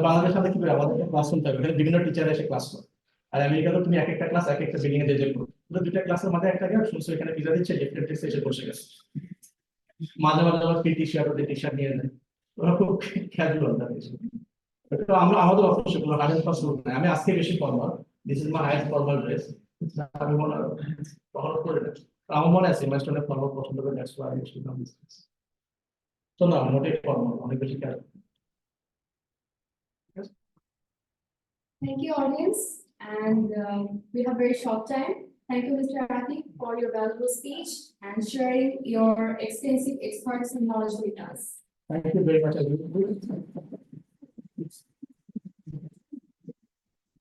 বাংলাদেশের সাথে কি করে আমাদের একটা ক্লাসরুম থাকবে এখানে বিভিন্ন টিচার এসে ক্লাস করে আর আমেরিকাতে তুমি এক একটা ক্লাস এক একটা বিল্ডিং এ যে করো দুইটা ক্লাসের মধ্যে একটা গ্যাপ শুনছো এখানে পিজা দিচ্ছে ডিফারেন্ট এসে বসে গেছে মাঝে মাঝে আবার টি শার্ট ওদের টি শার্ট নিয়ে নেয় ওরা খুব ক্যাজুয়াল থাকে তো আমরা আমাদের অফিসে কোনো হার্ড এন্ড ফাস্ট রুল নাই আমি আজকে বেশি formal this is my highest formal dress আমি মনে ফলো করে না আমার মনে আছে মাস্টারে ফর্মাল পছন্দ করে that's why I use to come this তো না মোটেই ফর্মাল অনেক বেশি casual Thank you, audience. And we have very short time. Thank you, Mr. Atique, for your valuable speech and sharing your extensive expertise and knowledge with us. Thank you very much.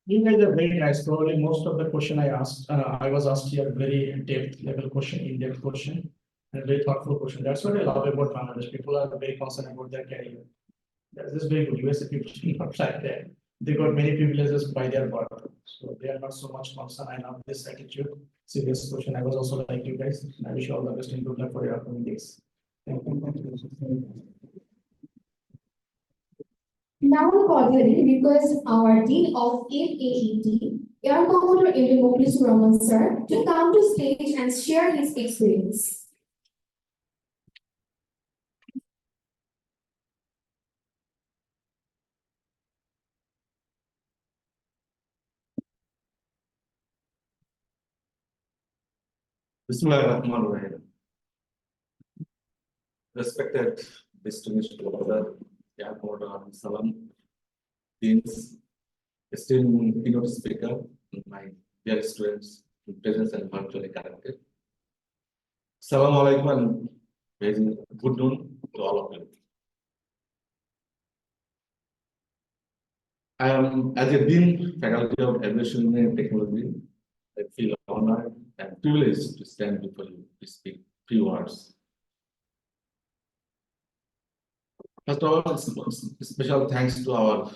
You guys are very nice. Probably most of the question I was asked here, very depth level question, in-depth question, and very thoughtful question. That's what I love about Bangladesh. People are very concerned about their career. That is very good. USA people not like that. They got many privileges by their birth, so they are not so much concerned. I love this attitude. Serious question. I was also like you guys. I wish you all the best and good luck for your upcoming days. Thank you. Now we cordially request our Dean of AAET, Air Commodore Embark Roman sir, to come to stage and share his experience. Bismillahirrahmanirrahim. Respected distinguished brother, Air Commodore Salam, deans, esteemed keynote speaker, my dear students, in presence and virtually connected. Salam alaikum and very good noon to all of you. I am, as a Dean, Faculty of Aviation and Technology, I feel honored and privileged to stand before you to speak few words. First of all, special thanks to our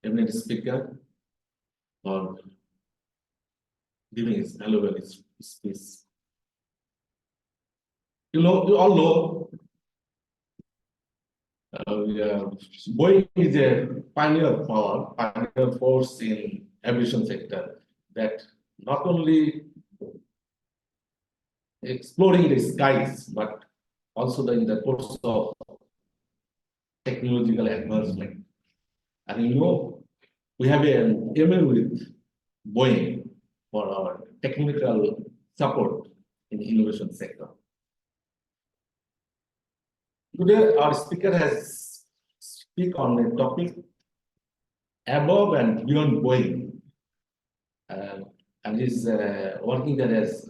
eminent speaker for giving his valuable speech. You all know, Boeing is a pioneer force in aviation sector that not only exploring the skies, but also in the course of technological advancement. And we have an MA with Boeing for our technical support in the innovation sector. Today, our speaker has speak on a topic above and beyond Boeing, and is working there as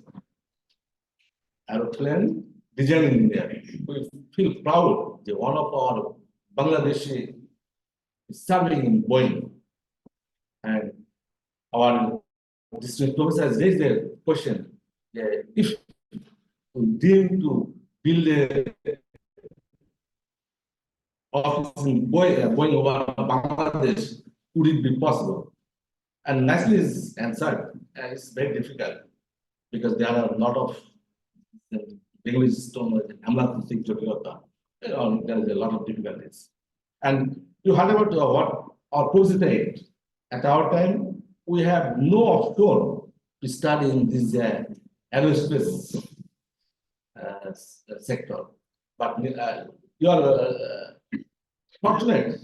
aeroplane design engineer. We feel proud that one of our Bangladeshi is serving in Boeing, and our district professor has raised a question: if we dream to build a office in Boeing over Bangladesh, would it be possible? And nicely is answered, it's very difficult because there are a lot of English stone, there is a lot of difficulties. And you heard about what our positive at our time, we have no offshore to study in this aerospace sector. But you are fortunate,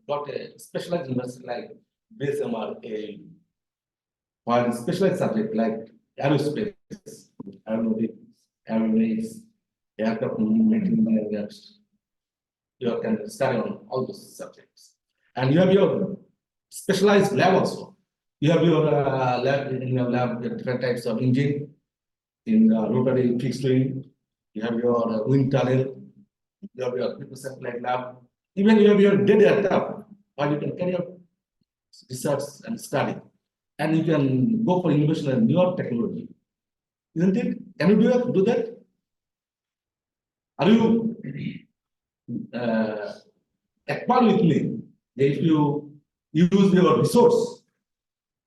got a specialized university like BSMR, a or a specialized subject like aerospace, aeronautics, aeronautics, aircraft maintenance. You can study on all those subjects. And you have your specialized lab also. You have your lab, in your lab, the different types of engine, in rotary fixed wing, you have your wind tunnel, you have your people supply lab, even you have your dead aircraft, or you can carry out research and study. And you can go for innovation and newer technology. Isn't it? Can you do that? Are you equal with me? If you use your resource,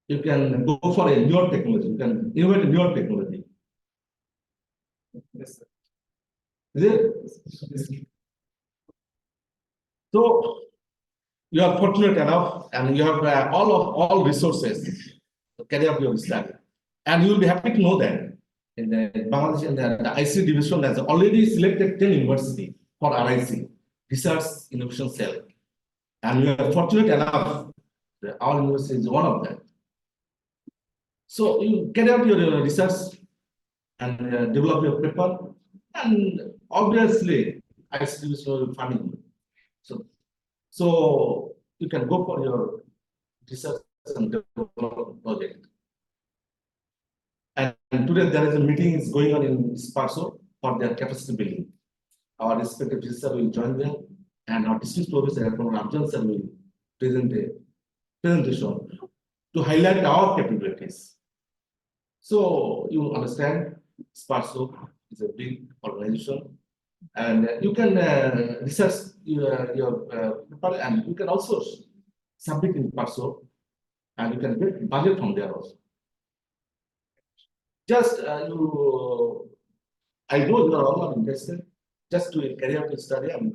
you can go for a newer technology, you can innovate a newer technology. Yes, sir. Is it? So you are fortunate enough, and you have all resources to carry out your study, and you will be happy to know that in the Bangladesh and the IC division has already selected 10 universities for RIC, Research Innovation Cell, and you are fortunate enough that our university is one of them. So you carry out your research and develop your paper, and obviously IC division will funding you. So you can go for your research and development project. And today there is a meeting is going on in Sparso for their capacity building. Our respective visitors will join them, and our distinguished professor from Ramjan sir will present a presentation to highlight our capabilities. So you understand, Sparso is a big organization, and you can research your paper, and you can also submit in Sparso, and you can get budget from there also. Just I know you are all interested, just to carry out the study and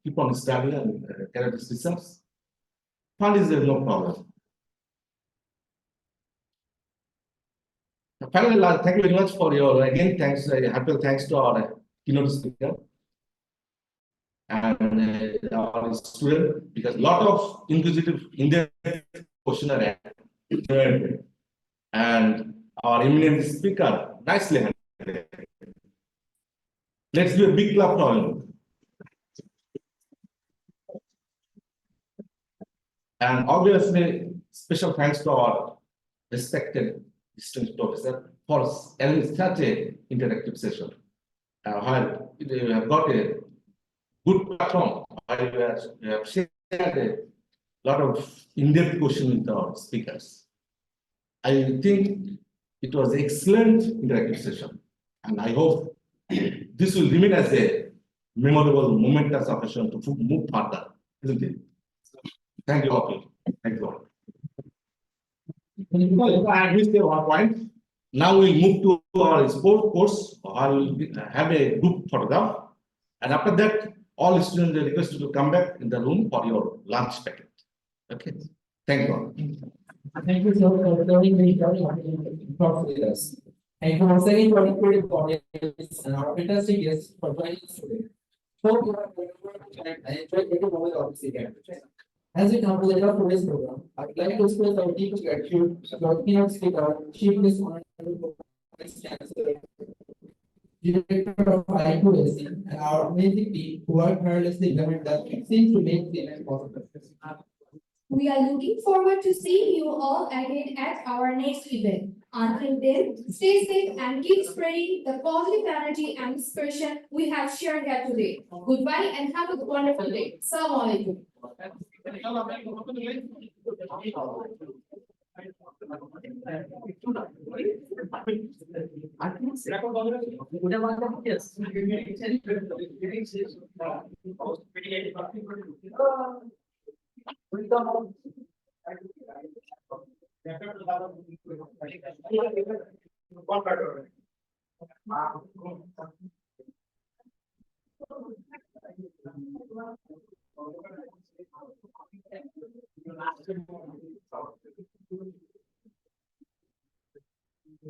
keep on studying and carry out this research. Fund is no problem. Finally, thank you very much for your, again, thanks, heartfelt thanks to our keynote speaker and our student, because a lot of inquisitive in-depth questionnaire and our eminent speaker nicely handled. Let's do a big clap for him. And obviously, special thanks to our respected distinguished professor for arranging such an interactive session. While we have got a good platform, while we have shared a lot of in-depth questions with our speakers. I think it was an excellent interactive session, and I hope this will remain as a memorable, momentous occasion to move further, isn't it? Thank you all. Thank you all. I missed one point. Now we move to our sport course. I will have a group photograph, and after that, all students are requested to come back in the room for your lunch packet. Okay. Thank you all. Thank you so much for joining me talk with us. And for saying for incredible audience and our fantastic guests for joining us today. Hope you have and enjoyed every moment of this event. As we come to the end of today's program, I would like to express our deepest gratitude to our keynote speaker, Chief Miss Honorable Vice Chancellor, Director of IQAC, and our amazing team who work tirelessly behind that seems to make the event possible. We are looking forward to seeing you all again at our next event. Until then, stay safe and keep spreading the positive energy and inspiration we have shared here today. Goodbye and have a wonderful day. Assalamu alaikum.